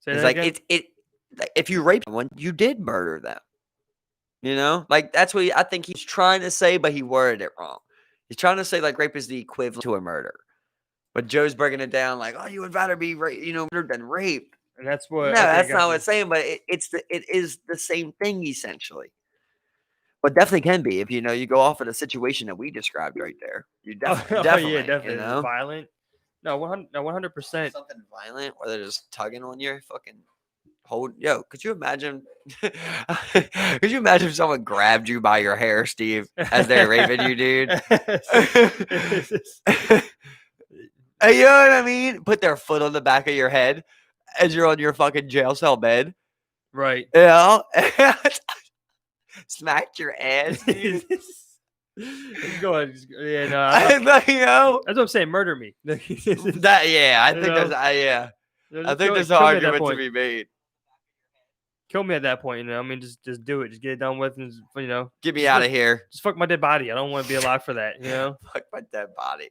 Say It's that like again. like, if you rape someone, you did murder them. You know, like that's what I think he's trying to say, but he worded it wrong. He's trying to say like rape is the equivalent to a murder, but Joe's breaking it down like, oh, you would rather be murdered than raped. And that's No, what. Okay, that's not got what you. it's saying, but it is the same thing essentially. But definitely can be if you go off of the situation that we described right there. You Oh, oh yeah, definitely, definitely violent. No, 100%. something violent where they're just tugging on your fucking hold. Yo, could you imagine? Could you imagine if someone grabbed you by your hair, Steve, as they're raping you, dude? You know what I mean? Put their foot on the back of your head as you're on your fucking jail cell bed. Right. You know? Smacked your ass, dude. Go ahead. Yeah, no, That's what I'm saying. Murder me. that. Yeah, I think there's. Yeah, I think there's an kill me at that argument to point. be made. Kill me at that point. I mean, just do it. Just get it done with, and Get me just out of here. Just fuck my dead body. I don't want to be alive for that. Fuck my dead body.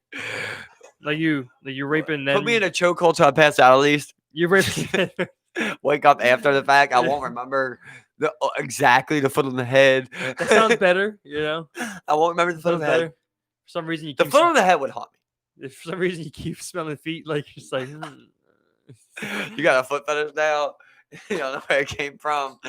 Like you're raping. Then Put me in a chokehold till I pass out at least. You're raping. Wake up after the fact. I won't remember exactly the foot on the head. That sounds better. I won't remember the foot on the head. For some reason, you The keep foot on the head would haunt me. If for some reason you keep smelling feet, like you're just like. You got a foot fetish now. You don't know where it came from.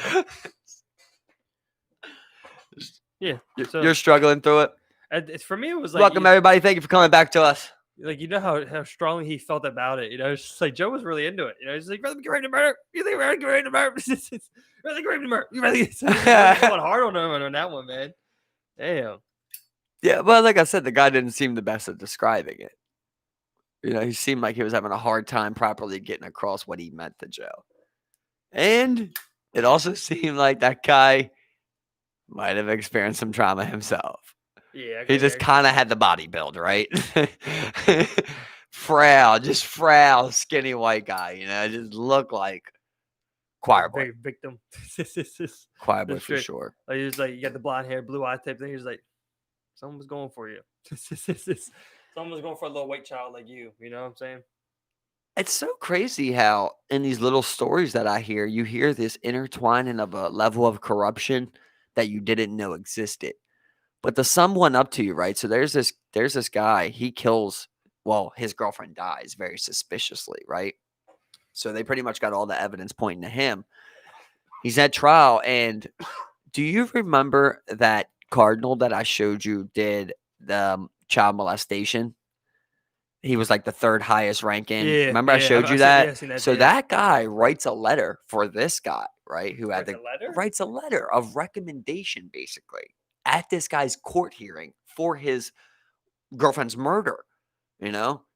Yeah, you're struggling through it. For me, it was like welcome everybody. Thank you for coming back to us. Like how strongly he felt about it. It's just like Joe was really into it. He's like, "Rather get ready to murder. You think we're get ready to murder? Rather get ready to murder. You rather going hard on him on that one, man. Damn. Yeah, well, like I said, the guy didn't seem the best at describing it. He seemed like he was having a hard time properly getting across what he meant to Joe. And it also seemed like that guy might have experienced some trauma himself. Yeah. He just kind of had the body build, right? frail, skinny white guy, just looked like choir boy. Victim. Choir boy for sure. Like he was like, you got the blonde hair, blue eye type thing. He was like, someone was going for you. Someone was going for a little white child like you. You know what I'm saying? It's so crazy how in these little stories that I hear, you hear this intertwining of a level of corruption that you didn't know existed. But the sum went up to you, right? So there's this guy, he kills, his girlfriend dies very suspiciously, right? So they pretty much got all the evidence pointing to him. He's at trial, and do you remember that cardinal that I showed you did the child molestation? He was like the third highest ranking. Yeah, remember I showed you that? So that that guy writes a letter for this guy, right? Who had writes a letter of recommendation, basically, at this guy's court hearing for his girlfriend's murder.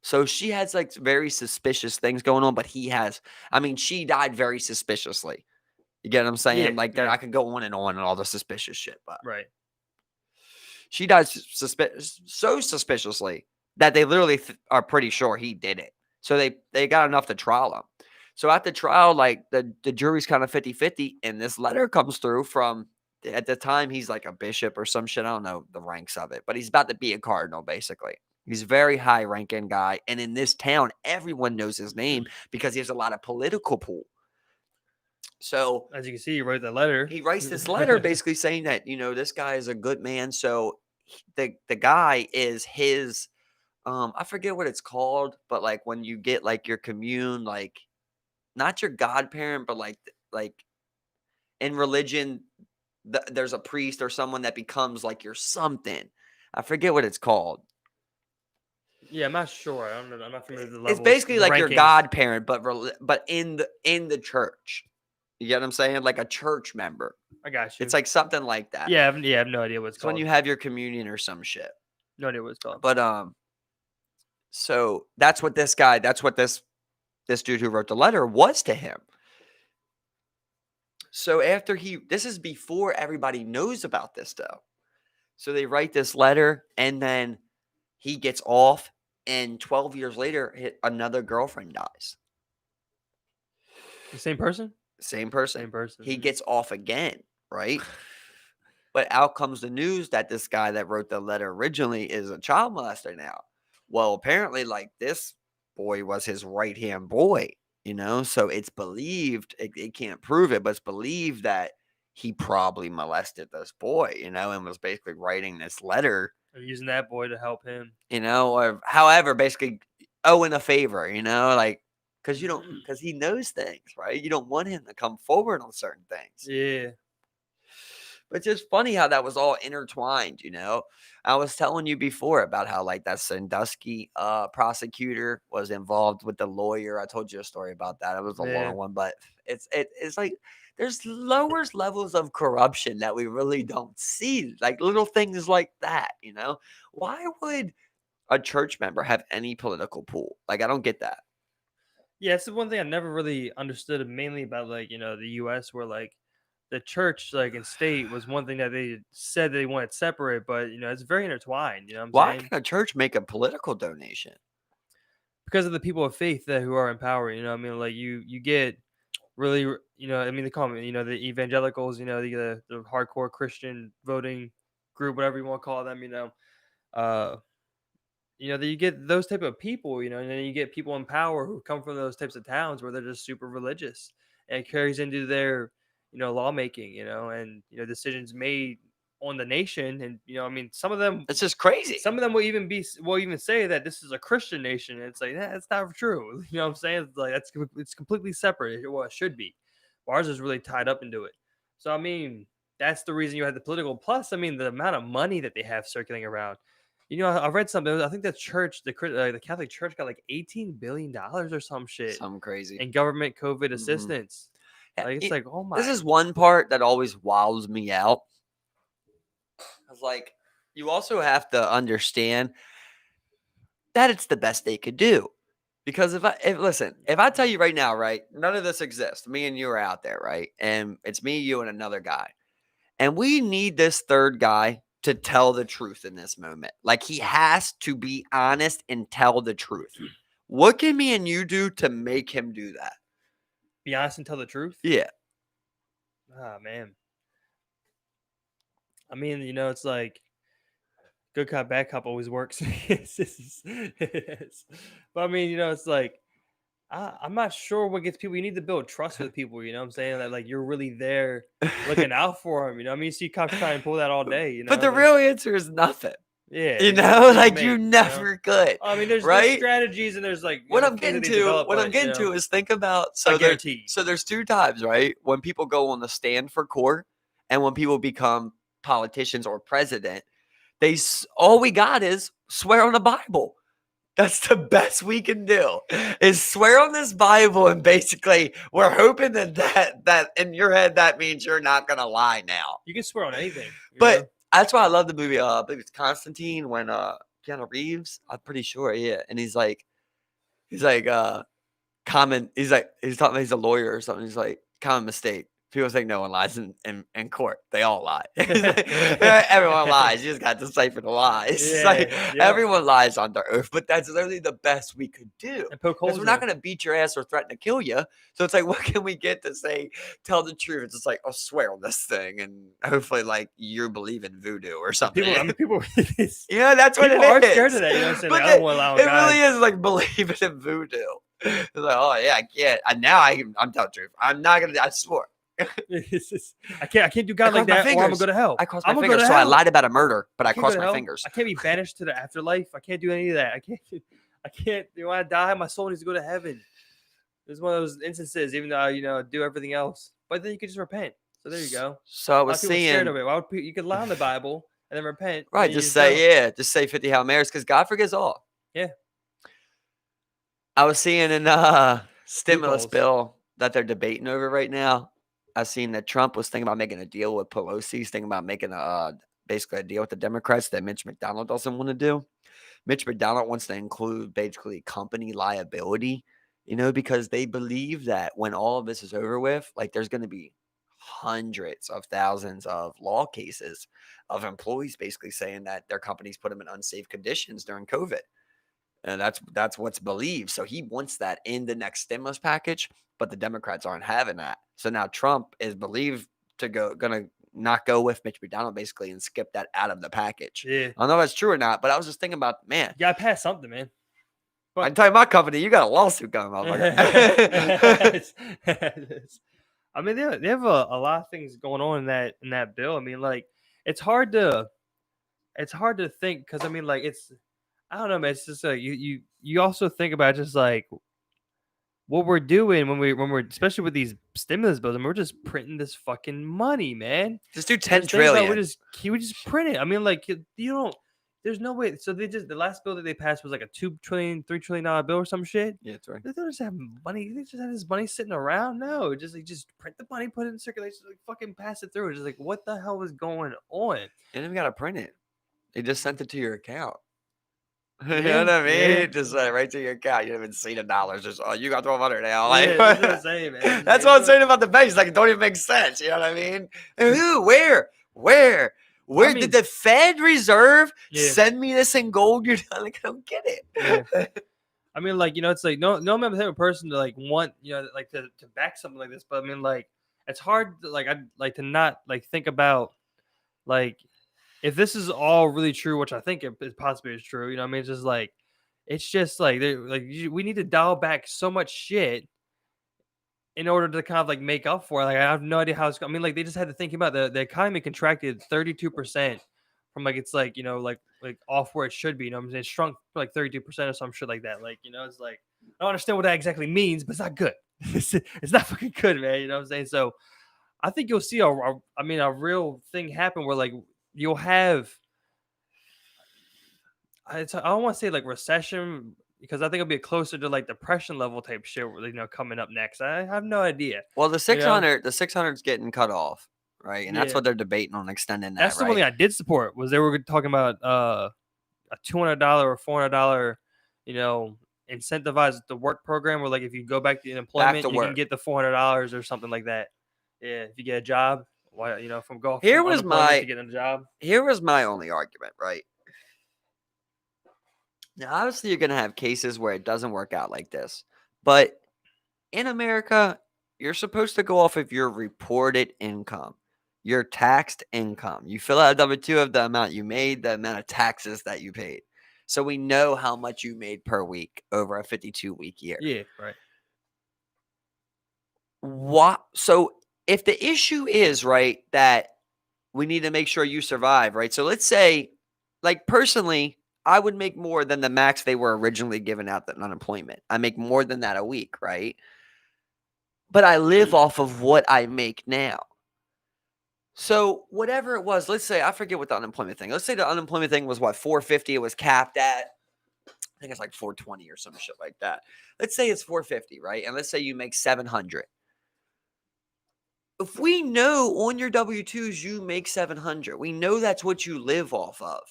So she has like very suspicious things going on, but she died very suspiciously. You get what I'm saying? Yeah, I could go on and all the suspicious shit, but right. She died so suspiciously that they literally are pretty sure he did it. So they got enough to trial him. So at the trial, like the jury's kind of 50-50, and this letter comes through from, at the time, he's like a bishop or some shit. I don't know the ranks of it, but he's about to be a cardinal, basically. He's a very high-ranking guy. And in this town, everyone knows his name because he has a lot of political pull. So as you can see, he wrote that letter. He writes this letter basically saying that, this guy is a good man. So the guy is his, I forget what it's called, but like when you get like your commune, like not your godparent, but like in religion, there's a priest or someone that becomes like your something. I forget what it's called. Yeah, I'm not sure. I don't know. I'm not familiar with the level. It's basically like your godparent, but in the church. You get what I'm saying? Like a church member. I got you. It's like something like that. Yeah, I have no idea what it's called. When you have your communion or some shit. No idea what it's called. But so that's what this dude who wrote the letter was to him. So after this is before everybody knows about this though. So they write this letter and then he gets off, and 12 years later, another girlfriend dies. The same person? Same person. He gets off again, right? But out comes the news that this guy that wrote the letter originally is a child molester now. Well, apparently, like, this boy was his right-hand boy. So it's believed, it can't prove it, but it's believed that he probably molested this boy, and was basically writing this letter, Or using that boy to help him. or however, basically owing a favor, like, because he knows things, right? You don't want him to come forward on certain things. Yeah. But it's just funny how that was all intertwined, I was telling you before about how, like, that Sandusky prosecutor was involved with the lawyer. I told you a story about that. It was a Yeah. long one, but it's like there's lower levels of corruption that we really don't see, like little things like that, Why would a church member have any political pull? Like, I don't get that. Yeah, it's the one thing I never really understood mainly about like, the US where like the church like and state was one thing that they said they wanted separate, but it's very intertwined, you know what I'm Why saying? can a church make a political donation? Because of the people of faith that who are in power, what I mean? Like you get really, I mean they call them, the evangelicals, the hardcore Christian voting group, whatever you want to call them, uh that you get those type of people, and then you get people in power who come from those types of towns where they're just super religious, and it carries into their, lawmaking, and decisions made on the nation, and I mean, It's just crazy. some of them will even say that this is a Christian nation, and it's like that's not true. You know what I'm saying? It's like it's completely separate. Well, it should be. Ours is really tied up into it. So I mean, that's the reason you have the political. Plus, I mean, the amount of money that they have circulating around. I read something. I think the church, the Catholic Church, got like $18 billion or some shit Something crazy. in government COVID Mhm. assistance. Yeah, Like it's like, oh this my, is one part that always wows me out. It's like, you also have to understand that it's the best they could do. Because if I tell you right now, right, none of this exists. Me and you are out there, right? And it's me, you, and another guy. And we need this third guy to tell the truth in this moment. Like, he has to be honest and tell the truth. What can me and you do to make him do that? be honest and tell the truth. Yeah. Ah man. I mean, it's like good cop, bad cop always works. But I mean, it's like I'm not sure what gets people. You need to build trust with people. You know what I'm saying? That like you're really there looking out for them. I mean, you see cops try and pull that all day. But the real answer is nothing. Yeah, Like, you never could. I mean, there's right? strategies and there's like What the I'm things getting that they to, develop, what I'm but, getting to is, think about, I guarantee. so there's two times, right? When people go on the stand for court, and when people become politicians or president, all we got is swear on the Bible. That's the best we can do, is swear on this Bible, and basically we're hoping that in your head that means you're not gonna lie now. You can swear on anything, But that's why I love the movie. I believe it's Constantine, when Keanu Reeves, I'm pretty sure, yeah. And he's like, common. He's talking. He's a lawyer or something. He's like, common mistake. People think no one lies in court. They all lie. Everyone lies. You just got to decipher the lies. It's like, everyone lies on their oath, but that's literally the best we could do. And poke Because holes we're in not 'em. going to beat your ass or threaten to kill you. So it's like, what can we get to say, tell the truth? It's just like, I'll swear on this thing, and hopefully, like, you believe in voodoo or something. People. Yeah, that's what it People is. are scared of that. You know what I'm saying? But Like, I don't want to allow it God. really is like believing in voodoo. It's like, oh yeah, I can't. Now I'm telling the truth. I'm not gonna. I swore. I can't do God like that, or I'm gonna go to hell. I crossed I'm my gonna go fingers, to so I hell. lied about a murder, but I can't go crossed to my hell. fingers. I can't be banished to the afterlife. I can't do any of that. I can't. When I die, my soul needs to go to heaven. It's one of those instances, even though do everything else, but then you can just repent. So there you go. So I A lot was of people are scared seeing, of it. Why would you could lie in the Bible and then repent? And right, then you just go. say, just say 50 Hail Marys, because God forgives all. Yeah. I was seeing in stimulus Loopholes. bill that they're debating over right now. I've seen that Trump was thinking about making a deal with Pelosi. He's thinking about making basically a deal with the Democrats that Mitch McDonald doesn't want to do. Mitch McDonald wants to include basically company liability, because they believe that when all of this is over with, like, there's going to be hundreds of thousands of law cases of employees basically saying that their companies put them in unsafe conditions during COVID. And that's what's believed. So he wants that in the next stimulus package, but the Democrats aren't having that. So now Trump is believed to gonna not go with Mitch McDonald basically and skip that out of the package. Yeah. I don't know if that's true or not, but I was just thinking about, man. You gotta pass something, man. I tell you, my company, you got a lawsuit coming, motherfucker. I mean, they have a lot of things going on in that bill. I mean, like it's hard to think because I mean, like I don't know, man. It's just like you also think about just like what we're doing when we're especially with these stimulus bills, and we're just printing this fucking money, man. Just do Just 10 think about trillion. we just print it. I mean, like you don't. There's no way. So the last bill that they passed was like a $2 trillion, $3 trillion bill or some shit. Yeah, that's right. They don't just have money. They just have this money sitting around. No, just print the money, put it in circulation, like fucking pass it through. It's just like what the hell is going on? You don't even gotta print it. They just sent it to your account. You Yeah, know what I mean? yeah. Just right to your account. You haven't seen $1. Just you got 1,200 now. Yeah, Like, that's what I'm saying, man. that's Like, what I'm saying about the banks. Like, it don't even make sense. You know what I mean? And who? Where? I Did mean, the Fed Reserve yeah. send me this in gold? You're like, I don't get it. Yeah. I mean, like, it's like no I'm the type of person to like want, like to back something like this. But I mean, like, it's hard to like I'd like to not like think about like if this is all really true, which I think it possibly is true. You know, what I mean, it's just like we need to dial back so much shit in order to kind of like make up for it. Like I have no idea how it's. I mean, like they just had to think about the economy contracted 32% from like it's like like off where it should be. You know, what I'm saying it shrunk like 32% or some shit like that. Like it's like I don't understand what that exactly means, but it's not good. It's not fucking good, man. You know what I'm saying? So I think you'll see a real thing happen where like you'll have. I don't want to say like recession because I think it'll be closer to like depression level type shit, coming up next. I have no idea. Well, the You know? 600's getting cut off, right? And that's Yeah. what they're debating on extending that, That's the one right? thing I did support was they were talking about a $200 or $400, incentivize the work program where like if you go back to employment, you can work. get the $400 or something like that. Yeah, if you get a job, why from go Here from was unemployment to getting a job. Here was my only argument, right? Now, obviously, you're going to have cases where it doesn't work out like this. But in America, you're supposed to go off of your reported income, your taxed income. You fill out a W-2 of the amount you made, the amount of taxes that you paid. So we know how much you made per week over a 52-week year. Yeah, right. So if the issue is, right, that we need to make sure you survive, right? So let's say, like personally, I would make more than the max they were originally giving out than unemployment. I make more than that a week, right? But I live off of what I make now. So whatever it was, let's say, I forget what the unemployment thing. Let's say the unemployment thing was what, 450 it was capped at. I think it's like 420 or some shit like that. Let's say it's 450, right? And let's say you make 700. If we know on your W-2s you make 700, we know that's what you live off of.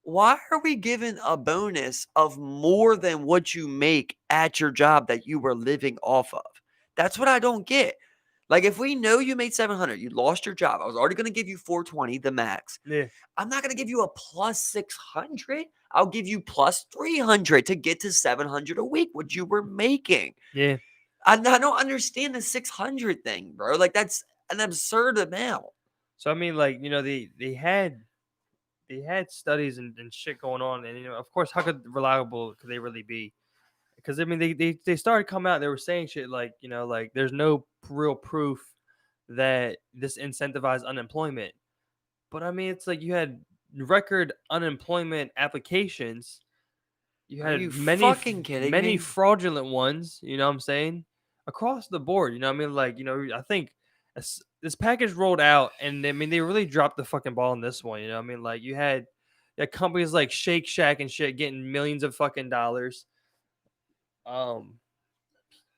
Why are we given a bonus of more than what you make at your job that you were living off of? That's what I don't get. Like, if we know you made 700, you lost your job. I was already going to give you 420, the max. Yeah. I'm not going to give you a plus 600. I'll give you plus 300 to get to 700 a week, what you were making. Yeah. I don't understand the 600 thing, bro. Like, that's an absurd amount. So I mean, like they had studies and shit going on, and of course, how reliable could they really be? Because I mean, they started coming out. They were saying shit like like there's no real proof that this incentivized unemployment. But I mean, it's like you had record unemployment applications. You Are had you many fucking kidding many me? fraudulent ones. You know what I'm saying? Across the board. You know what I mean? Like I think this package rolled out, and I mean they really dropped the fucking ball in this one. You know what I mean? Like you had companies like Shake Shack and shit getting millions of fucking dollars.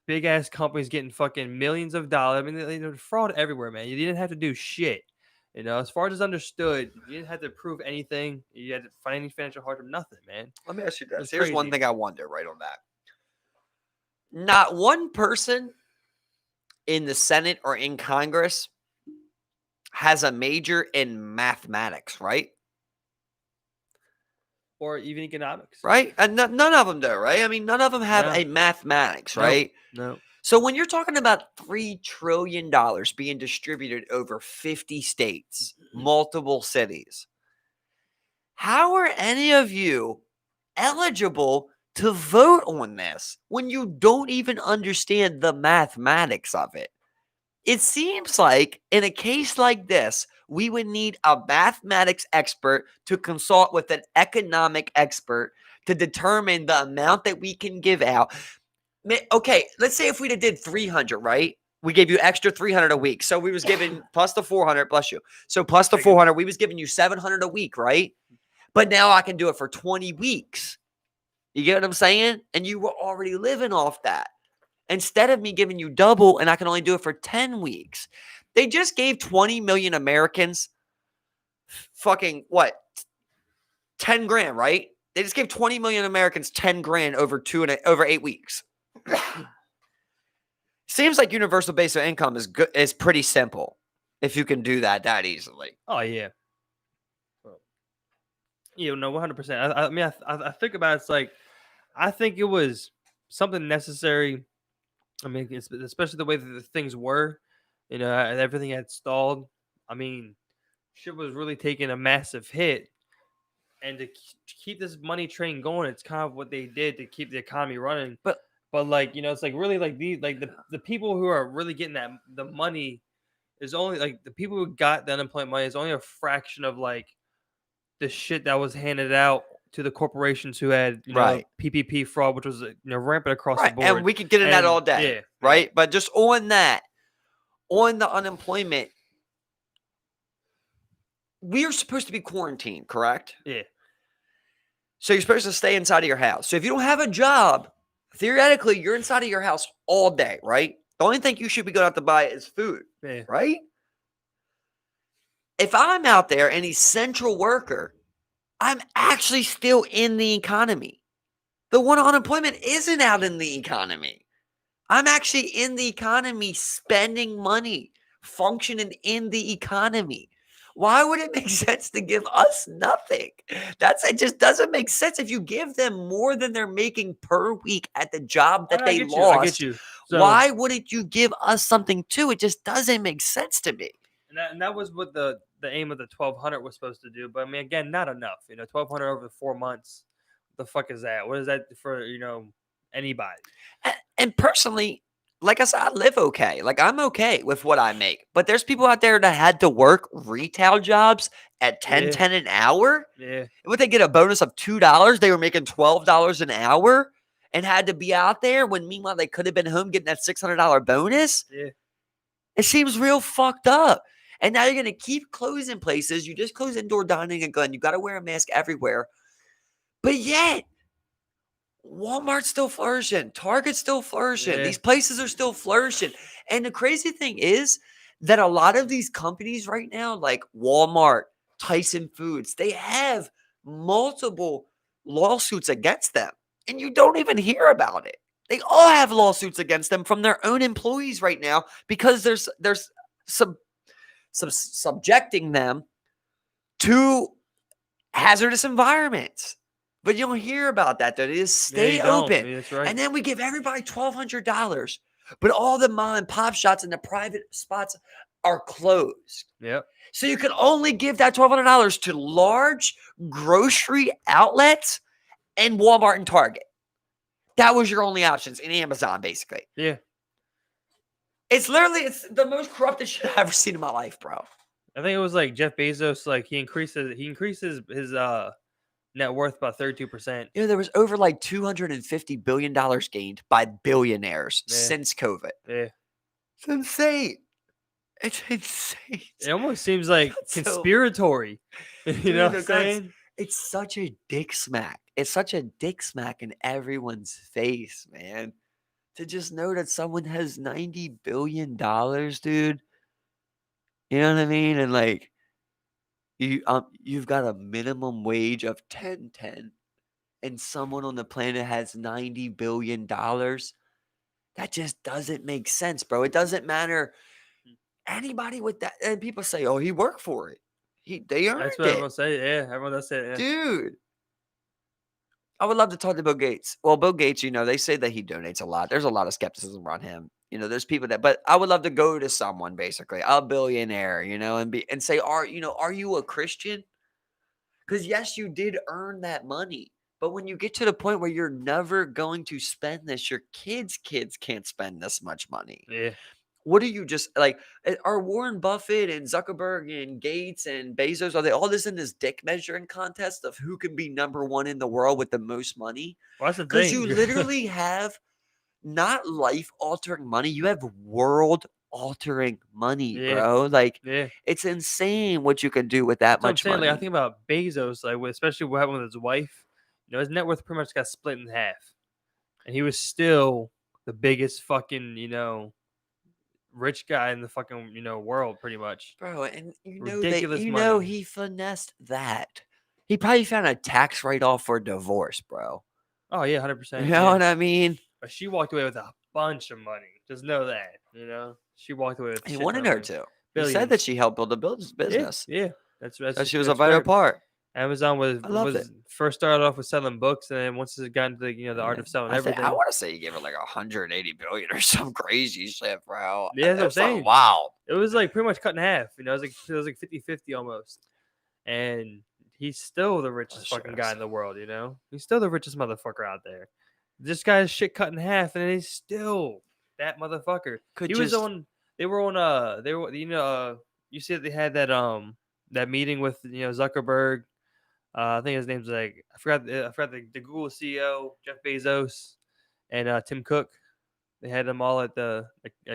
Big ass companies getting fucking millions of dollars. I mean, they fraud everywhere, man. You didn't have to do shit. As far as understood, you didn't have to prove anything. You had to find any financial hardship, nothing, man. Let me ask you this. It's Here's one crazy. thing I wonder right on that. Not one person in the Senate or in Congress has a major in mathematics, right? Or even economics. Right? And none of them do, right? I mean, none of them have a mathematics, right? No. So when you're talking about $3 trillion being distributed over 50 states, multiple cities, how are any of you eligible to vote on this when you don't even understand the mathematics of it? It seems like in a case like this, we would need a mathematics expert to consult with an economic expert to determine the amount that we can give out. Okay, let's say if we did 300, right? We gave you extra 300 a week. So we was giving plus the 400, bless you. So plus the 400, we was giving you 700 a week, right? But now I can do it for 20 weeks. You get what I'm saying? And you were already living off that. Instead of me giving you double and I can only do it for 10 weeks. They just gave 20 million Americans fucking what? 10 grand, right? They just gave 20 million Americans 10 grand over over 8 weeks. Seems like universal basic income is pretty simple if you can do that easily. Oh yeah. You know, 100%. I mean, I think about it, it's like, I think it was something necessary. I mean, especially the way that the things were, you know, and everything had stalled. I mean, shit was really taking a massive hit, and to keep this money train going, it's kind of what they did to keep the economy running. But like, you know, it's like really like the people who are really getting the money is only like the people who got the unemployment money is only a fraction of like the shit that was handed out to the corporations who had, you know, right. PPP fraud, which was, you know, rampant across the Right. board. And we could get in that all day. Yeah, right. But just on that, on the unemployment, we are supposed to be quarantined, correct? Yeah. So you're supposed to stay inside of your house. So if you don't have a job, theoretically, you're inside of your house all day, right? The only thing you should be going out to buy is food, Yeah. right? If I'm out there, an essential worker, I'm actually still in the economy. The one unemployment isn't out in the economy. I'm actually in the economy, spending money, functioning in the economy. Why would it make sense to give us nothing? It just doesn't make sense. If you give them more than they're making per week at the job that they lost, I get you. So, why wouldn't you give us something too? It just doesn't make sense to me. And that was what the aim of the 1,200 was supposed to do. But I mean, again, not enough. You know, 1,200 over 4 months. What the fuck is that? What is that for? You know, anybody? And personally, like I said, I live okay. Like I'm okay with what I make. But there's people out there that had to work retail jobs at $10 an hour. Yeah. Would they get a bonus of $2? They were making $12 an hour and had to be out there when meanwhile they could have been home getting that $600 bonus. Yeah. It seems real fucked up. And now you're going to keep closing places. You just close indoor dining again. You got to wear a mask everywhere. But yet, Walmart's still flourishing. Target's still flourishing. Yeah. These places are still flourishing. And the crazy thing is that a lot of these companies right now, like Walmart, Tyson Foods, they have multiple lawsuits against them. And you don't even hear about it. They all have lawsuits against them from their own employees right now because there's subjecting them to hazardous environments. But you don't hear about that, though. They just stay open. Yeah, that's right. And then we give everybody $1,200. But all the mom and pop shops and the private spots are closed. Yep. So you can only give that $1,200 to large grocery outlets and Walmart and Target. That was your only options in Amazon, basically. Yeah. It's the most corrupted shit I've ever seen in my life, bro. I think it was like Jeff Bezos, like he increases his net worth by 32%. You know, there was over like $250 billion gained by billionaires since COVID. Yeah. It's insane. It's insane. It almost seems like conspiratory. You know what I'm saying? It's such a dick smack. It's such a dick smack in everyone's face, man. To just know that someone has $90 billion, dude. You know what I mean? And like, you've got a minimum wage of $10.10, and someone on the planet has $90 billion. That just doesn't make sense, bro. It doesn't matter. Anybody with that, and people say, "Oh, he worked for it. They earned it." That's what everyone say. Yeah, everyone does say it. Yeah. Dude. I would love to talk to Bill Gates. Well, Bill Gates, you know, they say that he donates a lot. There's a lot of skepticism around him. You know, there's people but I would love to go to someone, basically, a billionaire, you know, and say, are you a Christian? Because yes, you did earn that money. But when you get to the point where you're never going to spend this, your kids' kids can't spend this much money. Yeah. What are you just like? Are Warren Buffett and Zuckerberg and Gates and Bezos, are they all just in this dick measuring contest of who can be number one in the world with the most money? Well, that's the Because thing. you literally have not life altering money, you have world altering money, Yeah. bro. Like, Yeah. it's insane what you can do with that That's what I'm much saying. money. Like I think about Bezos, like especially what happened with his wife. You know, his net worth pretty much got split in half, and he was still the biggest fucking rich guy in the fucking world, pretty much. Bro, and Ridiculous money. he finessed that. He probably found a tax write-off for divorce, bro. Oh yeah, You 100%. know Yeah. what I mean? But she walked away with a bunch of money. Just know that. She walked away with. He shit wanted ton of her money. to. He Billions. said that she helped build a business. Yeah. That's So she was a vital fair. part. Amazon was I loved it. first started off with selling books, and then once it got into the art of selling everything. I want to say you gave her like 180 billion or some crazy shit, bro. Yeah, that's what I'm That's like, saying. wow. It was like pretty much cut in half. It was like 50-50 almost. And he's still the richest fucking guy in the world, He's still the richest motherfucker out there. This guy's shit cut in half, and he's still that motherfucker. You see that they had that meeting with Zuckerberg. I think his name's like I forgot the Google CEO Jeff Bezos and Tim Cook. They had them all at the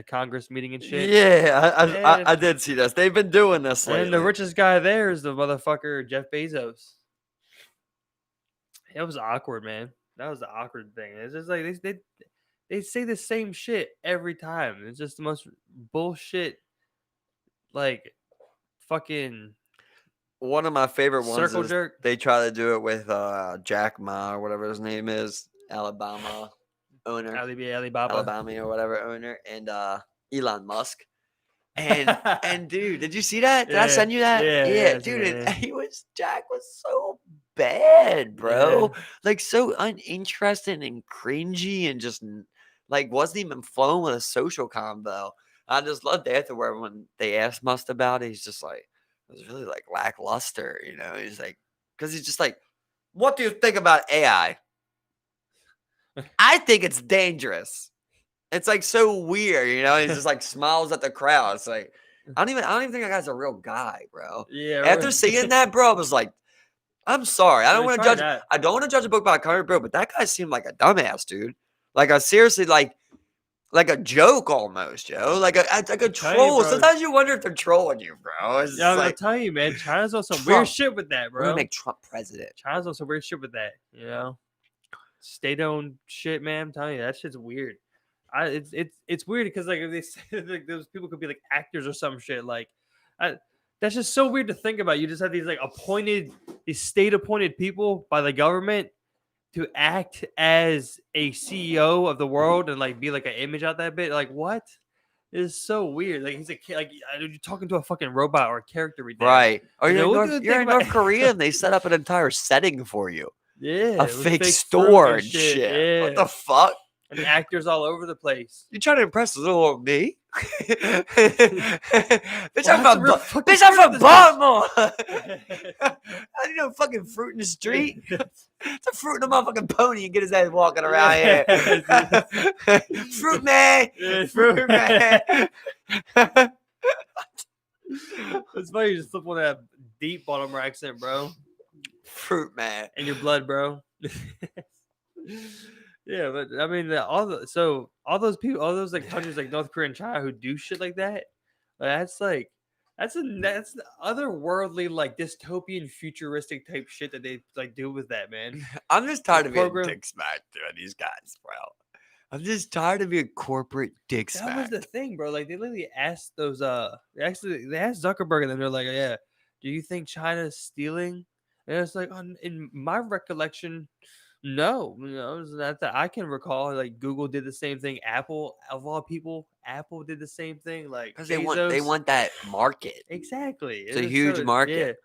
Congress meeting and shit. Yeah, I did see this. They've been doing this lately. And the richest guy there is the motherfucker Jeff Bezos. It was awkward, man. That was the awkward thing. It's just like they say the same shit every time. It's just the most bullshit, like fucking. One of my favorite ones Circle is jerk. they try to do it with Jack Ma or whatever his name is, Alabama owner, Alibaba. Alabama or whatever owner, and Elon Musk. And dude, did you see that? Did I send you that? Yeah, dude, yeah. Jack was so bad, bro. Yeah. Like so uninteresting and cringy, and just like wasn't even flowing with a social combo. I just loved afterward when they asked Musk about it. He's just like, it was really like lackluster, He's like, because he's just like, what do you think about AI? I think it's dangerous. It's like so weird, He just like smiles at the crowd. It's like I don't even think that guy's a real guy, bro. Yeah. After really. seeing that, bro, I was like, I'm sorry. I don't want to try judge. that. I don't want to judge a book by a cover, bro. But that guy seemed like a dumbass, dude. Like I seriously like a joke almost, Joe. Like a troll. bro. Sometimes you wonder if they're trolling you, bro. It's Yeah, I'm like, gonna tell you, man. China's on some Trump. weird shit with that, we're bro. gonna make Trump president. China's on some weird shit with that, State-owned shit, man. I'm telling you, that shit's weird. It's weird because like if they say like those people could be like actors or some shit, like that's just so weird to think about. You just have these like these state-appointed people by the government to act as a CEO of the world and like be like an image out that bit. Like what? It's so weird. Like he's you're talking to a fucking robot or a character, right? Or And you're, then in what do North, they you're think in about- North Korea and they set up an entire setting for you. Yeah, A with fake fruit store and shit. shit. Yeah, What the fuck? and actors all over the place. You trying to impress little old me? Bitch, Well, I'm that's a from real fucking bitch, I'm fruit from in this Baltimore. I didn't know fucking fruit in the street. It's a fruit in a motherfucking pony and get his ass walking around here. Fruit man. Yeah, Fruit man. It's funny you just flip on that deep Baltimore accent, bro. Fruit man. In your blood, bro. Yeah, but I mean, all those people, all those like countries like North Korea and China who do shit like that, that's the otherworldly like dystopian futuristic type shit that they like do with that, man. I'm just tired of being program- dick smacked to these guys, bro. I'm just tired of being corporate dick That was smacked. the thing, bro. Like they literally asked those they asked Zuckerberg and then they're like, yeah, do you think China's stealing? And it's like in my recollection, no, it's not that I can recall. Like Google did the same thing. Apple, of all people, Apple did the same thing. Like Because they want that market. exactly. It's a huge market.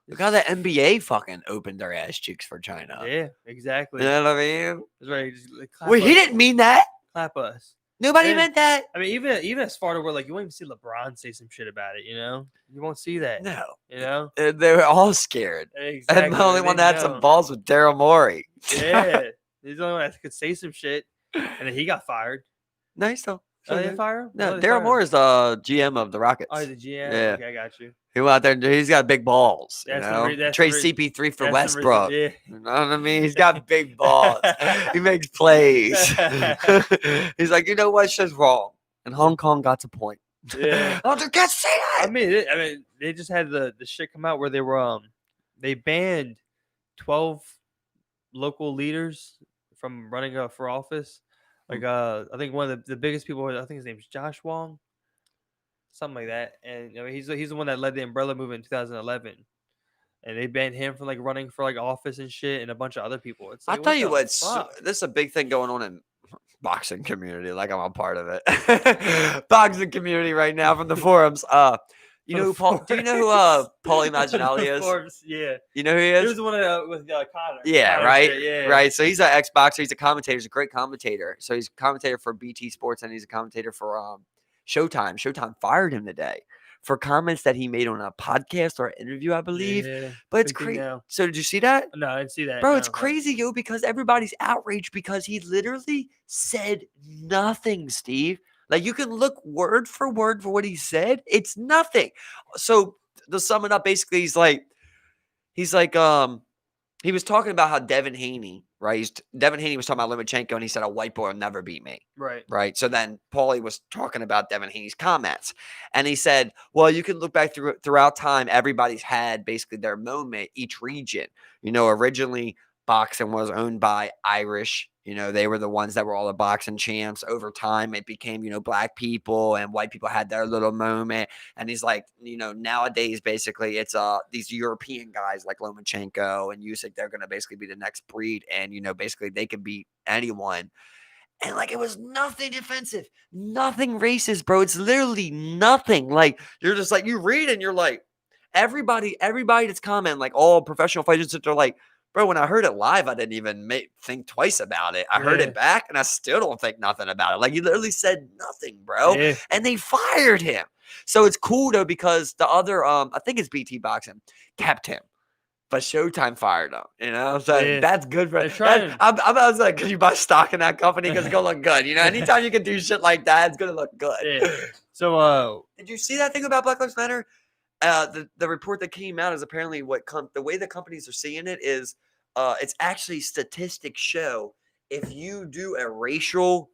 Look how the NBA fucking opened their ass cheeks for China. Yeah, exactly. You know what I mean? That's right. Just, like, clap Wait, he us. didn't mean that. Clap us. Nobody And, meant that. I mean, even as far to where like you won't even see LeBron say some shit about it. You won't see that. No. You know, They were all scared. exactly. And the only They one that had some know. balls was Daryl Morey. Yeah, he's the only one that could say some shit, and then he got fired. No, he's still Oh, they good. fire him? No, Oh, they Daryl fired him. Morey is the GM of the Rockets. Oh, he's the GM. Yeah. Okay, I got you. He went out there and he's got big balls. That's Trade CP3 for Westbrook. Yeah. You know what I mean? He's got big balls. He makes plays. He's like, you know what? Shit's wrong. And Hong Kong got to point. Yeah. I don't get see it. I mean, they just had the shit come out where they were they banned 12 local leaders from running for office. Like I think one of the biggest people, I think his name's Josh Wong, something like that. And I mean, he's the one that led the umbrella movement in 2011. And they banned him from like running for like office and shit, and a bunch of other people. It's like, I'll tell you what, fuck? this is a big thing going on in boxing community. Like I'm a part of it. Boxing community right now from the forums. You know who Paul? Do you know who Paulie Malignaggi is? Forbes, yeah. You know who he is? He was the one with Connor. Yeah, Connor right. shit, yeah. Right. So he's an ex-boxer. He's a commentator. He's a great commentator. So he's a commentator for BT Sports, and he's a commentator for Showtime. Showtime fired him today for comments that he made on a podcast or an interview, I believe. Yeah, but it's crazy. So did you see that? No, I didn't see that. Bro, no, it's crazy, yo, because everybody's outraged because he literally said nothing, Steve. Like, you can look word for what he said. It's nothing. So to sum it up, basically, he's like, he was talking about how Devin Haney, right? Devin Haney was talking about Lomachenko, and he said, a white boy will never beat me. Right. Right. So then Paulie was talking about Devin Haney's comments. And he said, well, you can look back throughout time. Everybody's had basically their moment, each region. Originally boxing was owned by Irish. They were the ones that were all the boxing champs. Over time, it became, black people and white people had their little moment. And he's like, nowadays, basically, it's these European guys like Lomachenko and Usyk, they're going to basically be the next breed. And, basically they can beat anyone. And like, it was nothing offensive, nothing racist, bro. It's literally nothing. Like, you're just like, you read and you're like, everybody that's commenting, like all professional fighters, they're like, bro, when I heard it live, I didn't even think twice about it. I heard it back, and I still don't think nothing about it. Like, he literally said nothing, bro. Yeah. And they fired him. So it's cool, though, because the other, I think it's BT Boxing, kept him. But Showtime fired him, So that's good for him. I was like, could you buy stock in that company? Because it's going to look good. Anytime you can do shit like that, it's going to look good. Yeah. So, did you see that thing about Black Lives Matter? The report that came out is apparently the way the companies are seeing it is it's actually statistics show if you do a racial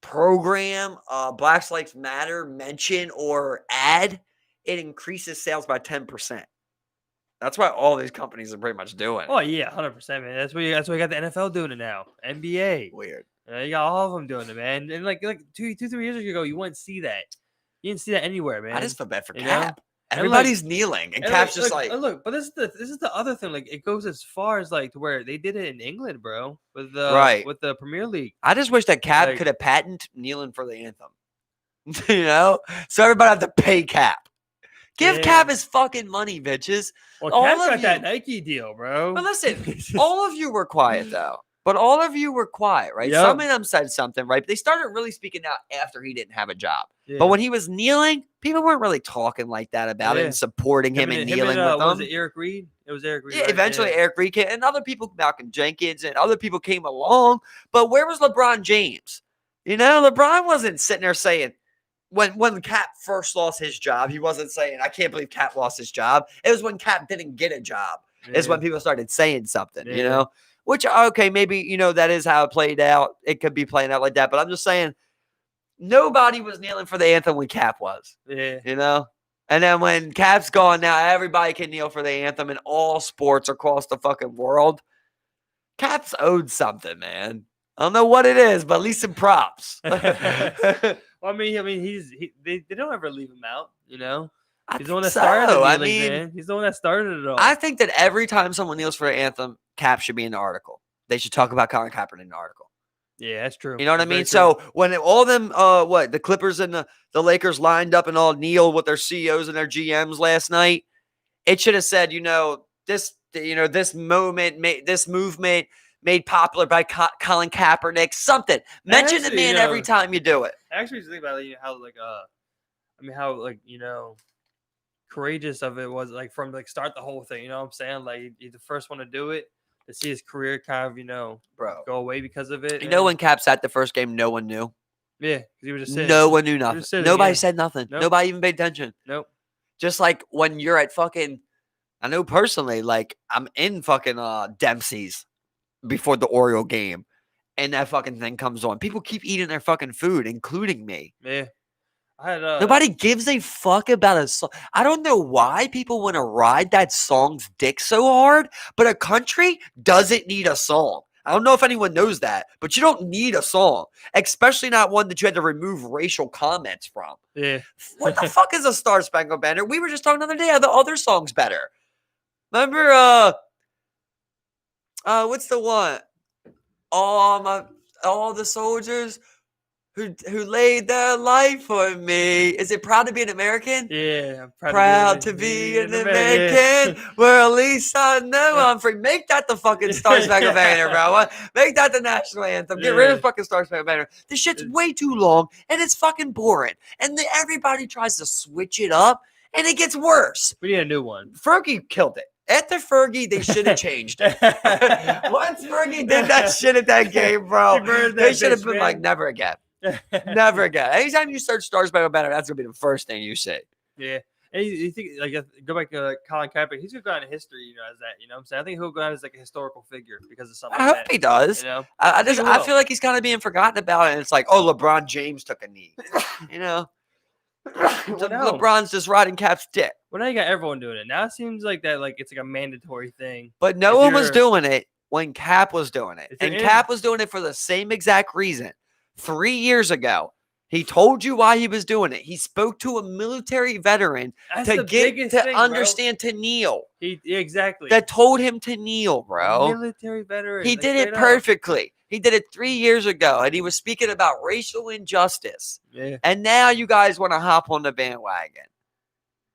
program, Black Lives Matter mention or ad, it increases sales by 10%. That's what all these companies are pretty much doing. Oh yeah, 100%, man. That's what you got the NFL doing it now. NBA. Weird. You got all of them doing it, man. And like 2-3 years ago, you wouldn't see that. You didn't see that anywhere, man. I just feel bad for Cap. And everybody's kneeling, and Cap's just like. Look, but this is the other thing. Like, it goes as far as like to where they did it in England, bro, with the Premier League. I just wish that Cap could have patented kneeling for the anthem. So everybody have to pay Cap. Give Cap his fucking money, bitches. Well, Cap got that Nike deal, bro. But listen, all of you were quiet, though. Right? Yep. Some of them said something, right? But they started really speaking out after he didn't have a job. Yeah. But when he was kneeling, people weren't really talking like that about it and supporting him and kneeling with them. Was it Eric Reed? It was Eric Reed. Yeah, right? Eventually Eric Reed came, and other people, Malcolm Jenkins, and other people came along. But where was LeBron James? LeBron wasn't sitting there saying, when Cap first lost his job, he wasn't saying, I can't believe Cap lost his job. It was when Cap didn't get a job is when people started saying something, Which, okay, maybe, that is how it played out. It could be playing out like that. But I'm just saying, nobody was kneeling for the anthem when Cap was. Yeah. And then when Cap's gone, now everybody can kneel for the anthem in all sports across the fucking world. Cap's owed something, man. I don't know what it is, but at least some props. Well, I mean, they don't ever leave him out, He's the one that started it, man. He's the one that started it all. I think that every time someone kneels for an anthem, Cap should be in the article. They should talk about Colin Kaepernick in the article. Yeah, that's true. You know what I mean? So when all them, the Clippers and the Lakers lined up and all kneel with their CEOs and their GMs last night, it should have said, this movement made popular by Colin Kaepernick. Something. Mention the Actually, man every time you do it. Actually, just think about how how courageous of it was, like from like start the whole thing. You know what I'm saying? Like he's the first one to do it, to see his career kind of Bro. go away because of it. You know when Cap sat the first game, no one knew. Yeah, because he was just sitting. No one knew nothing. Nobody said nothing. Nope. Nobody even paid attention. Nope. Just like when you're at fucking, I know personally, like I'm in fucking Dempsey's before the Oreo game, and that fucking thing comes on. People keep eating their fucking food, including me. Yeah. Nobody gives a fuck about a song. I don't know why people want to ride that song's dick so hard, but a country doesn't need a song. I don't know if anyone knows that, but you don't need a song, especially not one that you had to remove racial comments from. Yeah. What the fuck is a Star Spangled Banner? We were just talking the other day how the other song's better. Remember, what's the one? All the soldiers who laid their life for me. Is it Proud to Be an American? Yeah, I'm proud to be an American. Where at least I know I'm free. Make that the fucking Star Spangled Banner, bro. Make that the national anthem. Get rid of fucking Star Spangled Banner. This shit's way too long and it's fucking boring. And everybody tries to switch it up and it gets worse. We need a new one. Fergie killed it. After Fergie, they should have changed it. Once Fergie did that shit at that game, bro, they should have been like, never again. Never again. Anytime you search Star Spangled Banner, that's gonna be the first thing you see. Yeah, and you think like go back to Colin Kaepernick, he's gonna go down in history, as that. You know what I'm saying? I think he'll go down as like a historical figure because of something. I hope he does. You know, I feel like he's kind of being forgotten about, and it's like, oh, LeBron James took a knee. You know, LeBron's just riding Cap's dick. Well, now you got everyone doing it. Now it seems like that, like it's like a mandatory thing. But no one was doing it when Cap was doing it, and Cap was doing it for the same exact reason. 3 years ago, he told you why he was doing it. He spoke to a military veteran to understand to kneel. Exactly. That told him to kneel, bro. Military veteran. He did it perfectly. He did it 3 years ago, and he was speaking about racial injustice. Yeah. And now you guys want to hop on the bandwagon.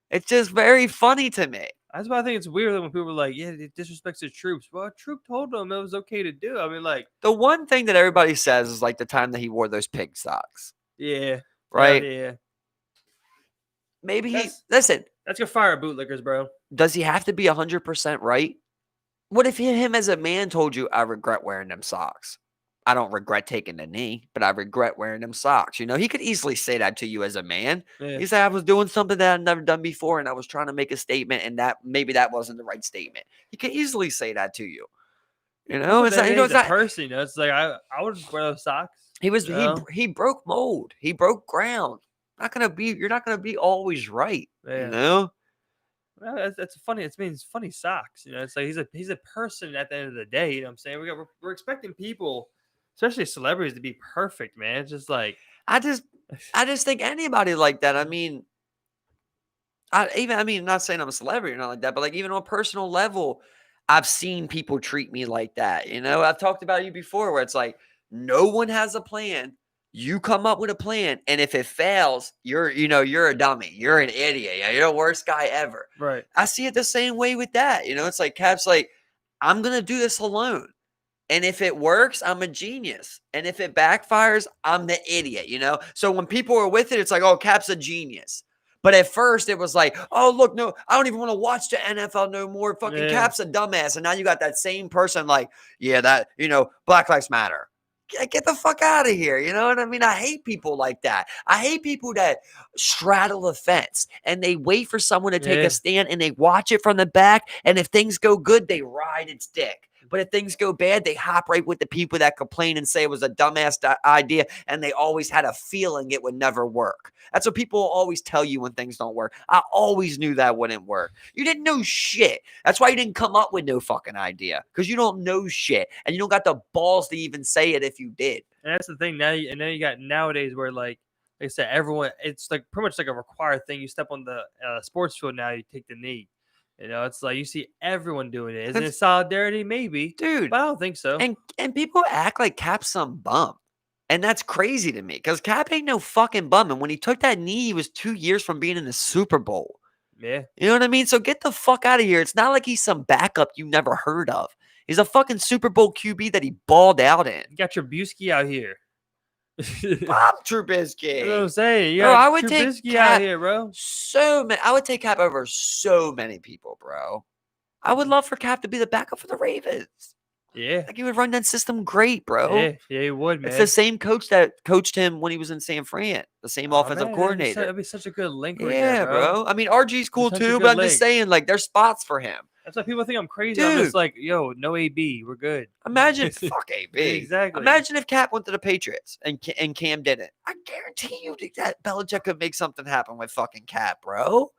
It's just very funny to me. That's why I think it's weird when people are like, yeah, it disrespects the troops. Well, a troop told them it was okay to do. I mean, like. The one thing that everybody says is like the time that he wore those pig socks. Yeah. Right? Yeah. Maybe listen. That's gonna fire bootlickers, bro. Does he have to be 100% right? What if him as a man told you, I regret wearing them socks? I don't regret taking the knee, but I regret wearing them socks. You know, he could easily say that to you as a man. Yeah. He said, I was doing something that I'd never done before, and I was trying to make a statement, and that maybe that wasn't the right statement. He could easily say that to you. You know, it's not, it's not person. You know, it's like I would just wear those socks. He broke mold. He broke ground. You're not gonna be always right. Yeah. You know. Well, that's funny. It means funny socks. You know, it's like he's a person at the end of the day. You know what I'm saying? We're expecting people, especially celebrities, to be perfect, man. It's just like I just think anybody like that. I mean, I'm not saying I'm a celebrity or not like that, but like even on a personal level, I've seen people treat me like that. You know, I've talked about you before where it's like no one has a plan. You come up with a plan, and if it fails, you're a dummy. You're an idiot. You're the worst guy ever. Right. I see it the same way with that. You know, it's like Cap's like, I'm gonna do this alone. And if it works, I'm a genius. And if it backfires, I'm the idiot, you know? So when people are with it, it's like, oh, Cap's a genius. But at first it was like, oh, look, no, I don't even want to watch the NFL no more. Fucking Cap's a dumbass. And now you got that same person like, yeah, that, Black Lives Matter. Get the fuck out of here. You know what I mean? I hate people like that. I hate people that straddle the fence and they wait for someone to take a stand and they watch it from the back. And if things go good, they ride its dick. But if things go bad, they hop right with the people that complain and say it was a dumbass idea and they always had a feeling it would never work. That's what people always tell you when things don't work. I always knew that wouldn't work. You didn't know shit. That's why you didn't come up with no fucking idea, because you don't know shit and you don't got the balls to even say it if you did. And that's the thing now. And then you got nowadays where like I said, everyone, it's like pretty much like a required thing. You step on the sports field now, you take the knee. You know, it's like you see everyone doing it. Isn't it solidarity? Maybe. Dude. But I don't think so. And people act like Cap's some bum. And that's crazy to me because Cap ain't no fucking bum. And when he took that knee, he was 2 years from being in the Super Bowl. Yeah. You know what I mean? So get the fuck out of here. It's not like he's some backup you never heard of. He's a fucking Super Bowl QB that he balled out in. You got Trubisky out here. Bob That's what I'm Trubisky. saying. You Bro, got I would take Trubisky out Cap here, bro. I would take Cap over so many people, bro. I would love for Cap to be the backup for the Ravens. Yeah. Like, he would run that system great, bro. Yeah, he would, man. It's the same coach that coached him when he was in San Fran, the same offensive Man, coordinator. that'd be such a good link right Yeah, there, bro. I mean, RG's cool such a too, good but I'm just link. saying, like, there's spots for him. That's why people think I'm crazy. I'm just Dude. like, yo, no AB, we're good. Imagine, fuck AB. Exactly. Imagine if Cap went to the Patriots and Cam didn't. I guarantee you that Belichick could make something happen with fucking Cap, bro.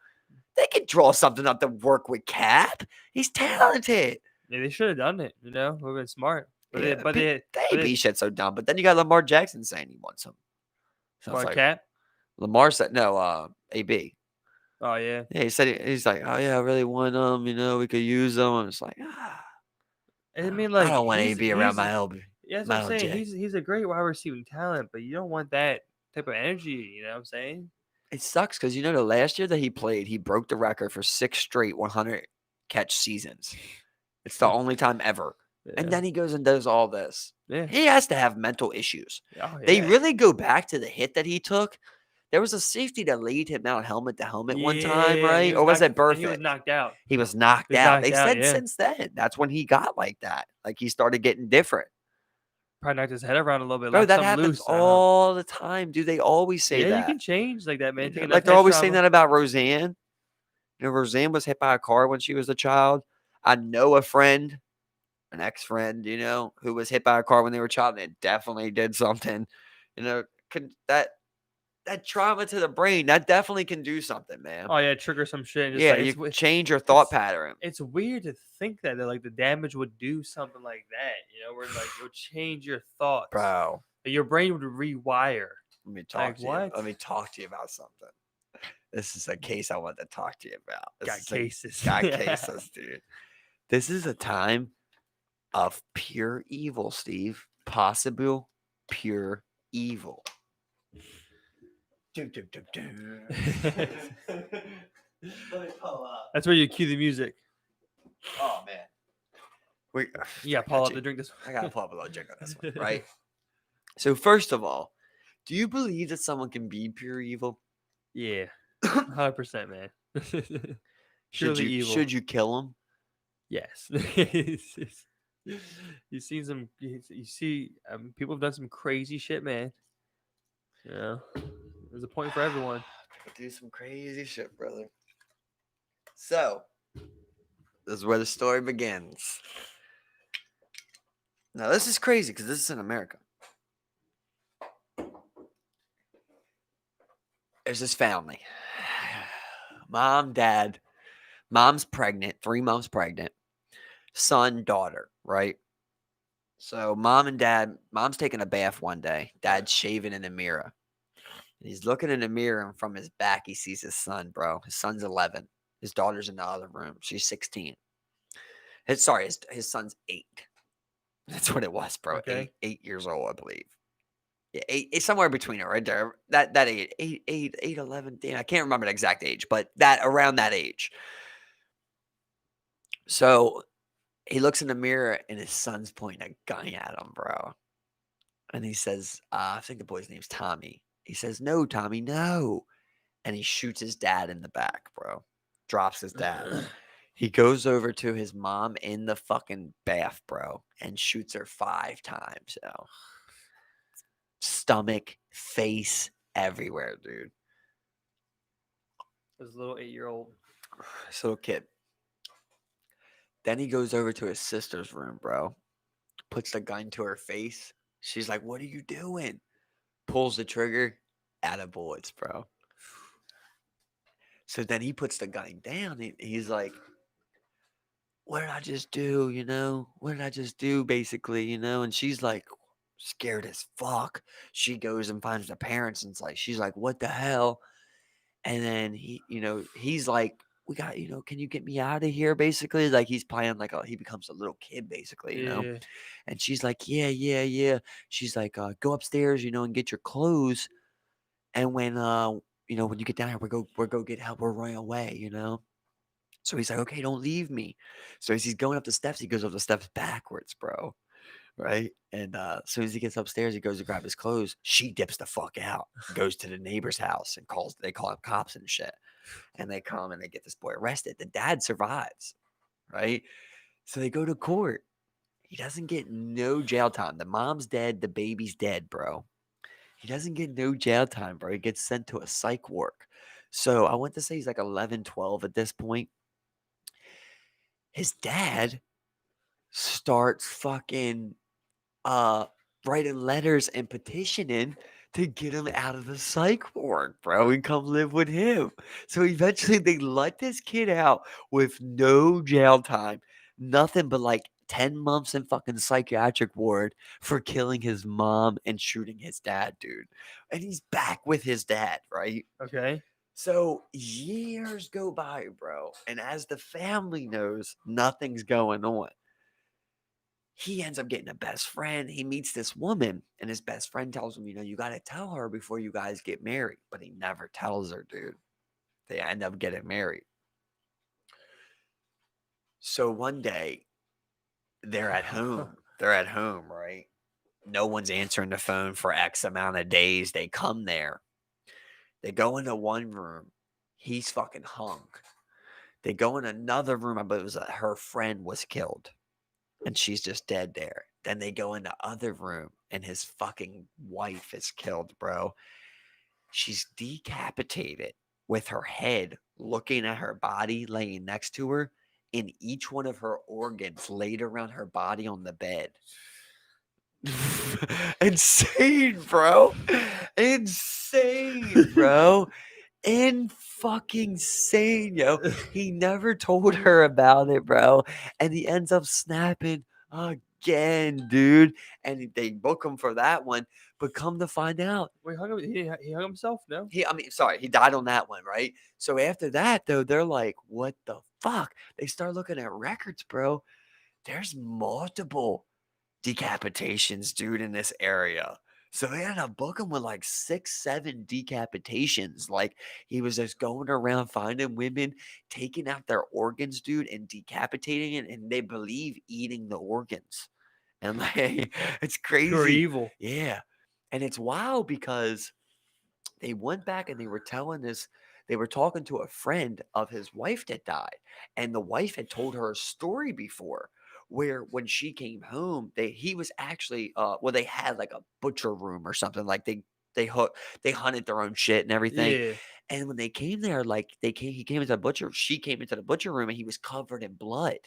They could draw something up to work with Cap. He's talented. Yeah, they should have done it. You know, would have been smart. But Yeah, they AB shit so dumb. But then you got Lamar Jackson saying he wants him. So smart like, Cap. Lamar said no. AB. Oh yeah. Yeah, he said he's like, oh yeah, I really want him. You know, we could use him. And it's like, I mean, like, I don't want he's- AB around my he's- elbow. Yeah, that's my what I'm saying. LJ. He's a great wide receiving talent, but you don't want that type of energy. You know what I'm saying? It sucks because you know the last year that he played, he broke the record for 6 straight 100 catch seasons. It's the only time ever. Yeah. And then he goes and does all this. Yeah. He has to have mental issues. Oh, They yeah. really go back to the hit that he took. There was a safety that laid him out helmet to helmet one time, Yeah, right? he Or was knocked- it Burfict? He was knocked out. He was knocked He was out. knocked They out, said yeah. since then, that's when he got like that. Like, he started getting different. Probably knocked his head around a little bit. Bro, Like that something happens loose. all the time. Do they always say Yeah, that? you can change like that, man. You know, Taking like that they're head always saying trauma. that about Roseanne. You know, Roseanne was hit by a car when she was a child. I know a friend, an ex-friend, you know, who was hit by a car when they were a child, and it definitely did something. You know, that trauma to the brain, that definitely can do something, man. Oh yeah, trigger some shit. And just Yeah, like, you it's, change your thought it's- pattern. It's weird to think that like the damage would do something like that. You know, where like it would change your thoughts. Bro, Your brain would rewire. let me talk Like, to you. what? Let me talk to you about something. This is a case I want to talk to you about. This Got is a- cases. got cases, dude. This is a time of pure evil, Steve. Possible pure evil. Dum, dum, dum, dum. Let me pull up. That's where you cue the music. Oh man. Wait, Yeah, I Paul, got up you. to drink this. I gotta pull up a little drink on this one, right? So first of all, do you believe that someone can be pure evil? Yeah, 100%, man. Should Purely you evil. should you kill him? Yes. You've seen some. You see, people have done some crazy shit, man. You know, there's a point for everyone. Do some crazy shit, brother. So, this is where the story begins. Now, this is crazy because this is in America. There's this family. Mom, dad. Mom's pregnant, 3 months pregnant. Son, daughter, right? So, mom and dad, mom's taking a bath one day. Dad's shaving in the mirror. And he's looking in the mirror, and from his back, he sees his son, bro. His son's 11. His daughter's in the other room. She's 16. His son's 8. That's what it was, bro. Okay. 8 years old, I believe. Yeah, 8, it's somewhere between it, right there. That age, 8, 11. Damn, I can't remember the exact age, but around that age. So he looks in the mirror, and his son's pointing a gun at him, bro. And he says, I think the boy's name's Tommy. He says, "No, Tommy, no." And he shoots his dad in the back, bro. Drops his dad. He goes over to his mom in the fucking bath, bro, and shoots her 5 times, yo. Stomach, face, everywhere, dude. This little 8-year-old. This little kid. Then he goes over to his sister's room, bro. Puts the gun to her face. She's like, "What are you doing?" Pulls the trigger. Out of bullets, bro. So then he puts the gun down. He's like, "What did I just do? You know, what did I just do?" Basically, you know, and she's like scared as fuck. She goes and finds the parents, and it's like, she's like, "What the hell?" And then he's like, "We got, can you get me out of here?" Basically, like he's playing like he becomes a little kid, basically, you know. Yeah. And she's like, yeah. She's like, "Go upstairs, and get your clothes. And when you get down here, we're go get help. We're running away, So he's like, okay, don't leave me. So as he's going up the steps, he goes up the steps backwards, bro. Right? And as soon as he gets upstairs, he goes to grab his clothes. She dips the fuck out, goes to the neighbor's house and they call up cops and shit. And they come and they get this boy arrested. The dad survives, right? So they go to court. He doesn't get no jail time. The mom's dead, the baby's dead, bro. He doesn't get no jail time, bro. He gets sent to a psych ward. So I want to say he's like 11, 12 at this point. His dad starts fucking uh writing letters and petitioning to get him out of the psych ward, bro, and come live with him. So eventually they let this kid out with no jail time, nothing but like 10 months in fucking psychiatric ward for killing his mom and shooting his dad, dude. And he's back with his dad, right? Okay. So years go by, bro. And as the family knows, nothing's going on. He ends up getting a best friend. He meets this woman, and his best friend tells him, you got to tell her before you guys get married. But he never tells her, dude. They end up getting married. So one day, they're at home. They're at home, right? No one's answering the phone for X amount of days. They come there. They go into one room. He's fucking hung. They go in another room. I believe it was her friend was killed. And she's just dead there. Then they go in the other room and his fucking wife is killed, bro. She's decapitated with her head looking at her body laying next to her, and each one of her organs laid around her body on the bed. Insane, bro. Insane, bro. Fucking sane, yo. He never told her about it, bro. And he ends up snapping again, dude. And they book him for that one. But come to find out, Wait, he hung himself? No. he died on that one, right? So after that, though, they're like, what the fuck? They start looking at records, bro. There's multiple decapitations, dude, in this area. So they ended up booking with like 6, 7 decapitations. Like he was just going around finding women, taking out their organs, dude, and decapitating it, and they believe eating the organs. And like it's Pure crazy. evil. Yeah. And it's wild because they went back and they were telling this, they were talking to a friend of his wife that died. And the wife had told her a story before where when she came home, he was actually they had like a butcher room or something. Like they hunted their own shit and everything. Yeah. And when they came there, like he came into the she came into the butcher room and he was covered in blood.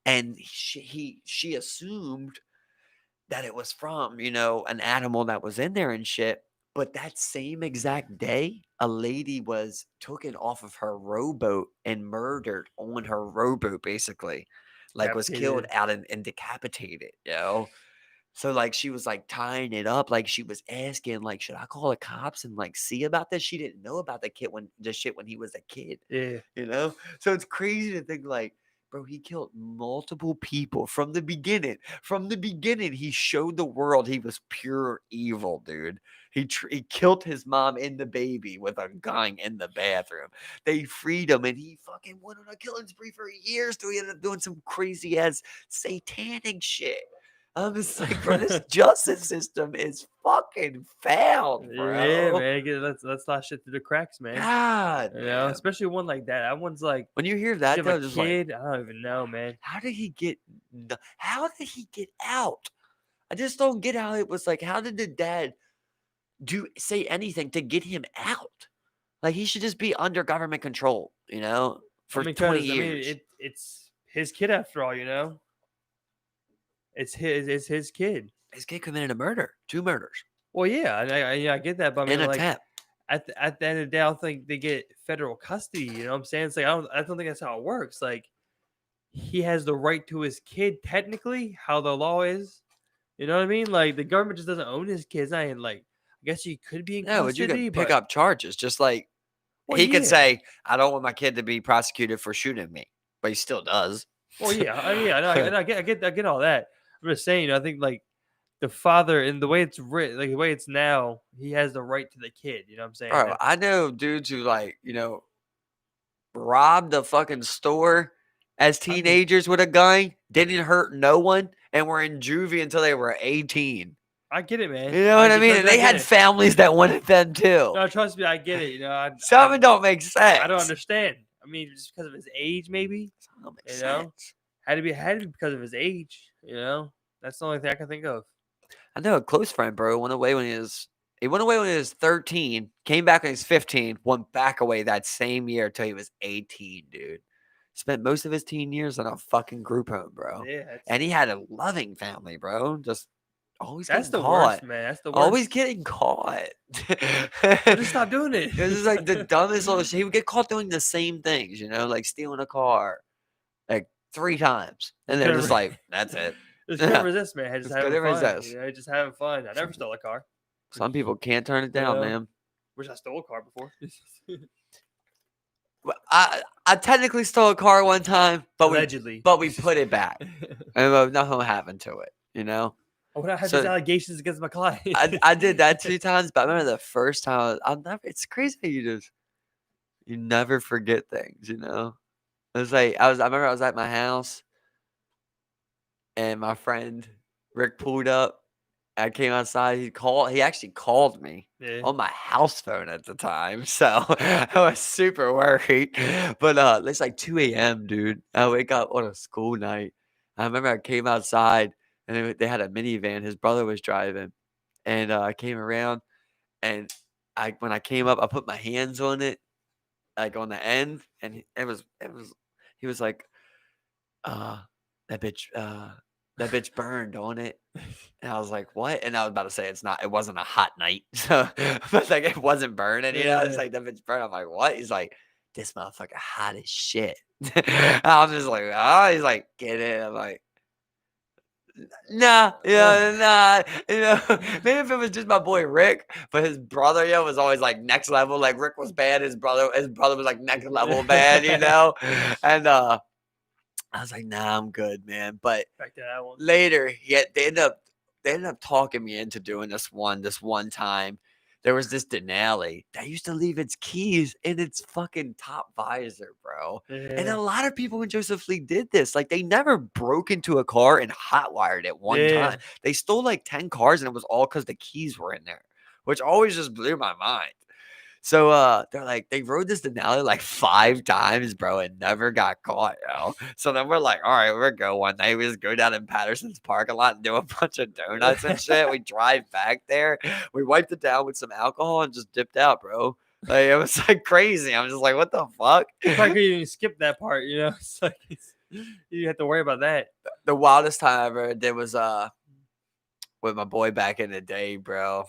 And she assumed that it was from, an animal that was in there and shit. But that same exact day, a lady was taken off of her rowboat and murdered on her rowboat, basically. Like was killed Decapitated. out and decapitated. So like she was like tying it up, like she was asking, like, should I call the cops and like see about this? She didn't know about the shit when he was a kid, Yeah. So it's crazy to think like, bro, he killed multiple people from the beginning. From the beginning, he showed the world he was pure evil, dude. He killed his mom and the baby with a gun in the bathroom. They freed him, and he fucking went on a killing spree for years. So he ended up doing some crazy ass satanic shit. I'm just like, bro, this justice system is fucking foul, Yeah, bro. man. Let's not shit through the cracks, man. God, man. Especially one like that. That one's like, When you hear you that, have though, a just like, kid. I don't even know, man. how did he get? How did he get out? I just don't get how it was like. How did the dad say anything to get him out? Like he should just be under government control, for 20 years. It's his kid after all. It's his kid. His kid committed a murder, 2 murders, Well, yeah, I get that, but I mean, an like attempt. at the end of the day, I don't think they get federal custody. You know what I'm saying? It's like I don't think that's how it works. Like he has the right to his kid technically, how the law is. You know what I mean? Like the government just doesn't own his kids. I mean, like I guess he could be in No, but you custody, could pick but up charges, just like well, he could yeah. say, "I don't want my kid to be prosecuted for shooting me," but he still does. Well, yeah, yeah, no, I get all that. I'm just saying, I think like the father and the way it's written, like the way it's now, he has the right to the kid. You know what I'm saying? Bro, I know dudes who like, robbed a fucking store as teenagers with a gun, didn't hurt no one, and were in juvie until they were 18. I get it, man. You know what I mean? And they had families that wanted them too. No, trust me, I get it. Some of it don't make sense. I don't understand. I mean, just because of his age, maybe. Some don't make You sense. know? Had to be because of his age. You know, that's the only thing I can think of. I know a close friend, bro, went away when he went away when he was 13, came back when he was 15, went back away that same year until he was 18, dude. Spent most of his teen years in a fucking group home, bro. Yeah, and he had a loving family, bro. Just always that's getting the caught. worst, man. That's the worst. Always getting caught. Just stop doing it. This is like the dumbest little shit. He would get caught doing the same things, like stealing a car like 3 times. And they're just like, that's it. Just couldn't resist, man. Just Just having couldn't fun. resist. Just having fun. I never stole a car. Some people can't turn it down, man. Wish I stole a car before. I technically stole a car one time, but allegedly, we put it back, and nothing happened to it. I would have had these allegations against my client. I did that 2 times, but I remember the first time. It's crazy how you never forget things. It was like I remember I was at my house, and my friend Rick pulled up. I came outside. He actually called me on my house phone at the time. So I was super worried. But it's like 2 a.m., dude. I wake up on a school night. I remember I came outside and they had a minivan. His brother was driving. And I came around and when I came up, I put my hands on it, like on the end. And he was like, that bitch burned on it. And I was like, what? And I was about to say it wasn't a hot night. So but like it wasn't burning, it's like that bitch burned. I'm like, what? He's like, this motherfucker hot as shit. I'm just like, oh, he's like, get it. I'm like, nah. Maybe if it was just my boy Rick, but his brother, was always like next level. Like Rick was bad, his brother was like next level bad, And I was like, nah, I'm good, man. But back to that one. Later, they ended up talking me into doing this one time. There was this Denali that used to leave its keys in its fucking top visor, bro. And a lot of people in Joseph Lee did this. Like, they never broke into a car and hotwired it one time. They stole like 10 cars, and it was all because the keys were in there, which always just blew my mind. So they're like, they rode this Denali like 5 times, bro, and never got caught, So then we're like, all right, we're go one night. We just go down in Patterson's parking lot and do a bunch of donuts and shit. We drive back there. We wiped it down with some alcohol and just dipped out, bro. Like, it was like crazy. I'm just like, what the fuck? It's like you didn't skip that part, It's like you have to worry about that. The wildest time I ever did was with my boy back in the day, bro.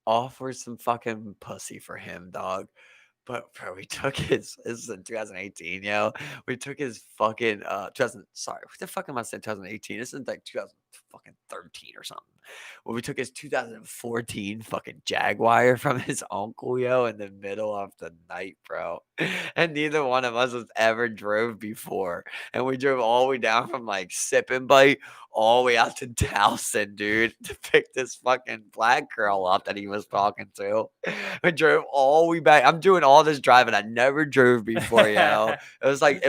Offer some fucking pussy for him, dog. But bro, we took this is in 2018, we took his fucking what the fuck am I saying 2018? This is like 2013 or something. Well, we took his 2014 fucking Jaguar from his uncle, in the middle of the night, bro. And neither one of us has ever drove before. And we drove all the way down from like Sip and Bite all the way out to Towson, dude, to pick this fucking black girl up that he was talking to. We drove all the way back. I'm doing all this driving. I never drove before, It was like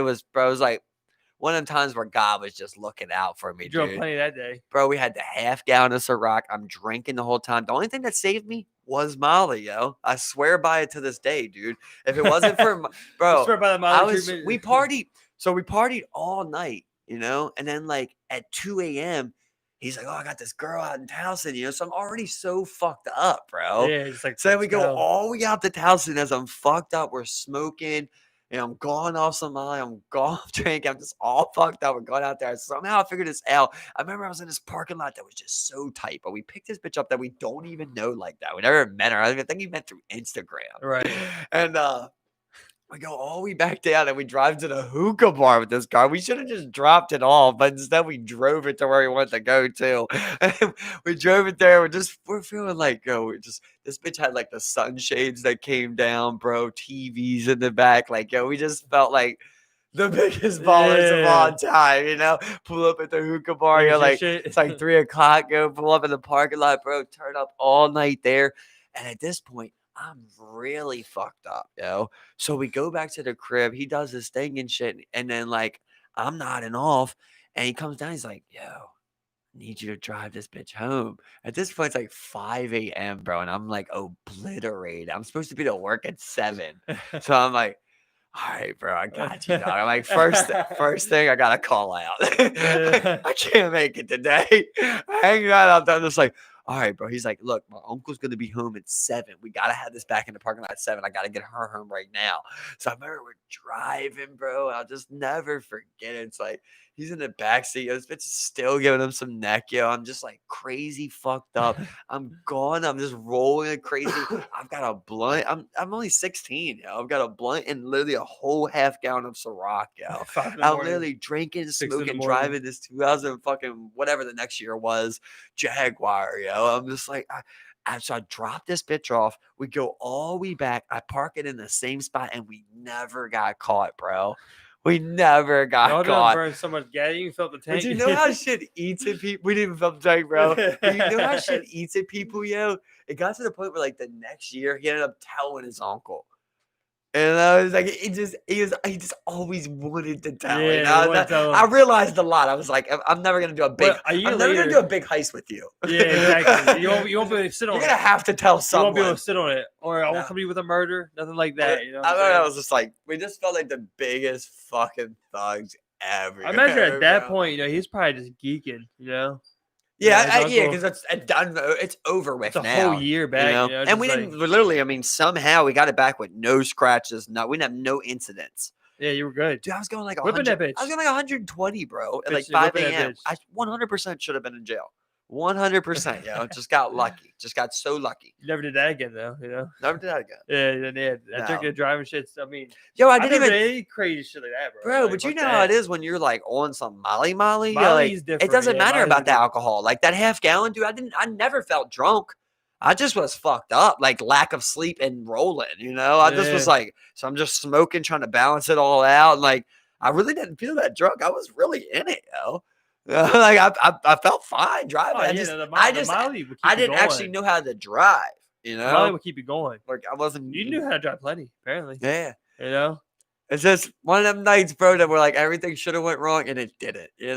one of the times where God was just looking out for me, you drove dude. plenty that day. Bro, we had the half gallon of Ciroc. I'm drinking the whole time. The only thing that saved me was Molly, I swear by it to this day, dude. If it wasn't for bro, I swear by the Molly treatment. We partied. So we partied all night, and then like at 2 a.m., he's like, oh, I got this girl out in Towson, so I'm already so fucked up, bro. Yeah, it's like, so then we go all the way out to Towson as I'm fucked up. We're smoking. And I'm going off some Molly. I'm going off drink. I'm just all fucked up. We're going out there. Somehow I figured this out. I remember I was in this parking lot that was just so tight. But we picked this bitch up that we don't even know like that. We never met her. I think we met through Instagram. Right. And we go all the way back down and we drive to the hookah bar with this car. We should have just dropped it off, but instead we drove it to where we wanted to go to. And we drove it there. We're feeling like, this bitch had like the sunshades that came down, bro, TVs in the back. Like, we just felt like the biggest ballers of all time, Pull up at the hookah bar, it's like 3 o'clock, pull up in the parking lot, bro, turn up all night there. And at this point, I'm really fucked up, yo. So we go back to the crib. He does his thing and shit. And then, like, I'm nodding off. And he comes down. He's like, yo, I need you to drive this bitch home. At this point, it's like 5 a.m., bro. And I'm like obliterated. I'm supposed to be to work at 7. So I'm like, all right, bro, I got you, dog. I'm like, first thing, I gotta call out. I can't make it today. Hang on, I'm just like, all right, bro. He's like, look, my uncle's gonna be home at 7. We gotta have this back in the parking lot at 7. I gotta get her home right now. So I remember we're driving, bro. I'll just never forget it. It's like he's in the back seat. Yo, this bitch is still giving him some neck, yo. I'm just like crazy fucked up. I'm gone. I'm just rolling crazy. I've got a blunt. I'm only 16, yo. I've got a blunt and literally a whole half gallon of Ciroc, yo. 5 in the I'm morning. literally drinking, 6 in the smoking, morning. driving this 2000 fucking whatever the next year was Jaguar, yo. I'm just like, so I drop this bitch off. We go all the way back. I park it in the same spot, and we never got caught, bro. We never got Y'all done caught. burned so much gas. You felt the tank. But you know how shit eats at people? We didn't even feel the tank, bro. But you know how shit eats at people, yo? It got to the point where, like, the next year, he ended up telling his uncle. And I was like, he just always wanted to tell. Yeah, You know? he wanted to tell I him. realized a lot. I was like, I'm never gonna do a big. Well, a year I'm never gonna later- do a big heist with you. Yeah, exactly. You won't be able to sit on You're it. gonna have to tell You someone. won't be able to sit on it, or I No. won't come to you with a murder, nothing like that. You know, what I I'm don't know. I saying? was just like, we just felt like the biggest fucking thugs ever. I imagine at that bro. point, he's probably just geeking. Yeah, his yeah, uncle- because it's done. It's over with It's a now. whole year back, and just we like- didn't literally. I mean, somehow we got it back with no scratches. No, we didn't have no incidents. Yeah, you were good. Dude, I was going like Whipping 100. that bitch. I was going like 120, bro, at like Bitch, 5 whipping that a.m. bitch. I 100% should have been in jail. 100%, yo. Just got lucky. Just got so lucky. You never did that again, though. Never did that again. Yeah, that No. drinking and driving shit. I mean, Yo, I I didn't never even. did any crazy shit like that, bro. Bro, Like, but you fuck know that. how it is when you're like on some Molly. You're like, Molly's it different, doesn't yeah, matter Molly's about the different. alcohol. Like that half gallon, dude. I never felt drunk. I just was fucked up, like lack of sleep and rolling. I just was Yeah. like, so I'm just smoking, trying to balance it all out. And like, I really didn't feel that drunk. I was really in it, yo. Like I felt fine driving. Oh, I yeah, just, the I Molly would keep I you didn't going. actually know how to drive. Molly would keep you going. Like I wasn't. You knew how to drive plenty, apparently. Yeah. It's just one of them nights, bro, that were like everything should have went wrong and it didn't. It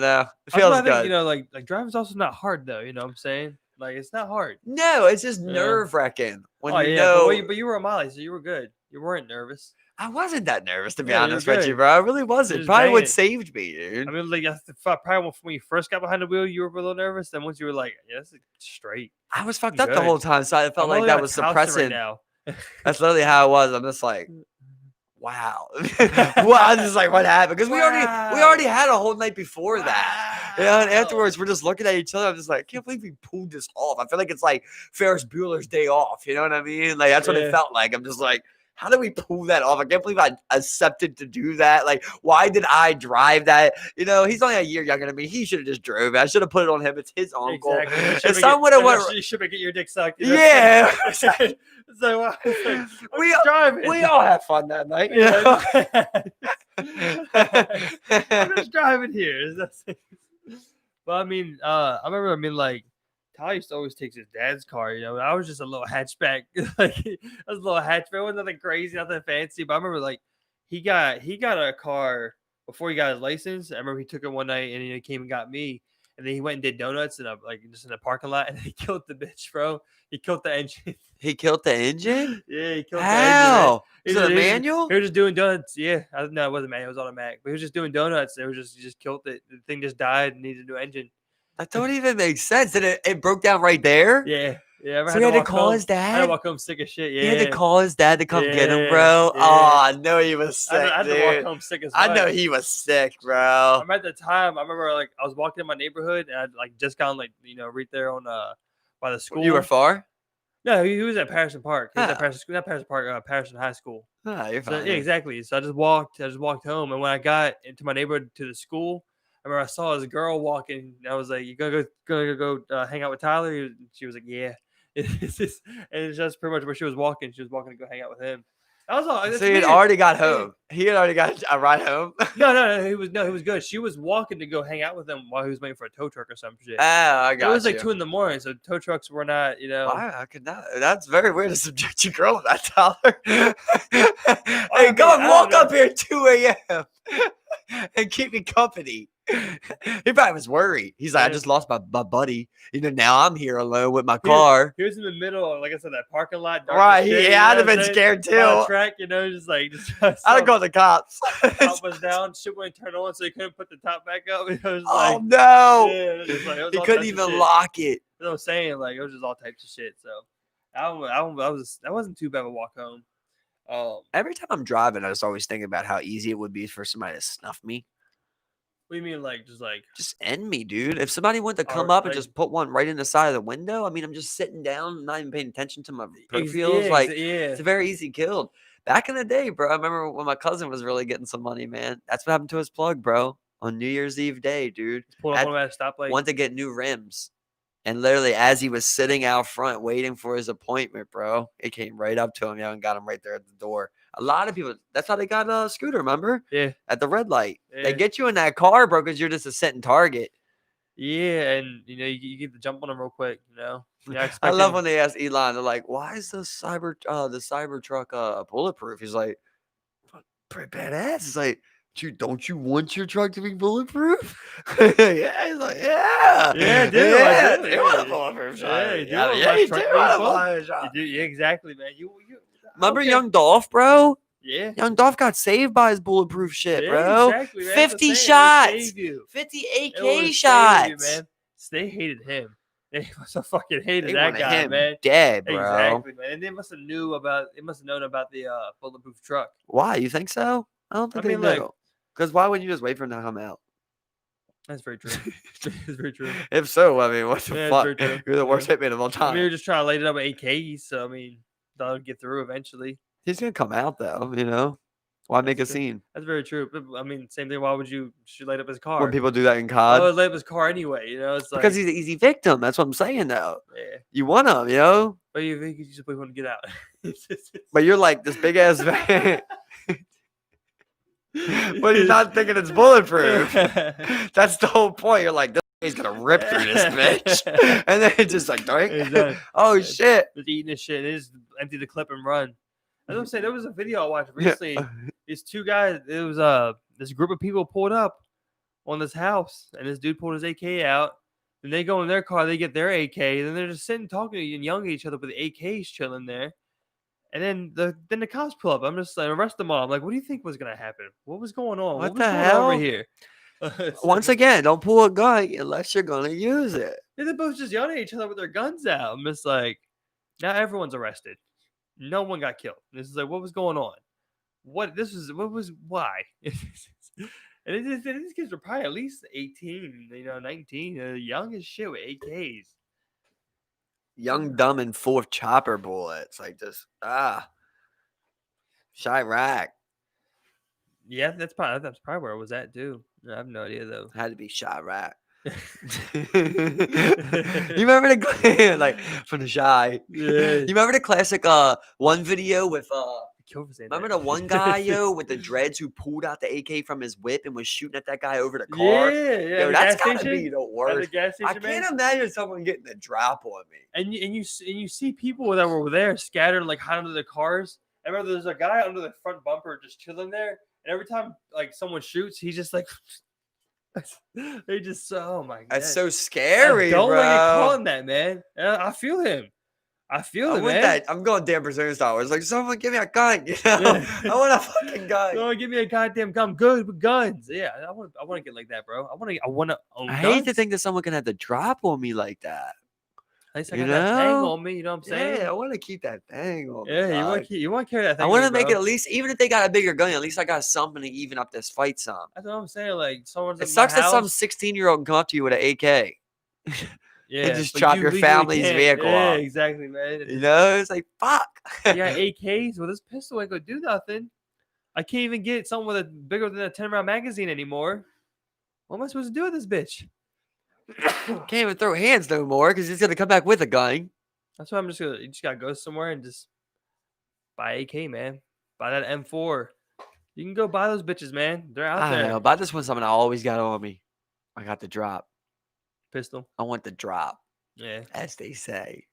feels I think, good. like driving's also not hard though. You know what I'm saying? Like it's not hard. No, it's just Yeah. nerve wracking when Oh you yeah, know. but you were a Molly, so you were good. You weren't nervous. I wasn't that nervous to be Yeah, you were honest with you, good. bro. I really wasn't. just Probably what banging. saved me, dude. I mean, like probably when you first got behind the wheel, you were a little nervous. Then once you were like, yeah, this is straight. I was fucked I'm up the good. whole time, so I felt I'm like only that on was Towson suppressing. right now. That's literally how it was. I'm just like, wow. Well, I was just like, what happened? Because we already had a whole night before that. And afterwards, we're just looking at each other. I'm just like, I can't believe we pulled this off. I feel like it's like Ferris Bueller's Day Off. You know what I mean? Like that's what it Yeah. felt like. I'm just like, how did we pull that off? I can't believe I accepted to do that. Like, why did I drive that? He's only a year younger than me. He should have just drove it. I should have put it on him. It's his uncle. Exactly. If someone would have went, You should get your dick sucked. yeah. So We- driving. We all had fun that night. I'm just driving here. But I mean, I remember. Like, Ty used to always take his dad's car. I was just a little hatchback. Like, I was a little hatchback. It wasn't nothing crazy, nothing fancy. But I remember, like, he got a car before he got his license. I remember he took it one night and he came and got me. And then he went and did donuts just in a parking lot, and he killed the bitch, bro. He killed the engine. He killed the engine? Yeah, he killed How? the Is engine. it a manual? He was just doing donuts. Yeah, no, it wasn't manual. It was automatic. But he was just doing donuts. He just killed it. The thing just died and needed a new engine. That don't even make sense. And it broke down right there? Yeah. I So he had to call his I had dad? to walk home sick as shit. Yeah. He had to call his dad to come get him, Yeah, bro? yeah. Oh, I know he was sick, I had to walk dude. home sick as I fuck. know he was sick, I bro. remember at the time, I was walking in my neighborhood and I'd just gone right there on by the school. You were far? No, he was at Patterson Park. He was at Oh. Patterson, not Patterson Park, Patterson High School. Oh, you're So, fine. yeah, exactly. So I just walked home, and when I got into my neighborhood to the school, I remember I saw this girl walking. And I was like, "You gonna go hang out with Tyler?" She was like, "Yeah." And it's just pretty much where she was walking. She was walking to go hang out with him. That was all. So he had already got home. He had already got a ride home. No. He was good. She was walking to go hang out with him while he was waiting for a tow truck or some shit. Oh, I got It was you. like 2 a.m, so tow trucks were not, Why? I could not. That's very weird to subject your girl to that, Tyler. Hey, I come mean, walk up here at 2 a.m. and keep me company. He probably was worried. He's like, I Yeah. just lost my buddy. Now I'm here alone with my car. He was in the middle of, like I said, that parking lot. Dark Right. as shit, He you had know to what I'm been saying? scared By the too. track, just like I'd have called the cops. top was down, shit wouldn't turn on, so he couldn't put the top back up. It was Oh like, no. yeah, it was just like, it was He all couldn't types of even shit. lock it. That's what I'm saying, like it was just all types of shit. So that wasn't too bad of a walk home. Every time I'm driving, I just always think about how easy it would be for somebody to snuff me. What do you mean, Just end me, dude. If somebody wanted to come Or, up and like- just put one right in the side of the window, I mean, I'm just sitting down, not even paying attention to my ex- peripherals. yeah, Like, ex- yeah. it's a very easy kill. Back in the day, bro, I remember when my cousin was really getting some money, man. That's what happened to his plug, bro. On New Year's Eve day, dude. Pulled up on that stoplight. Wanted to get new rims. And literally, as he was sitting out front waiting for his appointment, bro, it came right up to him, and got him right there at the door. A lot of people, that's how they got a scooter, remember? Yeah. At the red light. Yeah. They get you in that car, bro, because you're just a sitting target. Yeah, and you get to jump on them real quick, You're I love expecting- when they ask Elon, they're like, "Why is the Cybertruck bulletproof?" He's like, "Pretty badass." It's like, "Dude, don't you want your truck to be bulletproof?" Yeah, he's like, "Yeah, Yeah, dude, yeah, I do, you want yeah. a bulletproof Yeah, shot? you do Yeah, want yeah, my you truck do to be want a bullet- bulletproof shot." Yeah, exactly, man. You Remember okay. Young Dolph, bro? Yeah. Young Dolph got saved by his bulletproof shit, Yeah, bro. exactly, man. That's what 50 I'm saying. It shots, saved you. 50 It AK would've saved shots. you, man. So they hated him. They must have fucking hated They that wanted guy, him man. dead, bro. Exactly, man. And they must have known about the bulletproof truck. Why? You think so? I don't think I they mean, like- know. Because why wouldn't you just wait for him to come out? That's very true. That's very true. If so, I mean, what the Yeah, it's fuck? very true. You're the worst Yeah. hitman of all I time. mean, you're just trying to light it up with AKs, so I mean, that'll get through eventually. He's gonna come out though. Why make a That's true. scene That's very true. But I mean, same thing. Why would you light up his car? when people do that in I COD? would light up his car anyway. It's like Because he's an easy victim. That's what I'm saying, though. yeah. You want him, But you just want to get out. But you're like this big ass van. But he's not thinking it's bulletproof. That's the whole point. You're like, this he's gonna rip through this bitch, and then it's just like, doink. He's done. Oh shit. Just eating this shit. They just empty the clip and run. As I'm saying, there was a video I watched recently. These two guys, it was this group of people pulled up on this house, and this dude pulled his AK out. And they go in their car, they get their AK, then they're just sitting talking and yelling at each other with the AKs chilling there. And then the cops pull up. I'm just like, arrest them all. I'm like, what do you think was gonna happen? What was going on? What was the going on hell? over here? Once again, don't pull a gun unless you're gonna use it. they're both just yelling at each other with their guns out. I'm just like, now everyone's arrested. No one got killed. This is like, what was going on? Why? And these kids were probably at least 18, 19, young as shit with AKs. Young, dumb, and full of chopper bullets. Like just Chirac. Yeah, that's probably where I was at too. I have no idea though. Had to be Chirac. You remember the like from the Shy? Yeah. You remember the classic one video with Kill for saying remember that. the one guy with the dreads who pulled out the AK from his whip and was shooting at that guy over the car? Yeah, Yo, the that's gas gotta station? be the At the worst. gas I station, man. can't imagine someone getting the drop on me. And you see people that were there scattered like hiding under the cars. I remember there's a guy under the front bumper just chilling there, and every time like someone shoots, he's just like they just oh my god. That's so scary, I don't bro. like it calling that, man. I feel him. I feel I it, want man. that. I'm going Dan Brazilian style. It's like someone give me a gun. Yeah. I want a fucking gun. Don't give me a goddamn gun. I'm good with guns. Yeah, I want to get like that, bro. I want to own I guns. hate to think that someone can have the drop on me like that. At least I you got that thing know? on me. You know what I'm saying? Yeah, I want to keep that thing on me. Yeah, dog. you want to carry that thing. I want to on you, make it bro. at least, even if they got a bigger gun, at least I got something to even up this fight some. That's what I'm saying. Like someone's It at my sucks that some house. 16-year-old can come up to you with an AK. Yeah, just but chop you your legally family's can't. vehicle Yeah, up. exactly, man. You know, it's like fuck. You got AKs. Well, this pistol ain't gonna do nothing. I can't even get something with a bigger than a 10-round magazine anymore. What am I supposed to do with this bitch? Can't even throw hands no more because he's gonna come back with a gun. That's why I'm just gonna. You just gotta go somewhere and just buy AK, man. Buy that M4. You can go buy those bitches, man. They're out I don't there. know. But this one's something I always got on me. I got the drop. Pistol. I want the drop, Yeah. as they say.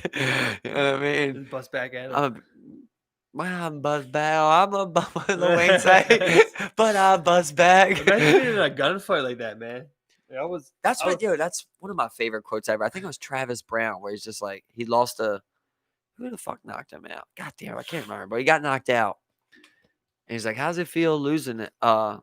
You know what I mean? Just bust back at him. I'm buzz back. I'm a what Lil Wayne say, but I buzz back. Imagine being in a gunfight like that, man. That's one of my favorite quotes ever. I think it was Travis Brown, where he's just like, he lost who the fuck knocked him out? God damn, I can't remember, but he got knocked out. And he's like, how's it feel losing it? God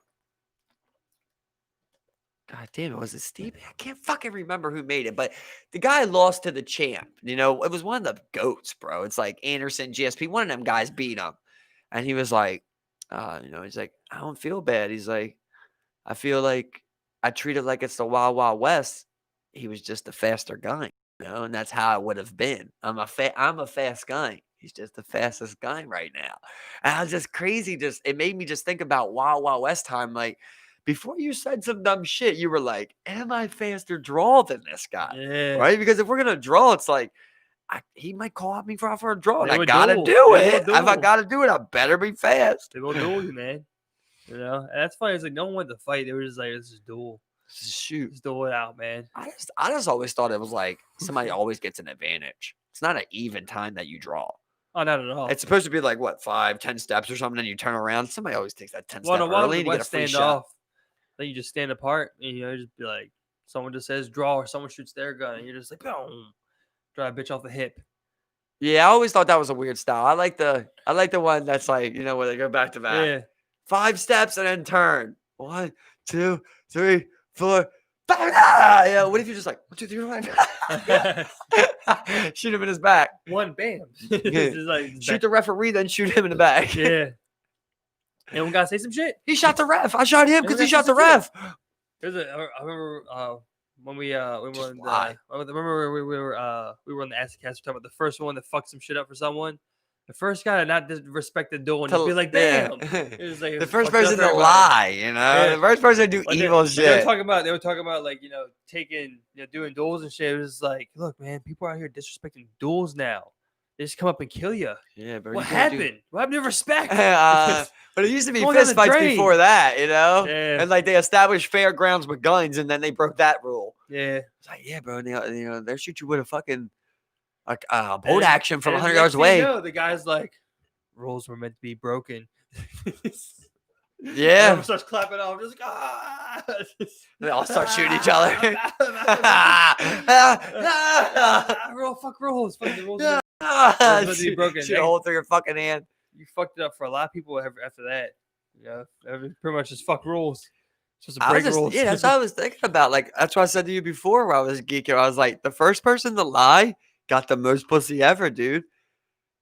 damn it, was it Steve? I can't fucking remember who made it, but the guy lost to the champ. You know, it was one of the GOATs, bro. It's like Anderson, GSP, one of them guys beat him. And he was like, he's like, I don't feel bad. He's like, I feel like I treat it like it's the Wild Wild West. He was just a faster guy, and that's how it would have been. I'm a fast guy. He's just the fastest guy right now. And I was just crazy. It made me just think about Wild Wild West time, like, before you said some dumb shit, you were like, am I faster draw than this guy? Yeah. Right? Because if we're going to draw, it's like, he might call out me for a draw. And They I would got to duel. do They it. will If I duel. got to do it, I better be fast. They will duel you, man. And that's funny. It's like no one wanted to fight. They were just like, let's just duel. Shoot. Just duel it out, man. I just always thought it was like somebody always gets an advantage. It's not an even time that you draw. Oh, not at all. It's supposed to be like, what, 5-10 steps or something, and you turn around. Somebody always takes that 10 step no, early and you get a free stand shot. off. Then you just stand apart and just be like, someone just says draw or someone shoots their gun and you're just like, boom, drive a bitch off the hip. Yeah, I always thought that was a weird style. I like the one that's like, where they go back to back. Yeah. 5 steps and then turn. 1, 2, 3, 4. Yeah. What if you're just like 1, 2, 3, 4? Shoot him in his back. One, bam. Shoot the referee, then shoot him in the back. Yeah. And we gotta say some shit. He shot the ref. I shot him because he shot the ref. I remember when we were in Why? we were on the Acid Cast talking about the first one that fucked some shit up for someone. The first guy to not disrespect the duel and just be like, damn. It was like, the first person to lie, Yeah. The first person to do Like evil shit. They were talking about like, taking, doing duels and shit. It was like, look, man, people out here disrespecting duels now. They just come up and kill you. Yeah, bro. What happened? What happened to respect? But it used to be Going down fist the fights drain. before that, Yeah. And like they established fairgrounds with guns, and then they broke that rule. Yeah. It's like, yeah, bro. And they'll shoot you with a fucking bolt action from And 100 next yards thing away. you know, the guy's like, rules were meant to be broken. Yeah. Everyone starts clapping off. Just like, ah. They all start shooting each other. Fuck rules. Fuck the rules. Shoot broken. a hole through your fucking hand. You fucked it up for a lot of people after that. Pretty much just fuck rules. Just to I was break rules. Yeah, that's what I was thinking about. Like, that's what I said to you before where I was geeking. I was like, the first person to lie got the most pussy ever, dude.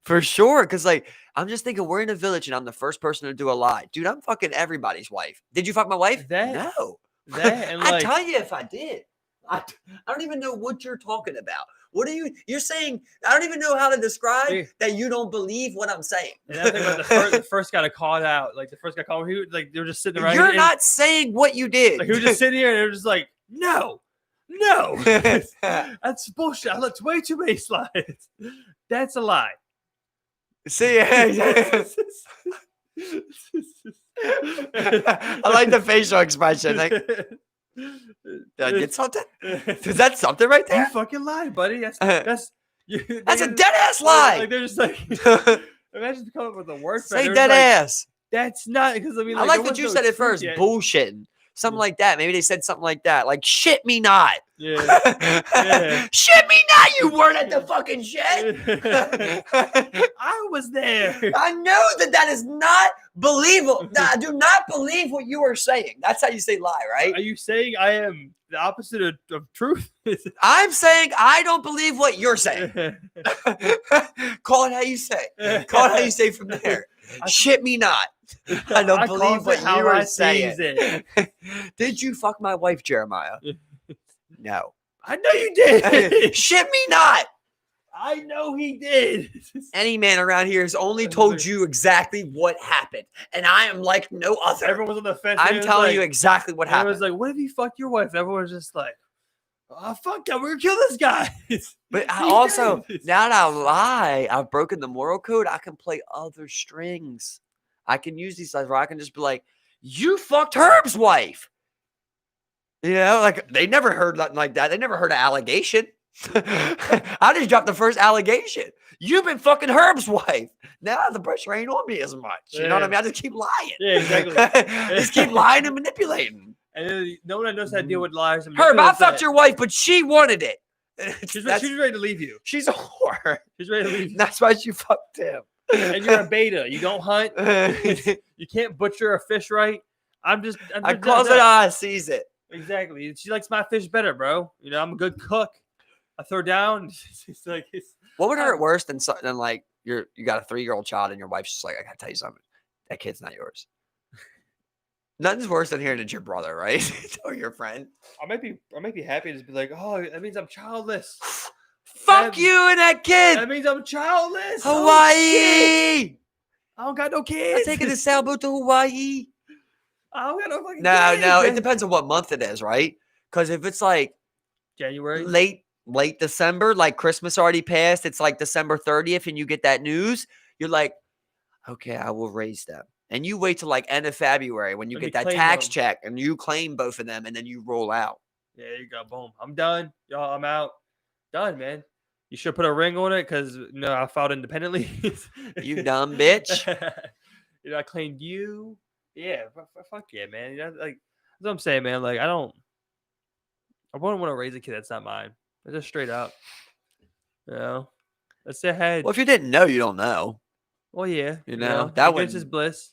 For sure. Because, like, I'm just thinking we're in a village and I'm the first person to do a lie. Dude, I'm fucking everybody's wife. Did you fuck my wife? No. And I'd tell you if I did. I don't even know what you're talking about. What are you're saying? I don't even know how to describe that you don't believe what I'm saying. And I think about the first guy to call it out. Like, the first guy called me, they were just sitting around. You're not saying what you did. Like, he was just sitting here and they were just like, no. That's bullshit. I looked way too many slides. That's a lie. See, I like the facial expression. Like, did I get something? Is that something right there? You fucking lied, buddy. That's That's a dead ass lie. Like, they're just like, imagine coming up with a word. Say dead ass. That's not because I mean. I like what you said at first. Bullshitting. Something like that. Maybe they said something like that. Like, shit me not. Yeah. Shit me not. You weren't at the fucking shed. I was there. I know that is not believable. I do not believe what you are saying. That's how you say lie, right? Are you saying I am the opposite of truth? I'm saying I don't believe what you're saying. Call it how you say. Call it how you say from there. Shit me not. I don't believe what you are saying. Did you fuck my wife, Jeremiah? No. I know you did. Shit me not. I know he did. Any man around here has only told you exactly what happened, and I am like no other. Everyone was on the fence. I'm telling you exactly what happened. I was like, "What if you fucked your wife?" Everyone was just like, oh fuck yeah, we're gonna kill this guy. But I He's also, dead. now that I lie, I've broken the moral code. I can play other strings. I can use these lines where I can just be like, you fucked Herb's wife. You know, like they never heard nothing like that. They never heard an allegation. I just dropped the first allegation. You've been fucking Herb's wife. Now the pressure ain't on me as much. You know what I mean? I just keep lying. Yeah, exactly. Just keep lying and manipulating. And then no one knows how to deal with liars. And Herb, I manipulates fucked that. your wife, but she wanted it. She's ready to leave you. She's a whore. She's ready to leave you. That's why she fucked him. And you're a beta. You don't hunt. You can't butcher a fish right. I close an eye, sees it. Exactly. She likes my fish better, bro. You know, I'm a good cook. I throw down. It's like what would hurt worse than like you got a 3-year-old child and your wife's just like, I gotta tell you something. That kid's not yours. Nothing's worse than hearing it's your brother, right? Or your friend. I might be happy to be like, oh, that means I'm childless. Fuck you and that kid. That means I'm childless. Hawaii. Oh, I don't got no kids. I'm taking the sailboat to Hawaii. I don't got no fucking No, kids. it depends on what month it is, right? Because if it's like January, late December, like Christmas already passed, it's like December 30th, and you get that news, you're like, okay, I will raise them. And you wait till like end of February when you get that tax check and you claim both of them and then you roll out. Yeah, you go, boom. I'm done. Y'all, I'm out. Done, man. You should put a ring on it because no, I filed independently. You dumb bitch. You know, I claimed you. Yeah, fuck yeah, man. You know, like that's what I'm saying, man. Like I wouldn't want to raise a kid that's not mine. That's just straight up. You know, that's the head. Well, if you didn't know, you don't know. Well, yeah, you know that was just bliss.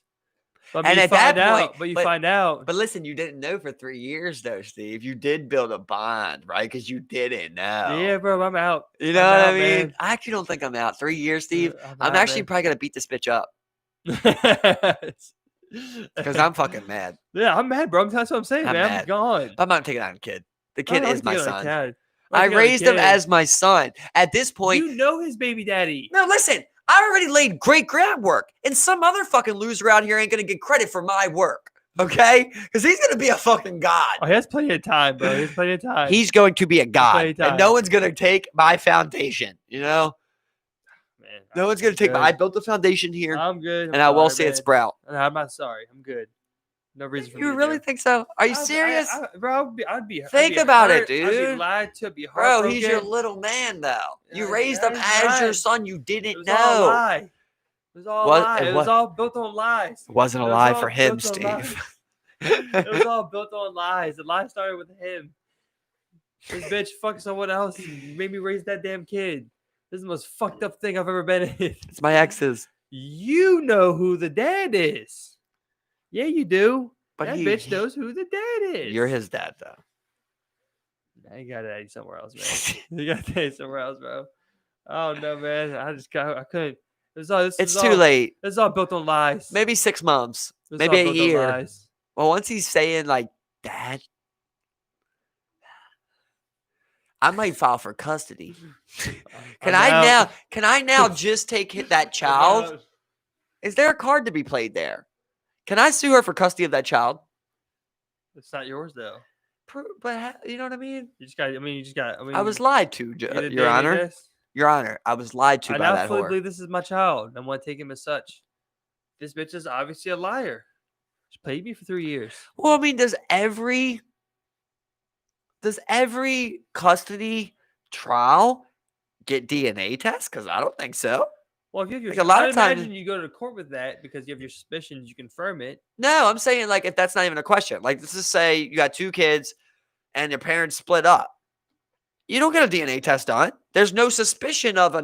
But and at that point, but you find out. But listen, you didn't know for 3 years, though, Steve. You did build a bond, right? Because you didn't know. Yeah, bro, I'm out. You know what I mean? Man. I actually don't think I'm out. 3 years, Steve. I'm actually probably gonna beat this bitch up. Because I'm fucking mad. Yeah, I'm mad, bro. That's what I'm saying, man. I'm gone. I'm not taking out a kid. The kid is my son. I raised him as my son. At this point, you know his baby daddy. No, listen. I already laid great groundwork, and some other fucking loser out here ain't gonna get credit for my work, okay? Because he's gonna be a fucking god. Oh, he has plenty of time, bro. He has plenty of time. He's going to be a god, and no one's gonna take my foundation. You know, man, no one's gonna take my. I built the foundation here. I'm good, and I will see it sprout. I'm not sorry. I'm good. No reason for me. You really think so? Are you serious? Bro, I'd be. Think about it, dude. I'd be lied to. Be bro, he's your little man, though. You raised him as your son. You didn't know. All a lie. It was all a lie. It was all built on lies. It wasn't a lie for him, Steve. It was all built on lies. The lie started with him. This bitch fucked someone else. Made me raise that damn kid. This is the most fucked up thing I've ever been in. It's my ex's. You know who the dad is. Yeah, you do. But that bitch knows who the dad is. You're his dad, though. Now you got daddy somewhere else, man. You got daddy somewhere else, bro. Oh no, man. I couldn't. It's too late. This is all built on lies. Maybe 6 months. Maybe a year. Well, once he's saying like, Dad, I might file for custody. Can I now just take that child? Is there a card to be played there? Can I sue her for custody of that child? It's not yours, though. But you know what I mean? You just got. I was lied to, Your Honor. Your Honor, I was lied to by that whore. I fully believe this is my child. I want to take him as such. This bitch is obviously a liar. She played me for 3 years. Well, I mean, does every custody trial get DNA tests? Because I don't think so. Well, if you have your, a lot of times, imagine you go to court with that because you have your suspicions, you confirm it. No, I'm saying like if that's not even a question. Like let's just say you got 2 kids and your parents split up. You don't get a DNA test done. There's no suspicion of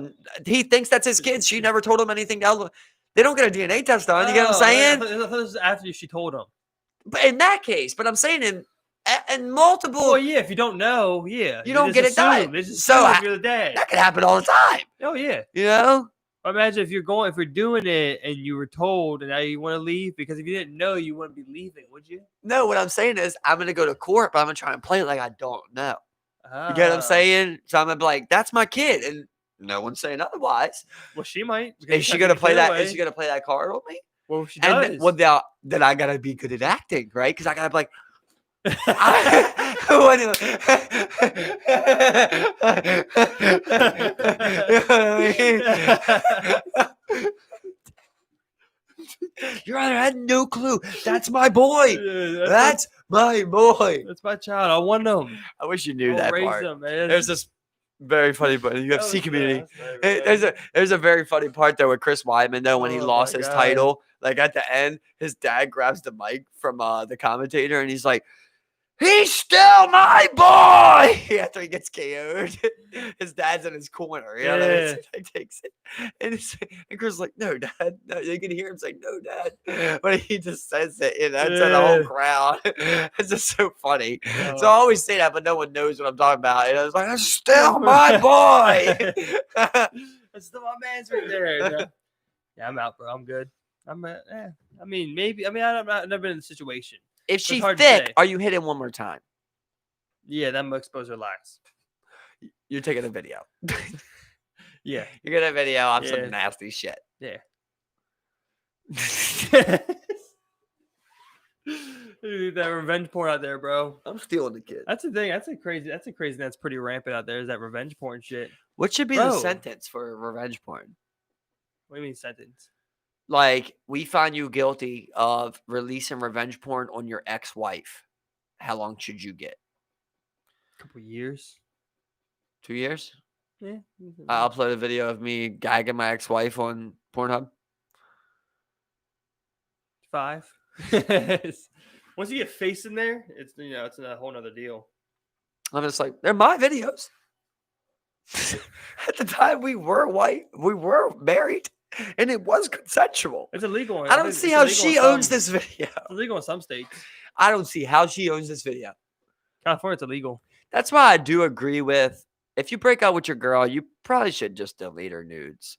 he thinks that's his kid. She never told him anything else. They don't get a DNA test done. You get what I'm saying? This is after she told him. But in that case, but I'm saying in multiple. Oh yeah, if you don't know, yeah, you don't get it done. So if you're the dad, that can happen all the time. Oh yeah, you know. Imagine if you're doing it and you were told and now you want to leave because if you didn't know, you wouldn't be leaving, would you? No, what I'm saying is I'm going to go to court, but I'm going to try and play it like I don't know. You get what I'm saying? So I'm going to be like, that's my kid. And no one's saying otherwise. Well, she might. Is she going to play that? Is she going to play that card on me? Well, if she does. Then I got to be good at acting, right? Because I got to be like, When you know what I mean? Your Honor, I had no clue. That's my boy. Yeah, That's my boy. that's my child. I want them. I wish you knew I'll that raise part. them, man. There's this very funny part in the That UFC was community. fast, man. There's a very funny part there with Chris Weidman though when he Oh lost my his God. title. Like at the end, his dad grabs the mic from the commentator and he's like, "He's still my boy!" After he gets KO'd, his dad's in his corner. You know what I mean? Yeah. So he takes it, and Chris is like, "No, Dad." No, you can hear him say, "No, Dad," but he just says it, to the whole Yeah. crowd. It's just so funny. So I Oh. always say that, but no one knows what I'm talking about. And I was like, "That's still my boy." That's still my man's right there. You know? Yeah, I'm out, bro. I'm good. I mean, maybe. I mean, I've never been in the situation. If she's hard to thick, say. are you hitting one more time? Yeah, that might expose her lies. You're taking a video. Yeah. You're getting a video of Yeah. some nasty shit. Yeah. Dude, that revenge porn out there, bro. I'm stealing the kid. That's the thing. That's a crazy thing that's pretty rampant out there. Is that revenge porn shit? What should be the Bro. sentence for revenge porn? What do you mean sentence? Like, we find you guilty of releasing revenge porn on your ex-wife. How long should you get? A couple years. 2 years? Yeah. I upload a video of me gagging my ex-wife on Pornhub. 5. Once you get face in there, it's it's a whole nother deal. I'm just like, they're my videos. At the time, we were married, and it was consensual. It's illegal. I don't see how she owns this video. It's illegal in some states. I don't see how she owns this video. California, it's illegal. That's why I do agree with, if you break up with your girl, you probably should just delete her nudes.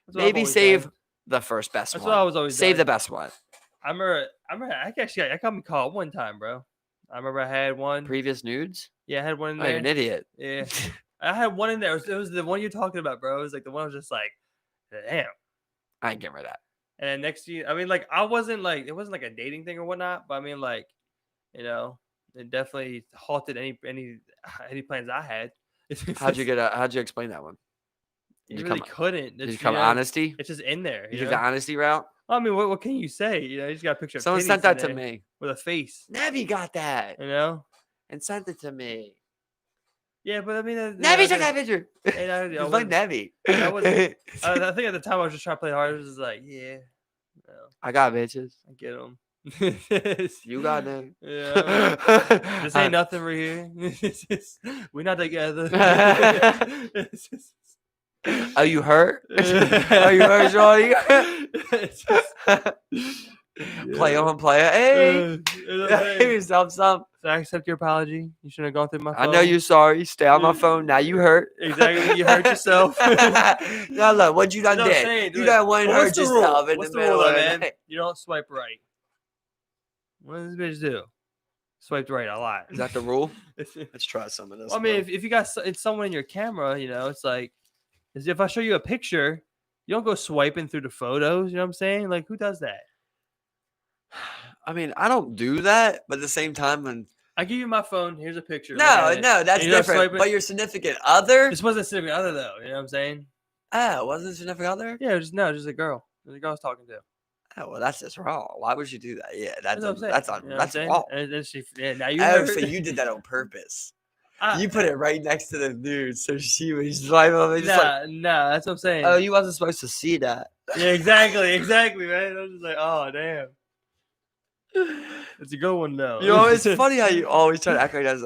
That's what I've Maybe always save done. the first best That's one. what I was always Save done. the best one. I remember I got me caught one time, bro. I remember I had one. Previous nudes? Yeah, I had one in I'm there. an idiot. Yeah. I had one in there. It was the one you're talking about, bro. It was like the one I was just like, damn. I ain't getting rid of that. And then next year, I mean, like, it wasn't like a dating thing or whatnot, but I mean, like, it definitely halted any plans I had. How'd you explain that one? You really couldn't. Did you come honesty? It's just in there. You took the honesty route? I mean, what can you say? You just got a picture of Someone titties sent that in to there me. with a face. Nevi got that and sent it to me. Yeah, but I mean, Nevi took that picture. It It's like Nevi. I think at the time I was just trying to play hard. I was just like, yeah, I got bitches. I get them. You got them. Yeah, this ain't nothing for here. We're not together. Are you hurt? Are you hurt, Shorty? Play on, player. Hey, give yourself some. So I accept your apology. You shouldn't have gone through my phone. I know you're sorry. Stay on my phone. Now you hurt. Exactly. You hurt yourself. Now look, what you done did. You done went and hurt yourself in the middle of the night. You don't swipe right. What does this bitch do? Swiped right a lot. Is that the rule? Let's try some of this. Well, I mean, if you got it's someone in your camera, it's like, if I show you a picture, you don't go swiping through the photos. You know what I'm saying? Like, who does that? I mean, I don't do that, but at the same time, when I give you my phone, here's a picture. no, that's different. But your significant other? This wasn't a significant other, though. You know what I'm saying? Oh, it wasn't a significant other? Yeah, just a girl. It was a girl I was talking to. Oh, well, that's just wrong. Why would you do that? Yeah, that's what I'm saying. that's wrong. And then now you. Oh, so you did that on purpose. You put it right next to the nude, so she was driving over. Nah, that's what I'm saying. Oh, you wasn't supposed to see that. Yeah, exactly, man. I was just like, oh, damn. It's a good one, though. It's funny how you always try to act like that's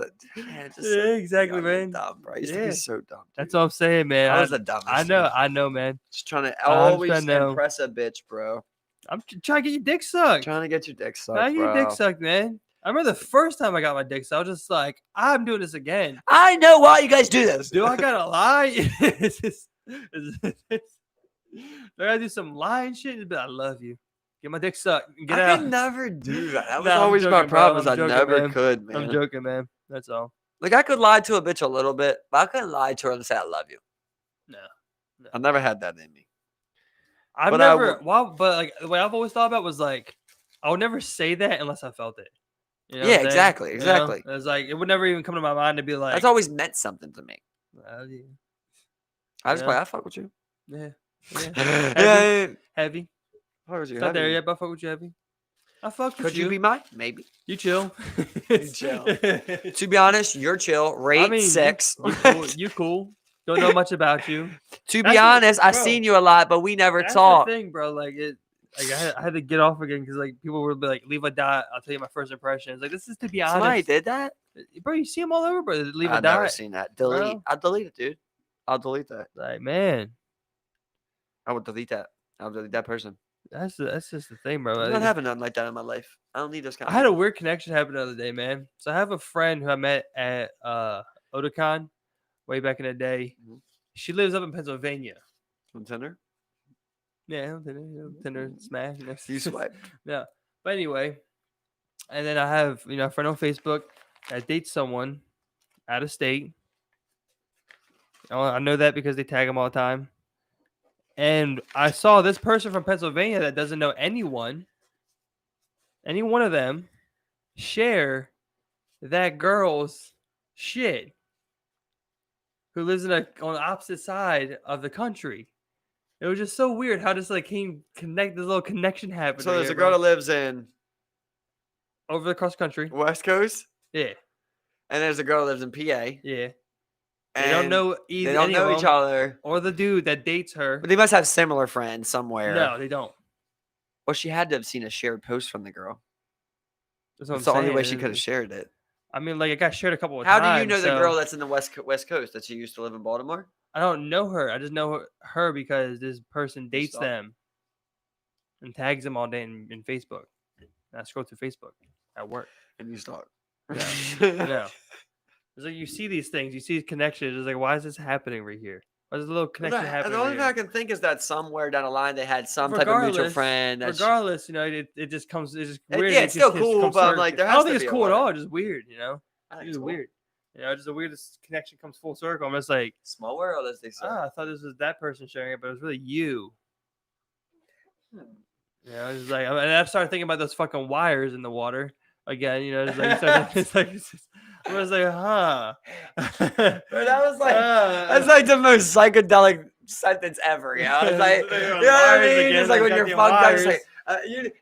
exactly, man. Dumb, bro. I used to be so dumb. Dude. That's what I'm saying, man. I was the dumbest. I know, man. Just trying to always impress a bitch, bro. I'm trying to get your dick sucked. Trying to get your dick sucked, bro. Your dick sucked, man. I remember the first time I got my dick sucked, I was just like, I'm doing this again. I know why you guys do this. Do I gotta lie? Do I gotta do some lying shit? But I love you. Get my dick sucked. Get out. I could never do that. That was always my problem. I never could, man. I'm joking, man. That's all. Like, I could lie to a bitch a little bit, but I couldn't lie to her and say I love you. No. I never had that in me. But like the way I've always thought about it was like, I would never say that unless I felt it. You know Yeah, what I'm saying? exactly, You know? exactly. It's like it would never even come to my mind to be like, That's always meant something to me. well, yeah, I just yeah, play. I fuck with you. yeah, yeah. Yeah, Heavy, heavy. fuck with you. It's not there Heavy. yet, but I fuck with you, heavy. I fuck with Could you you. be mine? Maybe. You chill. You chill. To be honest, you're chill. I Rate mean, 6. you cool. You cool. Don't know much about you. To be That's the- honest, I've bro, seen you a lot, but we never That's talk. the thing, bro. Like it. Like I had to get off again because like people would be like, "Leave a dot." I'll tell you my first impression. It's like this is to be honest. Somebody did that? Bro. You see them all over, bro. Leave a I've dot. never seen that. Delete. Bro. I'll delete it, dude. I'll delete that. Like man, I would delete that. I'll delete that person. that's just the thing, bro. I'm Like, not having nothing like that in my life. I don't need those kind I of had a people. weird connection happen the other day, man. So I have a friend who I met at Otakon way back in the day. Mhm. She lives up in Pennsylvania. On Tinder? Yeah, Tinder smash. You swipe. Yeah, but anyway, and then I have a friend on Facebook that dates someone out of state. I know that because they tag him all the time. And I saw this person from Pennsylvania that doesn't know any one of them, share that girl's shit who lives on the opposite side of the country. It was just so weird how this this little connection happened. So right there's here, a girl bro. that lives in Over across the country. West Coast, Yeah, and there's a girl that lives in PA. yeah. And They don't know they don't any know of each them, other. or the dude that dates her. But they must have similar friends somewhere. No, they don't. Well, she had to have seen a shared post from the girl. That's what That's I'm the only way saying. she could have shared it. I mean, like, it got shared a couple of How times. do you know the so girl that's in the West Coast that she used to live in Baltimore? I don't know her. I just know her because this person dates stalk. them and tags them all day in Facebook. And I scroll through Facebook at work. And you stalk. No. It's like you see these things, you see these connections. It's like, why is this happening right here? Why is a little connection happening? The only thing right I can think is that somewhere down the line they had some here? type of mutual friend. Regardless, it just comes. It's just weird. Yeah, it's still cool, comes but I'm circle. like, there I has don't to think be it's a cool at way. all. It's just weird, I think It's cool. weird. Just the weirdest connection comes full circle. I'm just like, Small world, as they say. I thought this was that person sharing it, but it was really you. It's like, and I started thinking about those fucking wires in the water again. I was like, huh. But that was like that's like the most psychedelic sentence ever. You know, it's like you know what I mean. It's like when you're fucked up. It's like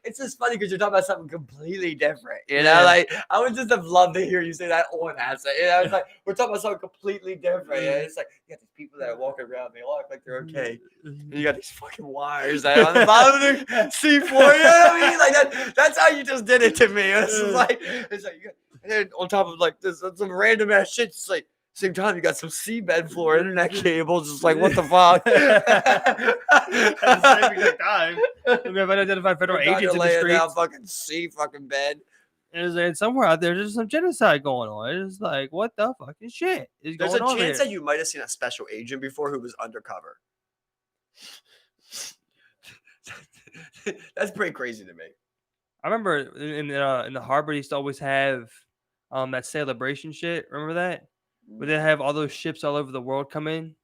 it's just funny because you're talking about something completely different. You know, Yeah. like I would just have loved to hear you say that on acid. You know, it's like we're talking about something completely different. And it's like you got these people that are walking around, they all act like they're okay. And you got these fucking wires that are on the bottom of the C4. You know what I mean? Like that's how you just did it to me. It's like you got, and then on top of like this some random ass shit. It's like same time you got some seabed floor internet cables. Just like what the fuck? At the same exact time, we have unidentified federal agents in the streets. Down fucking fucking bed. And somewhere out there, there's some genocide going on. It's like, what the fucking shit is There's going a on chance here? that you might have seen a special agent before who was undercover. That's pretty crazy to me. I remember in the harbor, they used to always have that celebration shit. Remember that? Where they have all those ships all over the world come in.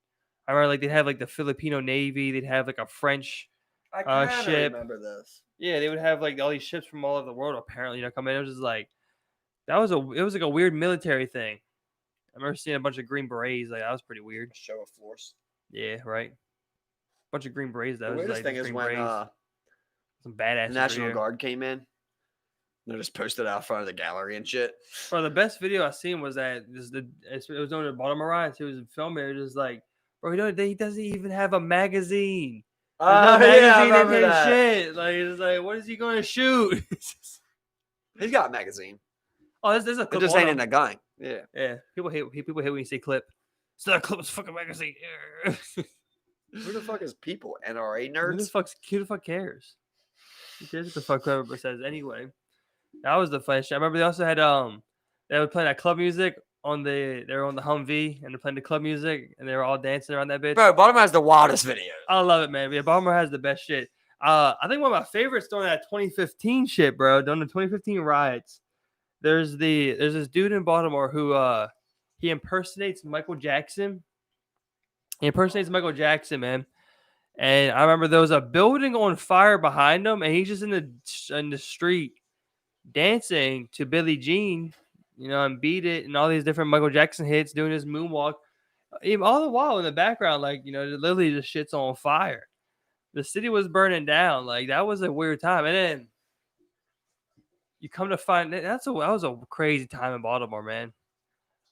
I remember like they'd have like the Filipino Navy. They'd have like a French I kind of ship. remember this. Yeah, they would have like all these ships from all over the world apparently, come in. It was just like it was like a weird military thing. I remember seeing a bunch of green berets. Like that was pretty weird. A show of force. Yeah, right. Bunch of green berets. That The was weirdest like thing is green when berets. Some badass the National Guard came in. They're just posted out front of the gallery and shit. Bro, the best video I seen was that it was on the Baltimore riots. He was filming it. Just like, bro, he doesn't even have a magazine. There's no magazine in his shit. Like, it's like, what is he going to shoot? He's got a magazine. Oh, there's a It clip. just on ain't him. in a gun. Yeah. Yeah, people hate when you say clip. It's not a clip. It's a fucking magazine. Who the fuck is people? NRA Who nerds? the fuck cares? Who cares what the fuck whoever says anyway? That was the fun shit. I remember they also had they were playing that club music they were on the Humvee and they're playing the club music and they were all dancing around that bitch. Bro, Baltimore has the wildest videos. I love it, man. Yeah, Baltimore has the best shit. I think one of my favorites during that 2015 shit, bro. During the 2015 riots, there's this dude in Baltimore who he impersonates Michael Jackson. He impersonates Michael Jackson, man. And I remember there was a building on fire behind him, and he's just in the street, dancing to Billie Jean, and Beat It and all these different Michael Jackson hits, doing his moonwalk. Even all the while in the background, literally the shit's on fire. The city was burning down. Like, that was a weird time. And then you come to find that was a crazy time in Baltimore, man.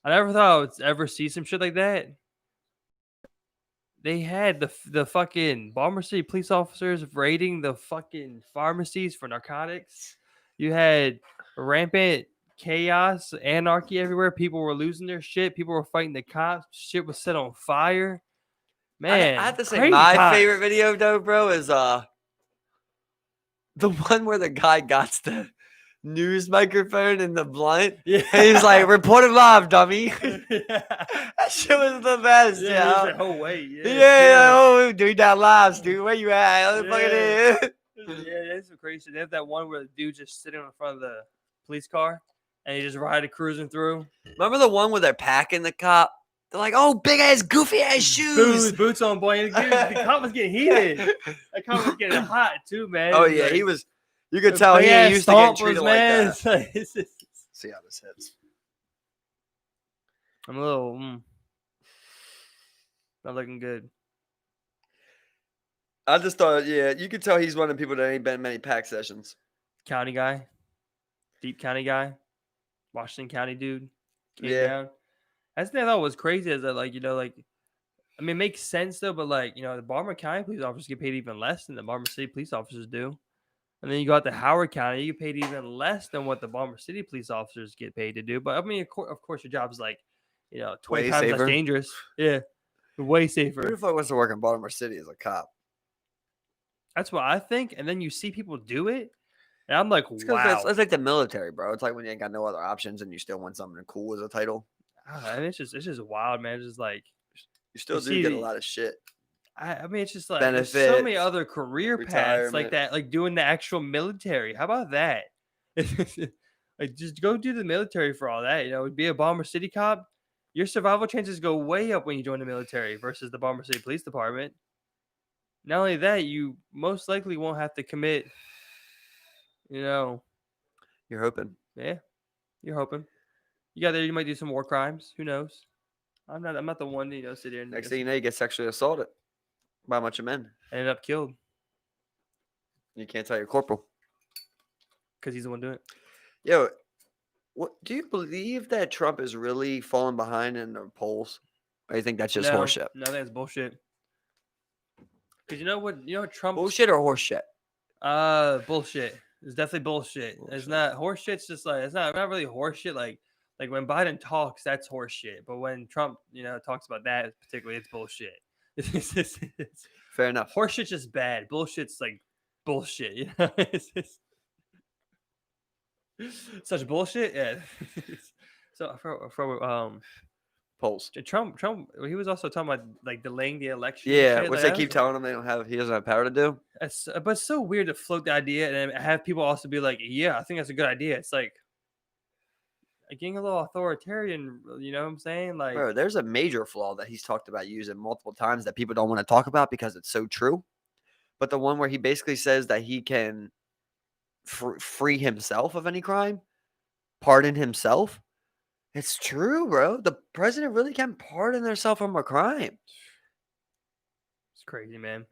I never thought I would ever see some shit like that. They had the fucking Baltimore City police officers raiding the fucking pharmacies for narcotics. You had rampant chaos, anarchy everywhere. People were losing their shit. People were fighting the cops. Shit was set on fire. Man, I have to say, crazy my times. favorite video though, bro, is the one where the guy got the news microphone and the blunt. Yeah. And he's like, "Report it live, dummy." Yeah. That shit was the best. Yeah, Yeah. oh wait, Oh, dude, that lives, dude. Where you at? Yeah. Yeah, that's some crazy shit. They have that one where the dude just sitting in front of the police car and he just riding cruising through. Remember the one where they're packing the cop? They're like, "Oh, big ass, goofy ass shoes." Boots on, boy. Dude, the cop was getting heated. That cop was getting hot too, man. Oh yeah, he was. You could tell he ain't used to getting treated like that. See how this hits. I'm a little not looking good. I just thought, yeah, you could tell he's one of the people that ain't been in many pack sessions. County guy, deep county guy, Washington County dude came Yeah. down. That's the thing I thought was crazy is that I mean, it makes sense though, but the Baltimore County police officers get paid even less than the Baltimore City police officers do. And then you go out to Howard County, you get paid even less than what the Baltimore City police officers get paid to do. But I mean, of course, your job is 20 Way times safer. less dangerous. Yeah, way Who safer. the fuck wants to work in Baltimore City as a cop? That's what I think. And then you see people do it, and I'm like, It's wow. it's like the military, bro. It's like when you ain't got no other options and you still want something cool as a title. I mean, it's just wild, man. It's just like You still You do see get a the- lot of shit. I mean, it's just like there's so many Benefits, other career paths like retirement. that, like doing the actual military. How about that? Like, just go do the military for all that. Be a Baltimore City cop. Your survival chances go way up when you join the military versus the Baltimore City Police Department. Not only that, you most likely won't have to commit. You're hoping. Yeah, you're hoping. You got there, you might do some war crimes. Who knows? I'm not the one to sit there and Next thing you know, you get sexually assaulted by a bunch of men. end up killed You can't tell your corporal. because he's the one doing it. Yo, what do you believe that Trump is really falling behind in the polls? Or you think that's just horseshit? No, that's bullshit. Because you know what? Trump. Bullshit or horseshit? Bullshit. It's definitely bullshit. It's not horseshit's just it's not really horseshit. Like when Biden talks, that's horseshit. But when Trump, talks about that particularly, it's bullshit. It's Fair enough. horseshit's just bad. Bullshit's like bullshit. It's just such bullshit. Yeah. So for Polls. Trump, he was also talking about delaying the election. and Yeah, shit. which Like, they keep telling him he doesn't have power to do. but it's so weird to float the idea and have people also be like, yeah, I think that's a good idea. It's like getting a little authoritarian, you know what I'm saying? Like, Bro, there's a major flaw that he's talked about using multiple times that people don't want to talk about because it's so true. But the one where he basically says that he can free himself of any crime, pardon himself. It's true, bro. The president really can pardon himself from a crime. it's crazy, man.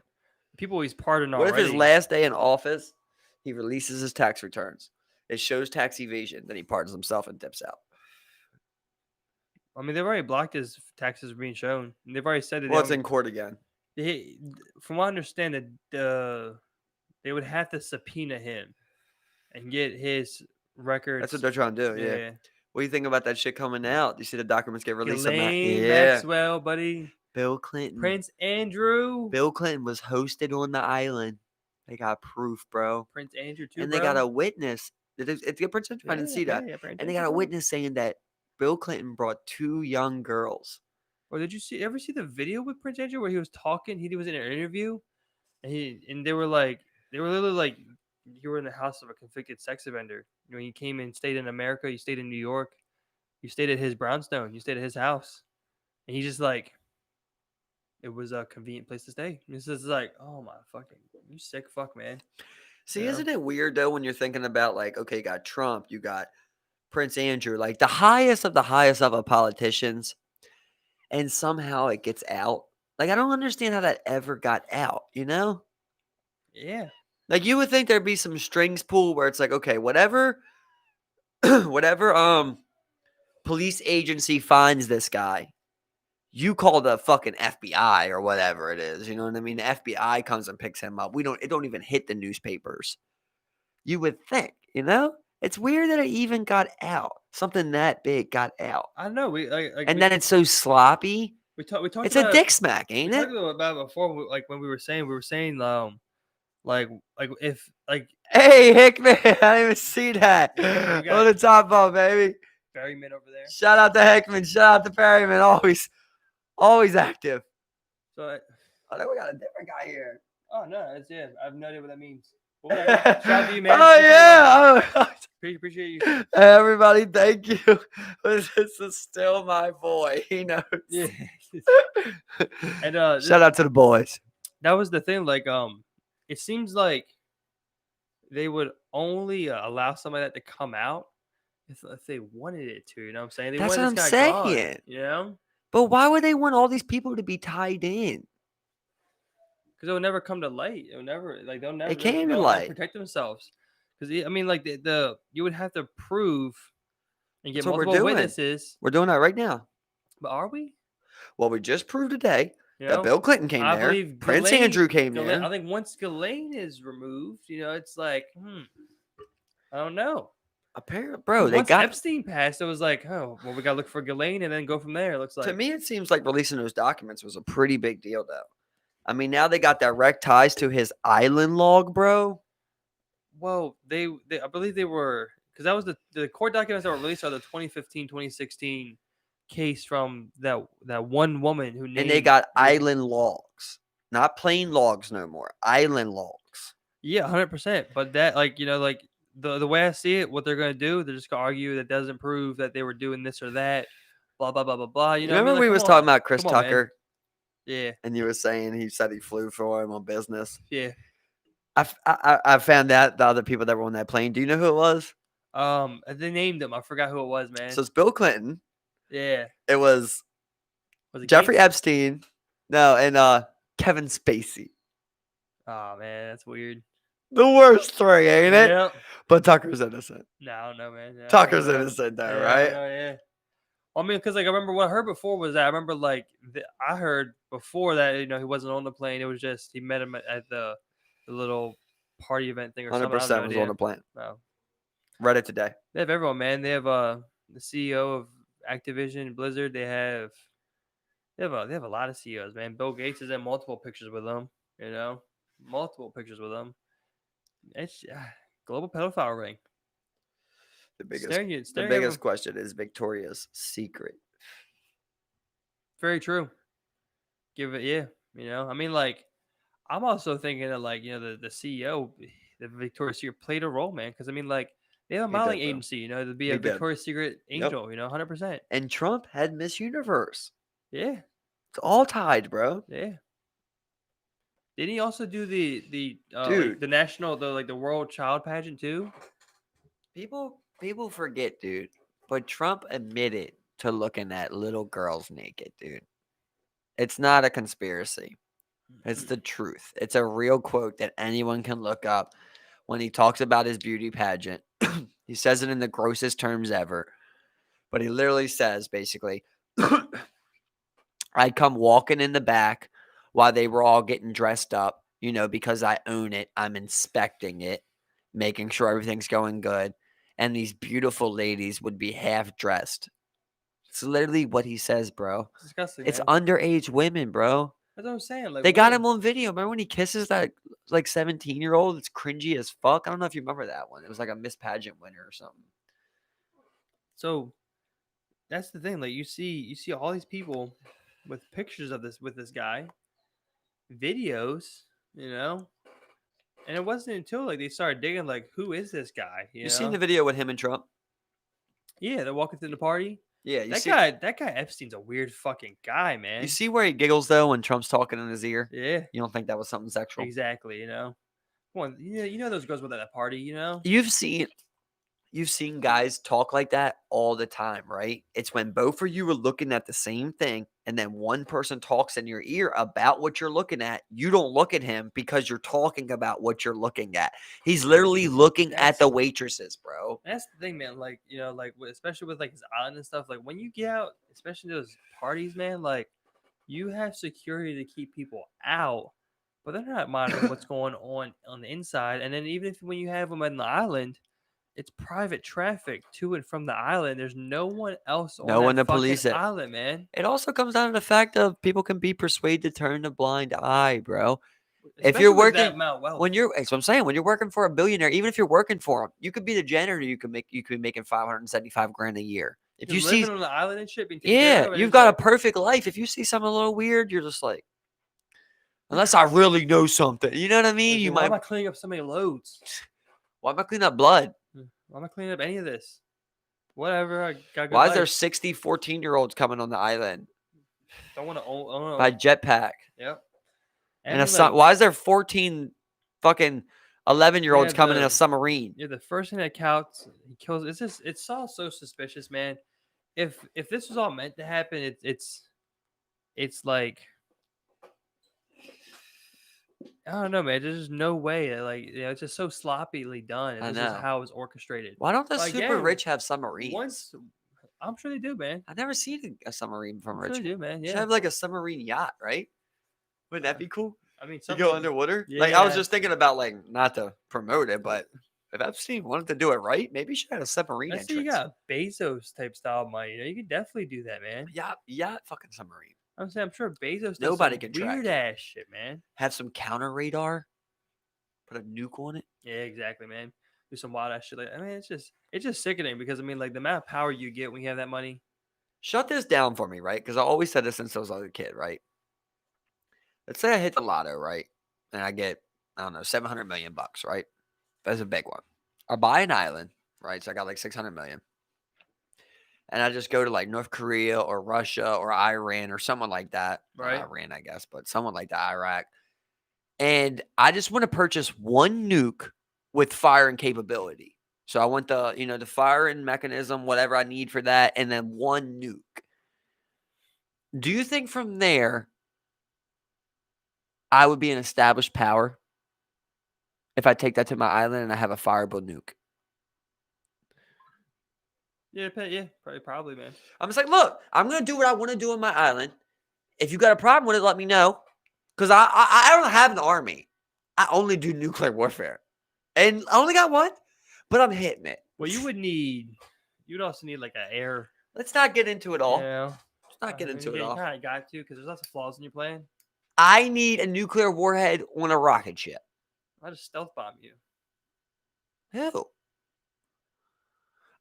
People he's pardoned What already. if his last day in office, he releases his tax returns? It shows tax evasion. Then he pardons himself and dips out. I mean, they've already blocked his taxes being shown. And they've already said that. Well, it's in court again. From what I understand, that they would have to subpoena him and get his records. That's what they're trying to do. Yeah. What do you think about that shit coming out? You see the documents get released on that? Ghislaine Yeah. Maxwell, buddy. Bill Clinton. Prince Andrew. Bill Clinton was hosted on the island. They got proof, bro. Prince Andrew too, And bro. they got a witness. It's a Prince Andrew. I didn't see that. Yeah, Prince And they got a Andrew, bro. witness saying that Bill Clinton brought 2 young girls. Or did you ever see the video with Prince Andrew where he was talking? He was in an interview, and they were literally like, you were in the house of a convicted sex offender. You came and stayed in America. You stayed in New York. You stayed at his brownstone. You stayed at his house, and he's just like, it was a convenient place to stay. And it's just like, oh my fucking, you sick fuck, man. See, You know? isn't it weird though when you're thinking about like, okay, you got Trump, you got Prince Andrew, like the highest of a politicians, and somehow it gets out. Like I don't understand how that ever got out, you know? Yeah. Like you would think there'd be some strings pulled where it's like, okay, whatever whatever police agency finds this guy, you call the fucking FBI or whatever it is. You know what I mean? The FBI comes and picks him up. It don't even hit the newspapers. You would think, you know? It's weird that it even got out. Something that big got out. I know. And then it's so sloppy. we talked It's a about dick smack, we ain't talked it? about it before. Like when we were saying like if like Hey, Hickman, I didn't even see that. got- On the top ball, baby. Ferryman over there. Shout out to Hickman. Shout out to Perryman. Always active. So Oh, then we got a different guy here. oh no, it's yeah. I have no idea what that means. Well, shout out to you, man. Oh, yeah. Appreciate you. Hey, everybody, thank you. This is still my boy. He knows. Yeah. And Shout out to the boys. that was the thing. Like it seems like they would only allow somebody like that to come out if they wanted it to. You know what I'm saying? They That's wanted what this I'm guy gone, saying. you know? But why would they want all these people to be tied in? Because it will never come to light. It'll never like they'll never. came to they'll light. protect themselves. Because I mean, like the you would have to prove and get That's what we're multiple doing. witnesses. We're doing that right now. But are we? Well, we just proved today You that know? Bill Clinton came I there. believe Prince Ghislaine- Andrew came Ghislaine- there. I think once Ghislaine is removed, you know, it's like, I don't know. Apparently, bro, they Once got. Epstein passed, it was like, oh, well, we gotta look for Ghislaine and then go from there. It looks like To me, it seems like releasing those documents was a pretty big deal, though. I mean, now they got direct ties to his island log, bro. Well, they I believe they were because that was the court documents that were released are the 2015, 2016 case from that one woman who named And they got island logs, not plain logs no more. Island logs. Yeah, 100%. But that like like the way I see it, what they're gonna do, they're just gonna argue that doesn't prove that they were doing this or that, blah blah blah blah blah. You know, Remember what I mean? we Like, was come talking on. about Chris Come on, man. Tucker, Yeah, and you were saying he said he flew for him on business. yeah. I found out the other people that were on that plane. Do you know who it was? They named him. I forgot who it was, man. So it's Bill Clinton. Yeah. It was Was it Jeffrey Gates? Epstein. No, and Kevin Spacey. Oh man, that's weird. The worst three, ain't it? Yep. But Tucker's innocent. No, I don't know, man. Yeah, I Tucker's don't know. innocent, though, Yeah, right? I know, yeah. I mean, because like I remember what I heard before was that I remember like I heard before that he wasn't on the plane. It was just he met him at the little party event thing or something. 100% was on the plane. No. Read it today. They have everyone, man. They have the CEO of Activision Blizzard. They have a lot of CEOs, man. Bill Gates is in multiple pictures with them. You know, multiple pictures with them. It's global pedophile ring. The biggest, Staring the at biggest everyone. question is Victoria's secret. Very true. Give it, yeah. I mean, like, I'm also thinking that, like, the CEO, the Victoria's Secret played a role, man. Because I mean, like, they have a He modeling did, though. agency, to be He a did. Victoria's Secret Yep. angel, 100%. And Trump had Miss Universe. Yeah, It's all tied, bro. yeah. Didn't he also do the Dude. the national the World Child Pageant too? People forget, dude. But Trump admitted to looking at little girls naked, dude. It's not a conspiracy. It's the truth. It's a real quote that anyone can look up when he talks about his beauty pageant. He says it in the grossest terms ever. But he literally says, basically, I'd come walking in the back while they were all getting dressed up, because I own it. I'm inspecting it, making sure everything's going good. And these beautiful ladies would be half dressed. It's literally what he says, bro. It's disgusting. It's man. underage women, bro. That's what I'm saying. Like, They got what? him on video. Remember when he kisses that like 17-year-old? It's cringy as fuck. I don't know if you remember that one. It was like a Miss Pageant winner or something. So that's the thing. Like you see all these people with pictures of this guy, videos, and it wasn't until like they started digging like who is this guy? You seen the video with him and Trump? Yeah, they're walking through the party. Yeah, That guy Epstein's a weird fucking guy, man. You see where he giggles though when Trump's talking in his ear? Yeah, You don't think that was something sexual? exactly. Come on, you know those girls with that party, you know? You've seen guys talk like that all the time, right? It's when both of you are looking at the same thing, and then one person talks in your ear about what you're looking at. You don't look at him because you're talking about what you're looking at. He's literally looking at the waitresses, bro. That's the thing, man. Like, you know, like especially with like his island and stuff. Like when you get out, especially those parties, man. Like you have security to keep people out, but they're not monitoring what's going on the inside. And then even if when you have them on the island, it's private traffic to and from the island. There's no one else on No one that to fucking police it. island, man. It also comes down to the fact of people can be persuaded to turn a blind eye, bro. If Especially you're with that working, amount of wealth. when you're, that's what I'm saying. When you're working for a billionaire, even if you're working for him, you could be the janitor. You could be making 575 grand a year. If You're you see, living on the island and shit, being taken care yeah, of, and you've it's got a like, perfect life. If you see something a little weird, you're just like, unless I really know something, you know what I mean? like, You why am might. I cleaning up so many loads? Why am I cleaning up blood? Why am I cleaning up any of this? Whatever, I got a good Why is there life. 60 14-year-olds coming on the island Don't want to own. by jetpack? Yep. And And like why is there 14 fucking 11-year-olds yeah, coming in a submarine? the first thing that counts, he kills. It's all so suspicious, man. If this was all meant to happen, it's like I don't know, man. There's just no way that it's just so sloppily done. And I this is know. how it was orchestrated. Why don't the But super again, rich have submarines? once I'm sure they do, man. I've never seen a submarine from I'm rich. sure they do, man. You should Yeah. have like a submarine yacht, right? Wouldn't that be cool? I mean, You some go underwater? Yeah, Like, I was yeah. just thinking about, like, not to promote it, but if Epstein wanted to do it right, maybe he should have a submarine Let's say you entrance. got Bezos type style money. You could definitely do that, man. Yacht fucking submarine. I'm saying I'm sure Bezos does Nobody some can track weird it. ass shit, man. Have some counter radar. Put a nuke on it. Yeah, exactly, man. Do some wild ass shit. Like, I mean, it's just sickening because I mean, like the amount of power you get when you have that money. Shut this down for me, right? Because I always said this since I was a little kid, right? Let's say I hit the lotto, right? And I get, I don't know, 700 million bucks, right? That's a big one. I buy an island, right? So I got like 600 million. And I just go to like North Korea or Russia or Iran or someone like that. Right. Not Iran, I guess, but someone like that, Iraq. And I just want to purchase one nuke with firing capability. So I want the firing mechanism, whatever I need for that, and then one nuke. Do you think from there I would be an established power if I take that to my island and I have a fireable nuke? Yeah, probably, man. I'm just like, look, I'm gonna do what I want to do on my island. If you got a problem with it, let me know. Because I don't have an army. I only do nuclear warfare. And I only got one, but I'm hitting it. Well, you would also need like an air. Let's not get into it all. Yeah. Let's not get into it You all. kind of got to because there's lots of flaws in your plan. I need a nuclear warhead on a rocket ship. I'll just stealth bomb you. Who?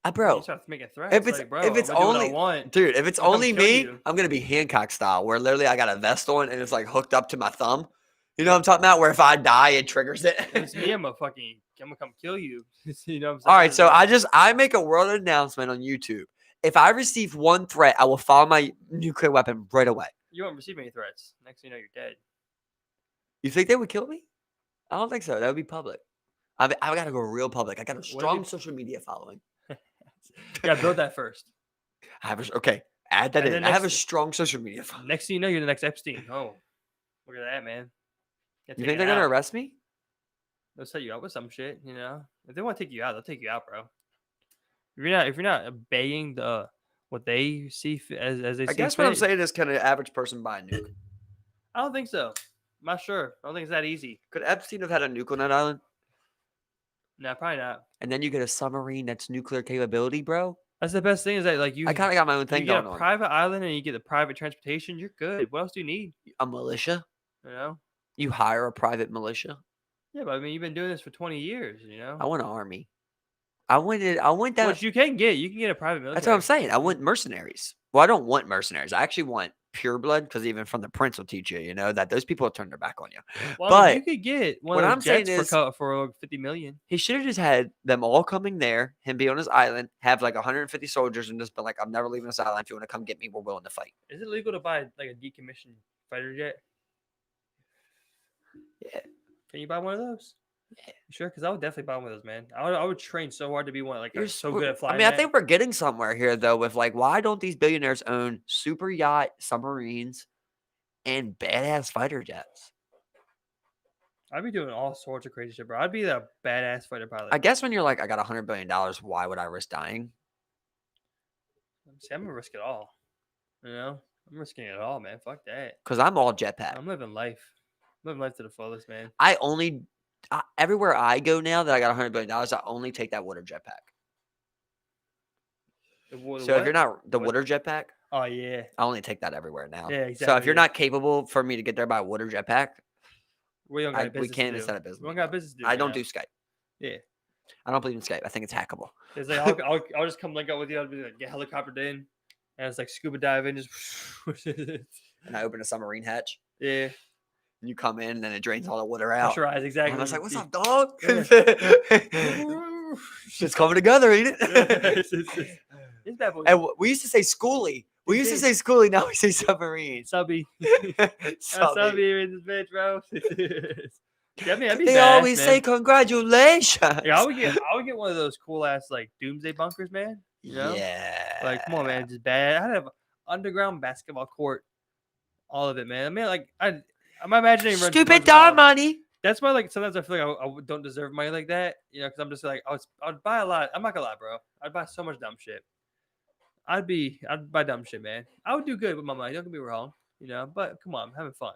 You Bro, start making threats. if it's like, bro, if it's I'm gonna do what I only want. dude, if it's I'll come only kill me, you. I'm gonna be Hancock style, where literally I got a vest on and it's like hooked up to my thumb. You know what I'm talking about? Where if I die, it triggers it. If it's me, I'm gonna come kill you. You know what I'm saying? All right, so I make a world announcement on YouTube. If I receive one threat, I will file my nuclear weapon right away. You won't receive any threats. Next thing you know, you're dead. You think they would kill me? I don't think so. That would be public. I got to go real public. I got a strong social media following. Yeah, build that first. Okay, add that And in. then I have a next- strong social media following. Next thing you know, you're the next Epstein. Oh, look at that, man. You think they're going to arrest me? They'll set you up with some shit, you know. If they want to take you out, they'll take you out, bro. If you're not obeying what they see as they see I guess what I'm fit. saying is, can an average person buy a nuke? I don't think so. I'm not sure. I don't think it's that easy. Could Epstein have had a nuke on that island? No, probably not. And then you get a submarine that's nuclear capability, bro? That's the best thing is that like you I kind of got my own thing you get going a on. private island and you get the private transportation, you're good. What else do you need? A militia? You know? You hire a private militia? Yeah, but I mean, you've been doing this for 20 years, you know? I want an army. I went down. Which you can get. You can get a private military. That's what I'm saying. I want mercenaries. Well, I don't want mercenaries. I actually want pure blood because even from the prince will teach you, that those people will turn their back on you. Well, but you could get one what of I'm those saying jets is, for like 50 million. he should have just had them all coming there, him be on his island, have like 150 soldiers, and just been like, I'm never leaving this island. If you want to come get me, we're willing to fight. Is it legal to buy like a decommissioned fighter jet? Yeah. Can you buy one of those? Sure, because I would definitely buy one of those, man. I would train so hard to be one like so good at I flying mean, I that. think we're getting somewhere here though with like why don't these billionaires own super yacht, submarines, and badass fighter jets? I'd be doing all sorts of crazy shit, bro. I'd be the badass fighter pilot. I guess when you're like, I got $100 billion, why would I risk dying? See, I'm gonna risk it all. You know, I'm risking it all, man. Fuck that. Because I'm all jetpack. I'm living life. Living life to the fullest, man. I only everywhere I go now that I got $100 billion, I only take that water jetpack. So if you're not the water jetpack, oh yeah, I only take that everywhere now. Yeah, exactly. So if you're not capable for me to get there by water jetpack, we don't got business. we can't to do. instead of business. We don't got business to do. I right don't now. do Skype. Yeah. I don't believe in Skype. I think it's hackable. It's like I'll just come link up with you. I'll be like get helicoptered in, and it's like scuba diving, just. And I open a submarine hatch. Yeah. And you come in, and then it drains all the water out. Pressurize, exactly. And I was like, "What's up, dog?" Yeah. It's coming together, ain't it? It's bad boy. And we used to say schoolie. We used to say schoolie. Now we say submarine. Subby. Subby. Subby in this bitch, bro. That'd be They badass, always man. say congratulations. Yeah, I would get one of those cool ass like doomsday bunkers, man. You know? Yeah. Like, come on, man, just bad. I'd have an underground basketball court, all of it, man. I mean, like, I'm imagining Stupid dumb money. That's why, like, sometimes I feel like I don't deserve money like that, you know, because I'm just like, I'd buy a lot. I'm not gonna lie, bro. I'd buy so much dumb shit. I'd buy dumb shit, man. I would do good with my money. Don't get me wrong, you know. But come on, I'm having fun.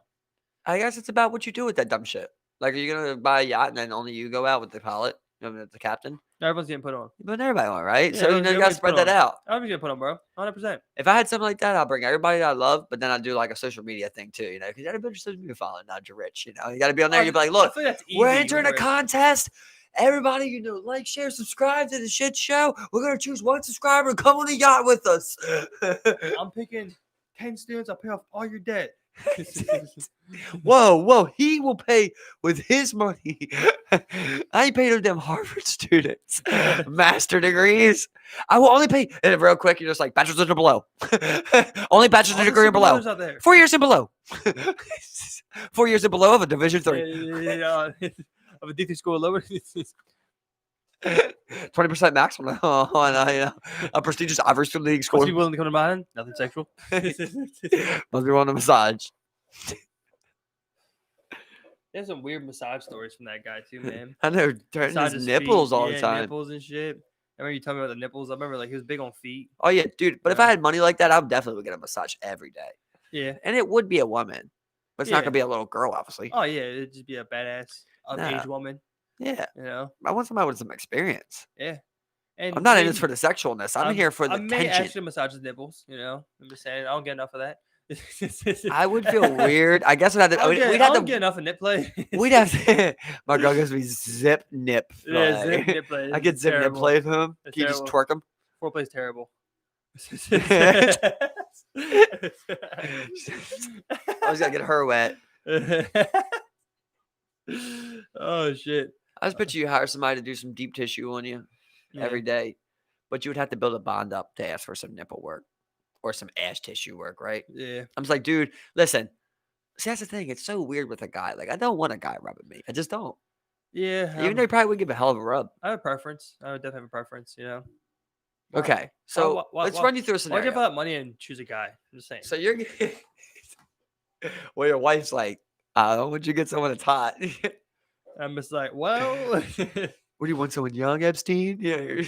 I guess it's about what you do with that dumb shit. Like, are you gonna buy a yacht and then only you go out with the pilot, the captain? Everyone's getting put on. You put everybody on, right? Yeah, So you gotta spread that out. Everyone's getting put on, bro. 100%. If I had something like that, I'll bring everybody that I love, but then I'll do like a social media thing too, you know, because you gotta build your social media following. Now you're rich, you know. You gotta be on there. You'll be like, look, we're entering a contest. Everybody, you know, like, share, subscribe to the shit show. We're gonna choose one subscriber and come on the yacht with us. I'm picking 10 students. I'll pay off all your debt. Whoa, he will pay with his money. I ain't paying them Harvard students master degrees. I will only pay, and real quick, you're just like bachelor's and below. Only bachelor's degree and below. 4 years and below. 4 years and below of a division 3. Of a D3 school lower. 20% max on a prestigious Ivy League school. Must be willing to come to mine. Nothing sexual. Must be willing to massage. There's some weird massage stories from that guy too, man. I know, turning his nipples all the time. Nipples and shit. I remember you telling me about the nipples. I remember like he was big on feet. Oh yeah, dude. But if I had money like that, I would definitely get a massage every day. Yeah, and it would be a woman, but it's not gonna be a little girl, obviously. Oh yeah, it'd just be a badass age woman. Yeah, you know. I want somebody with some experience. Yeah, and I'm not in this for the sexualness. I'm here for the tension. I may actually massage his nipples. You know, I'm just saying I don't get enough of that. I would feel weird. I guess we'd have to. We'd have to get enough of nip play. We'd have to. My girl gives me zip nip play. Yeah, zip nip play. I get zip nip play with him. Can you just twerk him? Foreplay's terrible. I was gonna get her wet. Oh shit! I just picture you hire somebody to do some deep tissue on you every day, but you would have to build a bond up to ask for some nipple work or some ass tissue work, right? Yeah. I'm just like, dude, listen. See, that's the thing. It's so weird with a guy. Like, I don't want a guy rubbing me. I just don't. Yeah. Even though he probably would give a hell of a rub. I have a preference. I would definitely have a preference. You know. Okay, so let's run you through a scenario. Why'd you have that money and choose a guy? I'm just saying. So you're, well, your wife's like, would you get someone that's hot? I'm just like, well, what do you want? Someone young, Epstein? Yeah.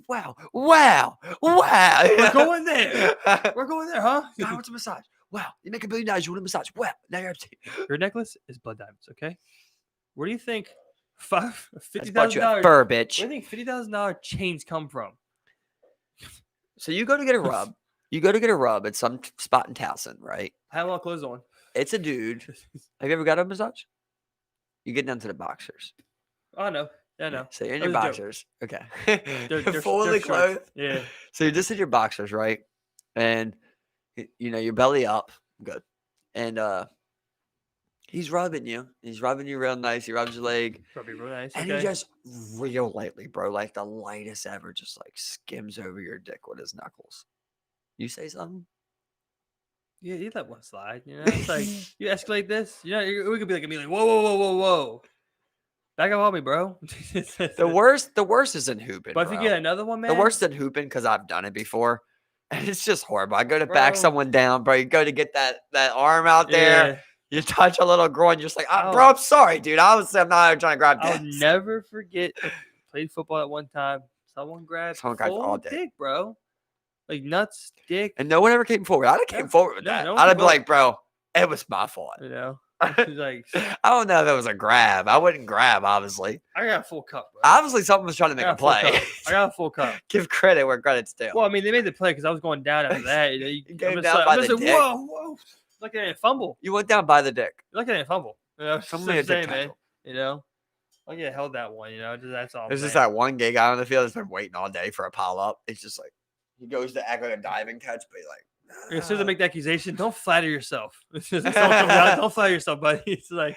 Wow. We're going there. We're going there, huh? I want a massage. Wow, you make $1 billion. You want a massage? Wow, now you're Epstein. Your necklace is blood diamonds. Okay. Where do you think $50,000 fur, bitch? Where do you think $50,000 chains come from? So you go to get a rub. You go to get a rub at some spot in Towson, right? I have a lot of clothes on. It's a dude. Have you ever got a massage? You get down to the boxers. Oh, no. Yeah, no. So you're in your boxers. Okay. They're fully clothed. Yeah. So you're just in your boxers, right? And, you know, your belly up. Good. And he's rubbing you. He's rubbing you real nice. He rubs your leg. Probably real nice. And he just real lightly, bro. Like the lightest ever, just like skims over your dick with his knuckles. You say something? Yeah, you let one slide. You know, it's like you escalate this. You know, we could be like immediately, whoa. Back up on me, bro. The worst isn't hooping, But if you bro. get another one, man. The worst isn't hooping because I've done it before. And it's just horrible. I go to back Bro. someone down, bro. You go to get that arm out there. Yeah. You touch a little groin. You're just like, Oh. bro, I'm sorry, dude. Obviously, I'm not trying to grab I'll dicks. never forget. Played football at one time. Someone grabbed all dick. dick, bro. Like nuts, dick. And no one ever came forward. I'd have came forward with that. No one I'd came have been forward. like, bro, it was my fault. You know, like I don't know if it was a grab. I wouldn't grab, obviously. I got a full cup, bro. Obviously, someone was trying to make a play. I got a full cup. Give credit where credit's due. Well, I mean, they made the play because I was going down after that. You know, You came down by the dick. Whoa! Look at it fumble. You went down by the dick. Look at it fumble. You know, Somebody had saying, to man. tackle. You know, I get held that one. You know, that's all. There's just that one gay guy on the field that's been waiting all day for a pile up. It's just like he goes to act like a diving catch, but he's like, As soon as I make the accusation, don't flatter yourself. Don't flatter yourself, buddy. It's like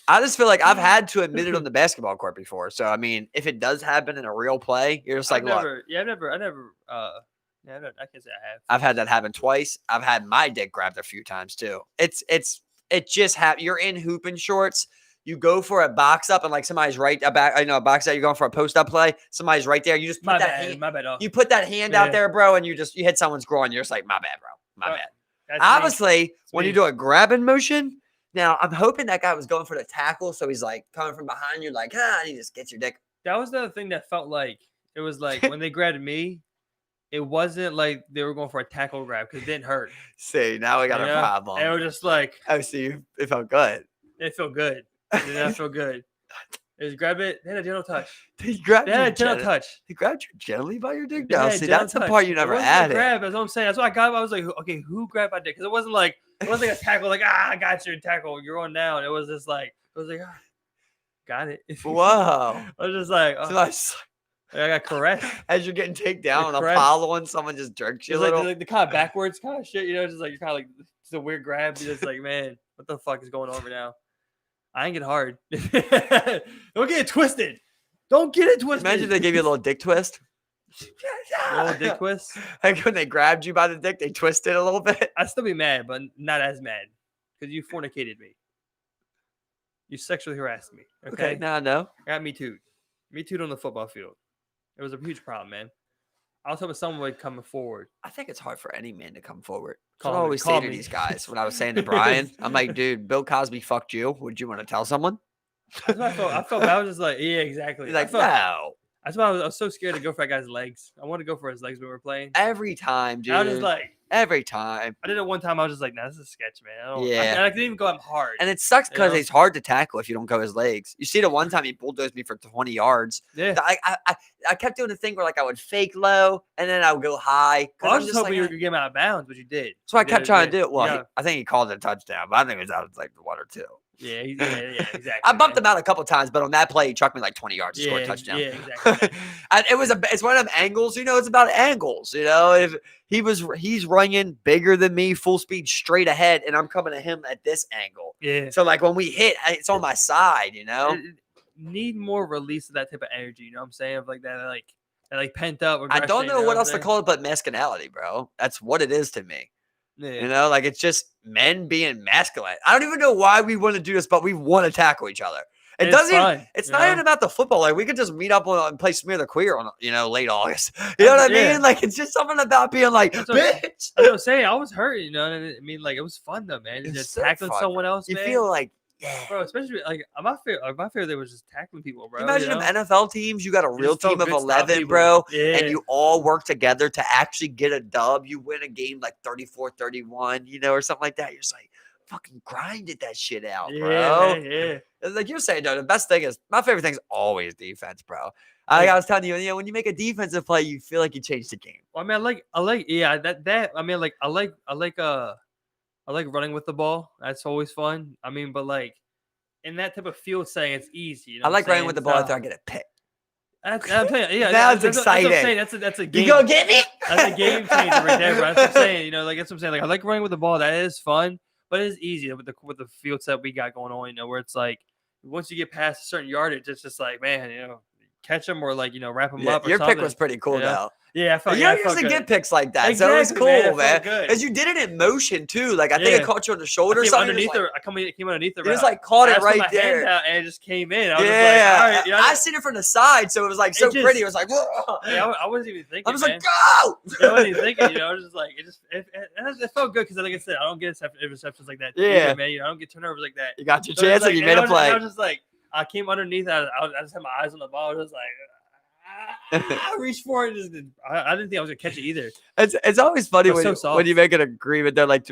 I just feel like I've had to admit it on the basketball court before. So I mean, if it does happen in a real play, you're just like, I can't say I have. I've had that happen twice. I've had my dick grabbed a few times too. It just you're in hooping shorts. You go for a box up and like somebody's right back. I know a box out. You're going for a post up play. Somebody's right there. You just put hand. My bad. You put that hand out there, bro, and you hit someone's groin. You're just like, my bad, bro. My bad. Obviously, when you do a grabbing motion, now I'm hoping that guy was going for the tackle, so he's like coming from behind you, like, and he just gets your dick. That was the other thing that felt like it was like when they grabbed me, it wasn't like they were going for a tackle grab because it didn't hurt. See, now we got a problem. They were just like, oh, see, it felt good. It felt good. It did not feel good. They just grab it. They had a gentle touch. They grabbed a gentle touch. They grabbed you gently by your dick. No, see, that's the part you never added. Grab, that's what I'm saying. That's what I got. I was like, okay, who grabbed my dick? Because it wasn't like a tackle. Like, I got you, tackle. You're on down. It was just like, got it. Whoa. I was just like, I got caressed. As you're getting taken down on a pile and someone just jerks you a little. Like the kind of backwards kind of shit, you know, just like you're kind of like it's a weird grab. You're just like, man, what the fuck is going on right now? I ain't get hard. Don't get it twisted. Don't get it twisted. Imagine they gave you a little dick twist. A little dick twist. Like when they grabbed you by the dick, they twisted a little bit. I'd still be mad, but not as mad because you fornicated me. You sexually harassed me. Okay. Now I know. I got me too. Me too on the football field. It was a huge problem, man. I was hoping someone would come forward. I think it's hard for any man to come forward. That's what I always say to these guys. When I was saying to Brian, I'm like, dude, Bill Cosby fucked you. Would you want to tell someone? That's what I felt. I was just like, yeah, exactly. He's like, no. That's why I was so scared to go for that guy's legs. I wanted to go for his legs when we were playing. Every time, dude. I was just like, every time. I did it one time. I was just like, nah, this is a sketch, man. I didn't even go up hard. And it sucks because it's hard to tackle if you don't go his legs. You see the one time he bulldozed me for 20 yards. Yeah. I kept doing the thing where like I would fake low and then I would go high. I was just hoping you were getting out of bounds, but you did. So I kept trying to do it. Well, I think he called it a touchdown, but I think it was out of like the water too. Yeah, exactly. I bumped him out a couple times, but on that play, he chucked me like 20 yards to score a touchdown. Yeah, exactly. And it's one of them angles, it's about angles, if he's running bigger than me, full speed straight ahead, and I'm coming to him at this angle. Yeah. So like when we hit, it's on my side, Need more release of that type of energy, you know what I'm saying? Of like that, like pent up. I don't know what else to call it but masculinity, bro. That's what it is to me. Yeah. Like it's just men being masculine. I don't even know why we want to do this, but we want to tackle each other. It doesn't. Fun, it's not even about the football. Like we could just meet up and play Smear the Queer on, late August. You know what I mean? Like it's just something about being like, bitch. That's what I'm saying. I was hurt. You know what I mean? Like it was fun though, man. Just so tackling someone else. You feel like. Yeah. Bro, especially like my favorite they was just tackling people, bro. Imagine them NFL teams, you got a real team of 11, bro, and you all work together to actually get a dub. You win a game like 34-31, or something like that. You're just like, fucking grinded that shit out, bro. Yeah. Like you're saying, though, the best thing is, my favorite thing is always defense, bro. I was telling you, when you make a defensive play, you feel like you changed the game. Well, I mean, I like running with the ball. That's always fun. I mean, but like in that type of field setting, it's easy. I like running with the ball after I get a pick. I'm telling you, that's exciting. That's a game. You go get me. That's a game changer right there, bro. That's what I'm saying. That's what I'm saying. Like I like running with the ball. That is fun, but it is easy with the field set we got going on. Where it's like once you get past a certain yardage, it's just like, man, catch them or like wrap them up. Or your something. pick was pretty cool, though. Yeah, I felt, You yeah, I don't felt usually good. get picks like that, so it was Exactly, man, cool, it man. felt good. Because you did it in motion too. Like I think Yeah. it caught you on the I shoulder or came something. underneath Like, her. Came underneath her. you just But like caught I it just put right my hand there. out and it just came in. I was just like, Yeah, all right, you know, I seen it from the side, so it was like so just, pretty. It was like, whoa. yeah, I wasn't even I thinking, was man. like, go! Yeah, I wasn't even thinking, you know. I was just like, it felt good because, like I said, I don't get interceptions like that Yeah. either, man. You know, I don't get turnovers like that. You got your So it was chance like, and you made a I play. was just like, I came underneath. I just had my eyes on the ball. I was just like, I reached for it. I didn't think I was gonna catch it either. It's always funny But when, so when you soft. make an agreement that like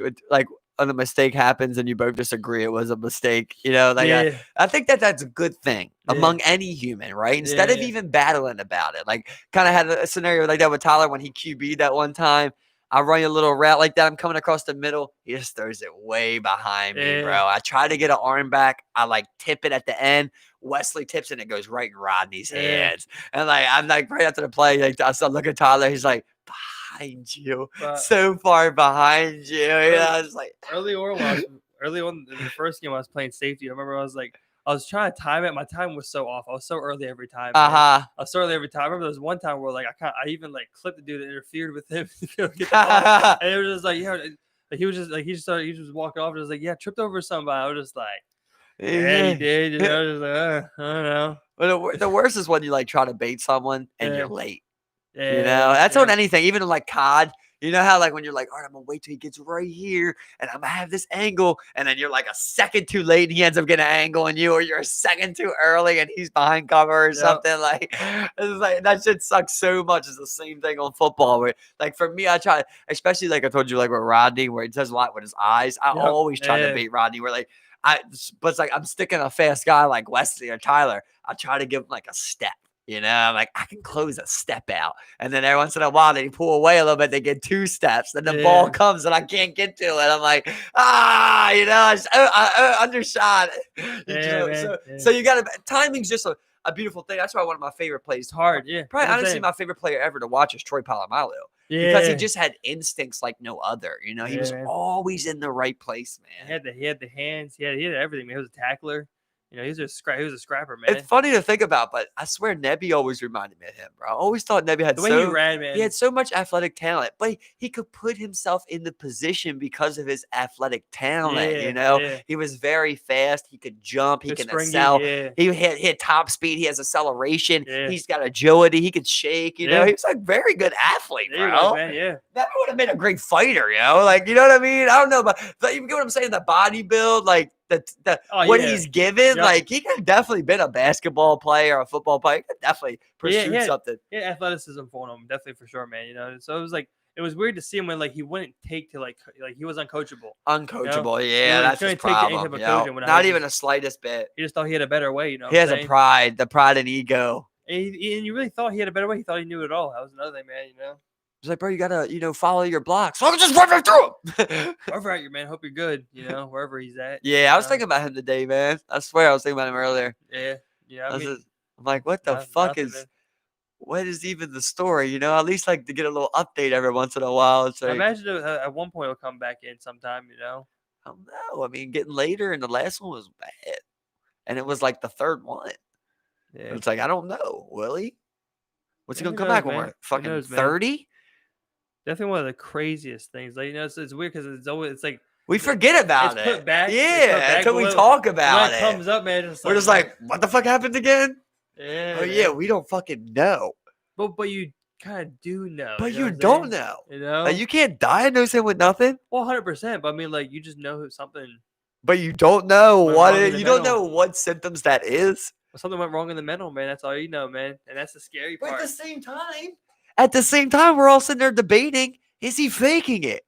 when a mistake happens and you both disagree it was a mistake. You know, like Yeah, I think that's a good thing Yeah. among any human, right? Instead of Yeah. even battling about it. Like kind of had a scenario like that with Tyler when he QB'd that one time. I run a little route like that. I'm coming across the middle. He just throws it way behind me, Yeah. bro. I try to get an arm back. I like tip it at the end. Wesley tips it and it goes right in Rodney's Yeah. hands. And like I'm like right after the play, like I start looking at Tyler. He's like behind you, But so far behind you. You know, it's like early on in the first game, I was playing safety. I remember I was trying to time it. My time was so off. I was so early every time. Man. I was so early every time. I remember there was one time where like I even like clipped the dude that interfered with him to get the ball, and it was just like he was just walking off and was like tripped over somebody. I was just like you did. You know, just like I don't know. But the worst is when you like try to bait someone and you're late. Yeah, You know, that's on anything, even like COD. You know how like when you're like, all right, I'm gonna wait till he gets right here and I'm gonna have this angle, and then you're like a second too late and he ends up getting an angle on you, or you're a second too early and he's behind cover or something. Like it's like that shit sucks so much. It's the same thing on football. Where like for me, I try, especially like I told you, like with Rodney, where he does a lot with his eyes. I always try to bait Rodney where like but it's like I'm sticking a fast guy like Wesley or Tyler. I try to give him like a step. You know, I'm like, I can close a step out. And then every once in a while, they pull away a little bit. They get 2 steps. Then the ball comes and I can't get to it. I'm like, you know, I undershot. So you got to, timing's just a beautiful thing. That's why one of my favorite plays. It's hard, Probably honestly, my favorite player ever to watch is Troy Polamalu. Because he just had instincts like no other. You know, he was always in the right place, man. He had the hands. He had everything. Man. He was a tackler. You know, he was a scrapper, man. It's funny to think about, but I swear Nebby always reminded me of him, bro. I always thought Nebby had the way he ran, man. He had so much athletic talent, but he could put himself in the position because of his athletic talent. You know, he was very fast. He could jump. He can excel. He had top speed. He has acceleration. He's got agility. He could shake. You know, he was like very good athlete, bro. Man, that would have made a great fighter. You know, like you know what I mean. I don't know, but you get what I'm saying. The body build, like. What he's given, like he could definitely been a basketball player, a football player. He could definitely pursue something. Yeah, athleticism for him, definitely for sure, man. You know, so it was weird to see him when like he wouldn't take to like he was uncoachable. Uncoachable, that's his problem. Not even the slightest bit. He just thought he had a better way. You know, he has a pride, the pride and ego. And you really thought he had a better way. He thought he knew it all. That was another thing, man. You know. It's like, bro, you gotta, follow your blocks. So I can just run right through him. Wherever at you, man. Hope you're good. You know, wherever he's at. Yeah, I was thinking about him today, man. I swear, I was thinking about him earlier. Yeah. I'm like, what the fuck what is even the story? You know, at least like to get a little update every once in a while. It's like, I imagine at one point he'll come back in sometime. You know. I don't know. I mean, getting later, and the last one was bad, and it was like the third one. Yeah. It's like I don't know, will he? What's he gonna come back with? Fucking 30? Definitely one of the craziest things. Like, you know, it's weird because it's like we forget about it. Put back, until we talk about it. When it comes up, man, we're just like, what the fuck happened again? Yeah. Oh yeah, we don't fucking know. But you kind of do know. But you don't know. You know, like, you can't diagnose him with nothing. Well, 100%. But I mean, like, you just know something. But you don't know you don't know what symptoms that is. Something went wrong in the mental, man. That's all you know, man. And that's the scary part. But at the same time, we're all sitting there debating, is he faking it?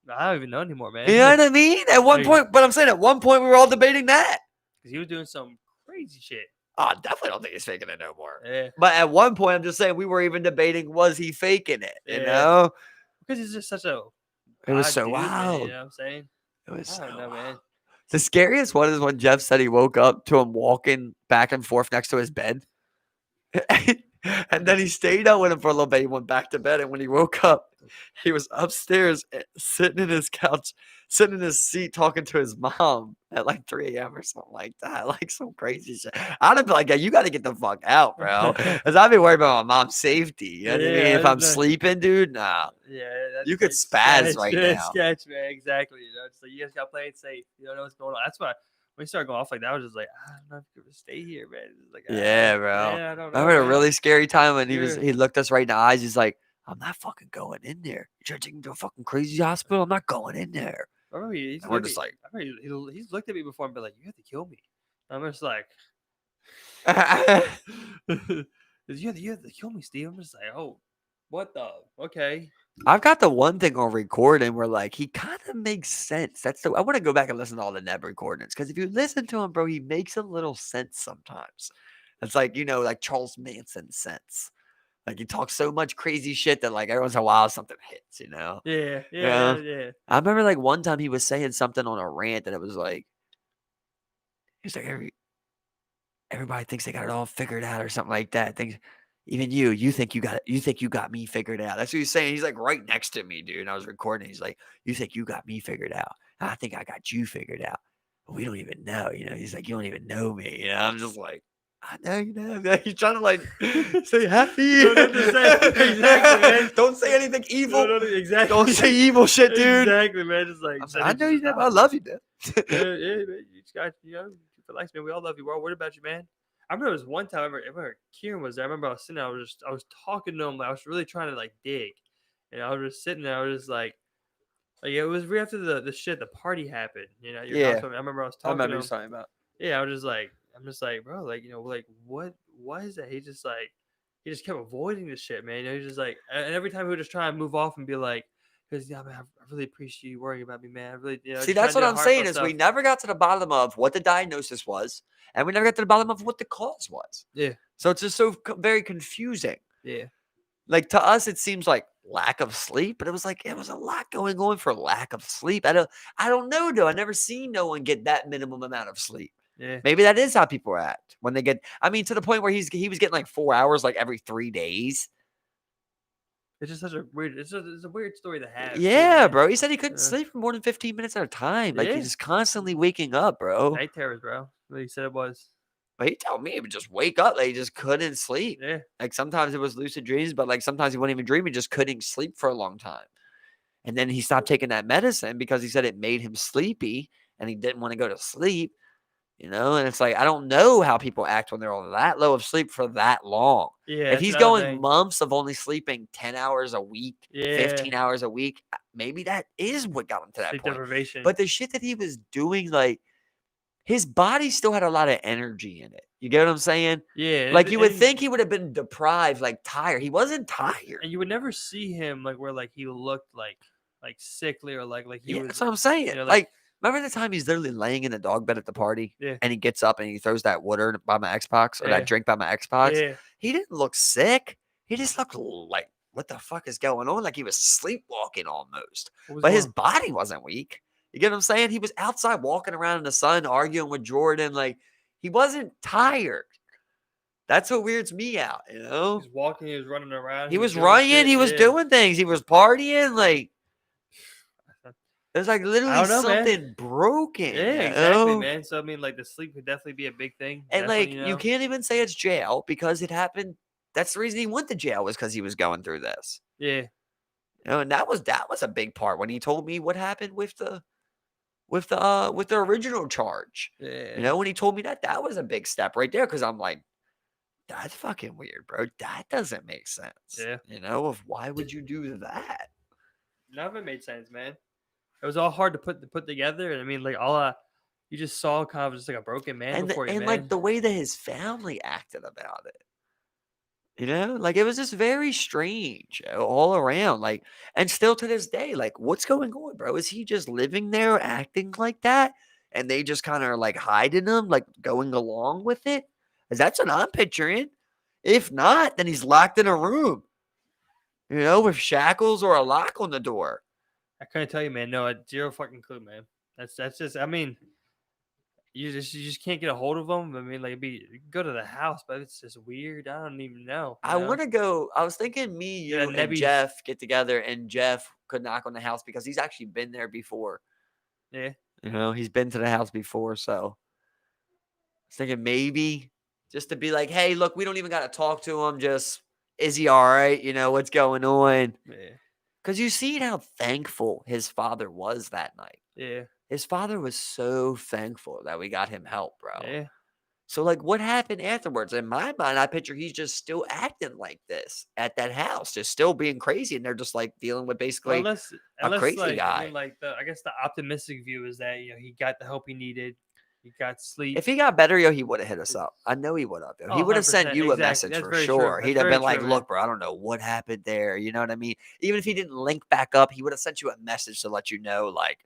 I don't even know anymore, man. You know what I mean? At one point, but I'm saying at one point we were all debating that. Because he was doing some crazy shit. Oh, I definitely don't think he's faking it no more. Yeah. But at one point, I'm just saying we were even debating, was he faking it? You know? Because he's just such a It was so dude, wild. Man, you know what I'm saying? It was I don't know, man. The scariest one is when Jeff said he woke up to him walking back and forth next to his bed. And then he stayed out with him for a little bit. He went back to bed. And when he woke up, he was upstairs sitting in his couch, sitting in his seat talking to his mom at like 3 a.m. or something like that. Like some crazy shit. I'd have been like, you got to get the fuck out, bro. Because I'd be worried about my mom's safety. You know what I mean? If I'm sleeping, dude, nah. Yeah, that's You could spaz right now. Sketch, man. Exactly. You know, it's like you guys got to play it safe. You don't know what's going on. That's why when you start going off like that, I was just like, I don't know if you could stay here, man. It's like, yeah, bro. Man, I don't know. I remember a really scary time when Sure. he looked us right in the eyes. He's like, I'm not fucking going in there. You trying to take me to a fucking crazy hospital? I'm not going in there. I remember we're just like, I remember he's looked at me before and been like, you have to kill me. I'm just like, you have to kill me, Steve. I'm just like, oh, what the? Okay. I've got the one thing on recording where like he kind of makes sense. That's I want to go back and listen to all the Neb recordings because if you listen to him, bro, he makes a little sense sometimes. It's like, you know, like Charles Manson sense. Like he talks so much crazy shit that like every once in a while something hits, you know? Yeah. I remember like one time he was saying something on a rant and it was like, he's like, everybody thinks they got it all figured out or something like that. Even you think you got me figured out. That's what he's saying. He's like right next to me, dude. And I was recording. He's like, you think you got me figured out. I think I got you figured out. But we don't even know, you know. He's like, you don't even know me. You know, I'm just like, I know you know. He's trying to like say happy. Exactly, man. Don't say anything evil. Exactly. Don't say evil shit, dude. Exactly, man. It's like I know you know. I love you, dude. yeah, man. You just got, you know, relax, man. We all love you. We're all worried about you, man. I remember there was one time. I remember Kieran was there. I remember I was sitting there. I was talking to him. I was really trying to like dig, and I was just sitting there. I was just like it was right after the party happened. You know, Yeah. I remember I was talking. I remember to you talking about. Yeah, I'm just like, bro, like, you know, like what is that? He just kept avoiding this shit, man. You know, he's just like, and every time he would just try and move off and be like, because yeah, man, I really appreciate you worrying about me, man. I really, you know. See, that's what I'm saying is we never got to the bottom of what the diagnosis was, and we never got to the bottom of what the cause was. Yeah. So it's just so very confusing. Yeah. Like to us, it seems like lack of sleep, but it was like it was a lot going on for lack of sleep. I don't know though. I never seen no one get that minimum amount of sleep. Yeah. Maybe that is how people act when they get. I mean, to the point where he was getting like 4 hours like every 3 days. It's just such a weird. It's a weird story to have. Yeah, bro. He said he couldn't sleep for more than 15 minutes at a time. Like Yeah. he's just constantly waking up, bro. Night terrors, bro. What he said it was. But he told me he would just wake up, like he just couldn't sleep. Yeah. Like sometimes it was lucid dreams, but like sometimes he wouldn't even dream. He just couldn't sleep for a long time. And then he stopped taking that medicine because he said it made him sleepy and he didn't want to go to sleep. You know, and it's like, I don't know how people act when they're on that low of sleep for that long. Yeah. If he's going months of only sleeping 10 hours a week, 15 hours a week, maybe that is what got him to that sleep point. deprivation. But the shit that he was doing, like, his body still had a lot of energy in it. You get what I'm saying? Yeah. Like, you would think he would have been deprived, like, tired. He wasn't tired. And you would never see him, like, where, like, he looked, like sickly or, like he was. That's what I'm saying. You know, like, remember the time he's literally laying in the dog bed at the party? Yeah. And he gets up and he throws that water by my Xbox or that drink by my Xbox? Yeah. He didn't look sick. He just looked like, what the fuck is going on? Like he was sleepwalking almost. But his body wasn't weak. You get what I'm saying? He was outside walking around in the sun, arguing with Jordan. Like, he wasn't tired. That's what weirds me out, you know? He was walking, he was running around. He was running, he was doing things. He was partying, like... There's like literally something broken. Yeah, exactly, man. So I mean, like the sleep could definitely be a big thing. And like you can't even say it's jail because it happened. That's the reason he went to jail was because he was going through this. Yeah. You know, and that was a big part when he told me what happened with the original charge. Yeah. You know, when he told me that was a big step right there because I'm like, that's fucking weird, bro. That doesn't make sense. Yeah. You know, of why would you do that? None of it made sense, man. It was all hard to put together, and I mean, like you just saw kind of just like a broken man before you, man. Like the way that his family acted about it, you know, like it was just very strange all around. Like, and still to this day, like, what's going on, bro? Is he just living there acting like that, and they just kind of like hiding him, like going along with it? Because that's what I'm picturing. If not, then he's locked in a room, you know, with shackles or a lock on the door. I couldn't tell you, man. No, zero fucking clue, man. That's just. I mean, you just can't get a hold of them. I mean, like, go to the house, but it's just weird. I don't even know. You I know, want to go. I was thinking me, yeah, you, and Nebby's. Jeff get together, and Jeff could knock on the house because he's actually been there before. Yeah, He's been to the house before, so I was thinking maybe just to be like, hey, look, we don't even got to talk to him. Just, is he all right? What's going on? yeah, Because you see how thankful his father was that night. yeah, His father was so thankful that we got him help, bro. yeah. So, like, what happened afterwards? In my mind, I picture he's just still acting like this at that house, just still being crazy, and they're just like dealing with Well, basically a unless crazy like I guy. mean, like I guess the optimistic view is that he got the help he needed, he got sleep. If he got better, he would have hit us up. I know he would have. Oh, He would have sent 100%. you a Exactly. message That's for very true. sure. That's He'd have very been like, true, man. "Look, bro, I don't know what happened there." You know what I mean? Even if he didn't link back up, he would have sent you a message to let you know. Like,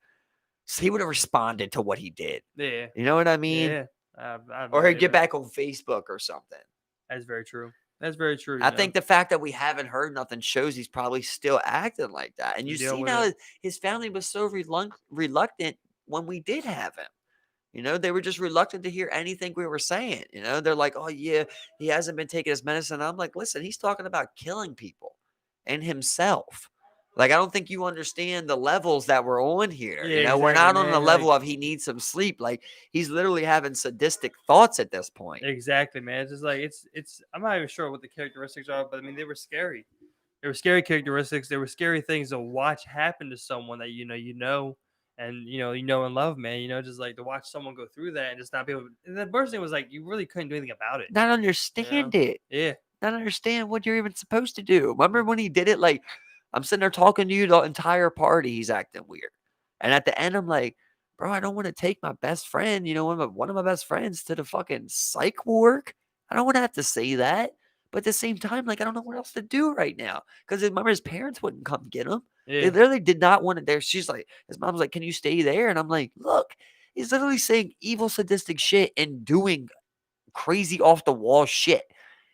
so he would have responded to what he did. Yeah, You know what I mean? yeah. I have no Or he'd idea, get man. back on Facebook or something. That's very true. That's very true. I think the fact that we haven't heard nothing shows he's probably still acting like that. And you Dealing see with now it. his family was so reluctant when we did have him. They were just reluctant to hear anything we were saying. They're like, oh, yeah, he hasn't been taking his medicine. I'm like, listen, he's talking about killing people and himself. Like, I don't think you understand the levels that we're on here. Yeah, We're exactly, not on the man. level Like of he needs some sleep. Like, he's literally having sadistic thoughts at this point. exactly, man. It's just like it's. I'm not even sure what the characteristics are, but I mean they were scary. They were scary characteristics. They were scary things to watch happen to someone that and and love, man. Just like to watch someone go through that and just not be able. And the worst thing was like you really couldn't do anything about it. Not You know? understand it. Yeah, Not understand what you're even supposed to do. Remember when he did it? Like, I'm sitting there talking to you the entire party. He's acting weird. And at the end, I'm like, bro, I don't want to take my best friend, one of my best friends to the fucking psych ward. I don't want to have to say that. But at the same time, like, I don't know what else to do right now. Because remember, his parents wouldn't come get him. They yeah, literally did not want it there. She's like, his mom's like, can you stay there? And I'm like, look, he's literally saying evil, sadistic shit and doing crazy off the wall shit.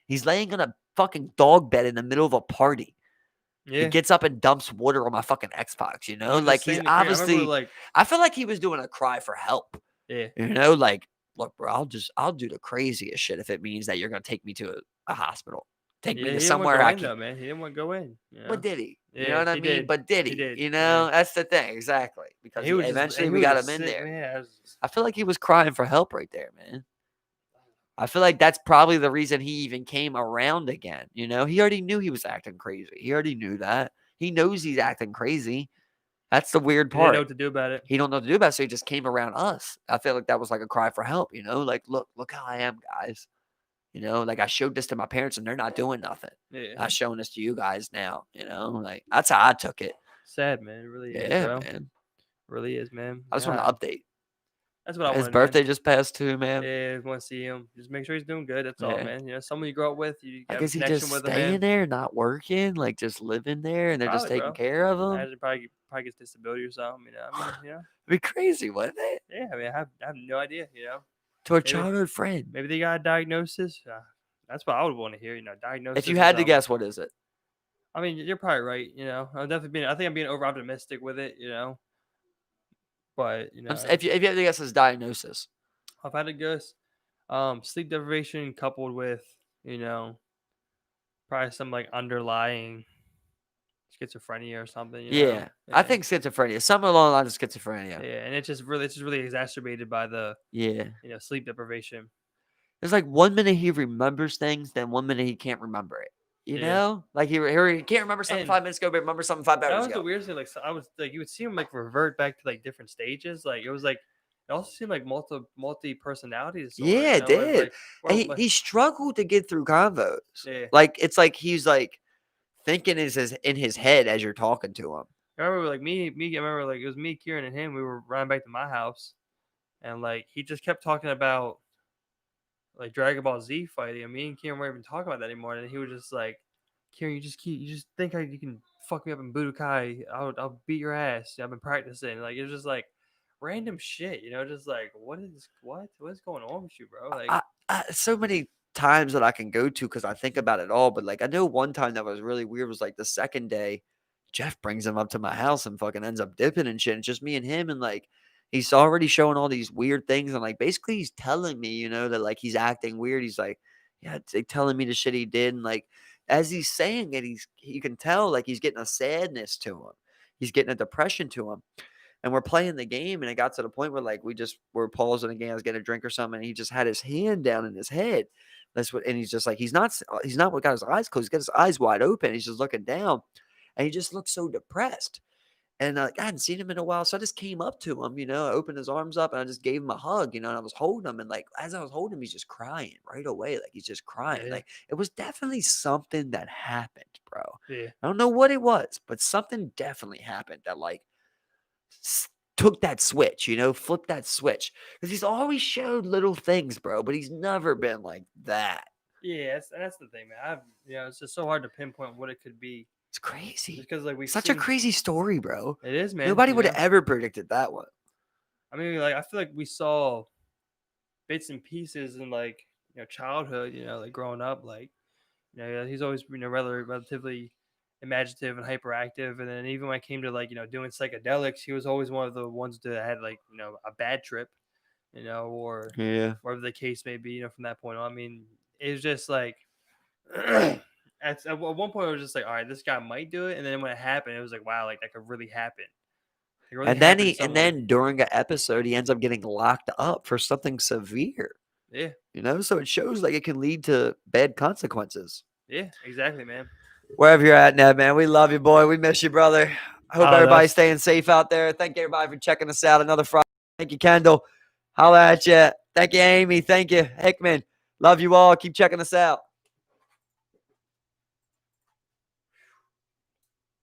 He's laying on a fucking dog bed in the middle of a party. He yeah. gets up and dumps water on my fucking Xbox, He was Like just he's saying I remember obviously like I feel like he was doing a cry for help. yeah, Like, look, bro, I'll do the craziest shit if it means that you're gonna take me to a hospital. Take me yeah. to He didn't want to somewhere go I in can. though, man. He didn't want to go in. But did he? You know Yeah, what I he mean? did. But did He he? did. That's the thing. Exactly. Because He was just eventually he we was got a him in sick there. man. I feel like he was crying for help right there, man. I feel like that's probably the reason he even came around again. He already knew he was acting crazy. He already knew that. He knows he's acting crazy. That's the weird He didn't know part. what to do about it. He don't know what to do about it, so he just came around us. I feel like that was like a cry for help, like, look how I am, guys. Like I showed this to my parents and they're not doing nothing. Yeah. I'm showing this to you guys now, like that's how I took it. Sad, man. It really is, Yeah, bro. man. Really is, man. I just want to God. update. That's what I His wanted, man. birthday just passed too, man. Yeah, want to see him. Just make sure he's doing good. That's all, Yeah. man. Someone you grow up with, you Like, have a is he just connection with him, staying man. there, not working, like just living there, and they're just Probably, taking bro. care of him? Imagine probably gets disability or something. I mean, It'd be crazy, wouldn't it? yeah. I mean, I have no idea. To a Maybe childhood friend. maybe they got a diagnosis. That's what I would want to hear. Diagnosis If you or had to something. guess, what is it? I mean, you're probably right. I'm definitely being. I think I'm being over optimistic with it. But If you had to guess his diagnosis. I've had a guess. Sleep deprivation coupled with you know probably some like underlying schizophrenia or something. Yeah. I think schizophrenia. Something along the lines of schizophrenia. Yeah, and it's just really exacerbated by the Yeah. sleep deprivation. It's like 1 minute he remembers things, then 1 minute he can't remember it. Yeah, Like he can't remember something and 5 minutes ago, but remember something 5 that hours was the ago. weirdest thing. Like so I was like, you would see him like revert back to like different stages. Like it was like it also seemed like multi personality disorder. Yeah, it Where it's did. like, well, And he struggled to get through convos. yeah. Like it's like he's like thinking in his head as you're talking to him. I remember like I remember like it was me, Kieran, and him. We were running back to my house, and like he just kept talking about like Dragon Ball Z fighting, and me and Kieran weren't even talking about that anymore. And he was just like, "Kieran, you just think you can fuck me up in Budokai? I'll beat your ass. I've been practicing." Like it was just like random shit, just like what's going on with you, bro? Like So many times that I can go to because I think about it all. But like I know one time that was really weird was like the second day, Jeff brings him up to my house and fucking ends up dipping and shit. It's just me and him, and like He's already showing all these weird things, and, like, basically he's telling me, that, like, he's acting weird. He's like, "Yeah," they telling me the shit he did, and, like, as he's saying it, you can tell, like, he's getting a sadness to him. He's getting a depression to him. And we're playing the game, and it got to the point where, like, we just were pausing the game. I was getting a drink or something, and he just had his hand down in his head. And he's just like, he's not got his eyes closed. He's got his eyes wide open. He's just looking down, and he just looks so depressed. And I hadn't seen him in a while, so I just came up to him, I opened his arms up, and I just gave him a hug, and I was holding him, and, like, as I was holding him, he's just crying right away, like, he's just crying, Yeah. like, it was definitely something that happened, bro. Yeah. I don't know what it was, but something definitely happened that, like, took that switch, flipped that switch. Because he's always showed little things, bro, but he's never been like that. Yeah, that's the thing, man. It's just so hard to pinpoint what it could be. It's crazy. Because like Such a crazy story, bro. It is, man. Nobody would have ever predicted that one. I mean, like, I feel like we saw bits and pieces in, like, childhood, like growing up, like, he's always, relatively imaginative and hyperactive. And then even when it came to, like, doing psychedelics, he was always one of the ones that had, like, a bad trip, or Yeah. whatever the case may be, from that point on. I mean, it was just like, at one point, I was just like, all right, this guy might do it. And then when it happened, it was like, wow, like, that could really happen. And then during an episode, he ends up getting locked up for something severe. Yeah. So it shows like it can lead to bad consequences. Yeah, exactly, man. Wherever you're at, Ned, man, we love you, boy. We miss you, brother. I hope everybody's staying safe out there. Thank you, everybody, for checking us out. Another Friday. Thank you, Kendall. Holla at you. Thank you, Amy. Thank you, Hickman. Love you all. Keep checking us out.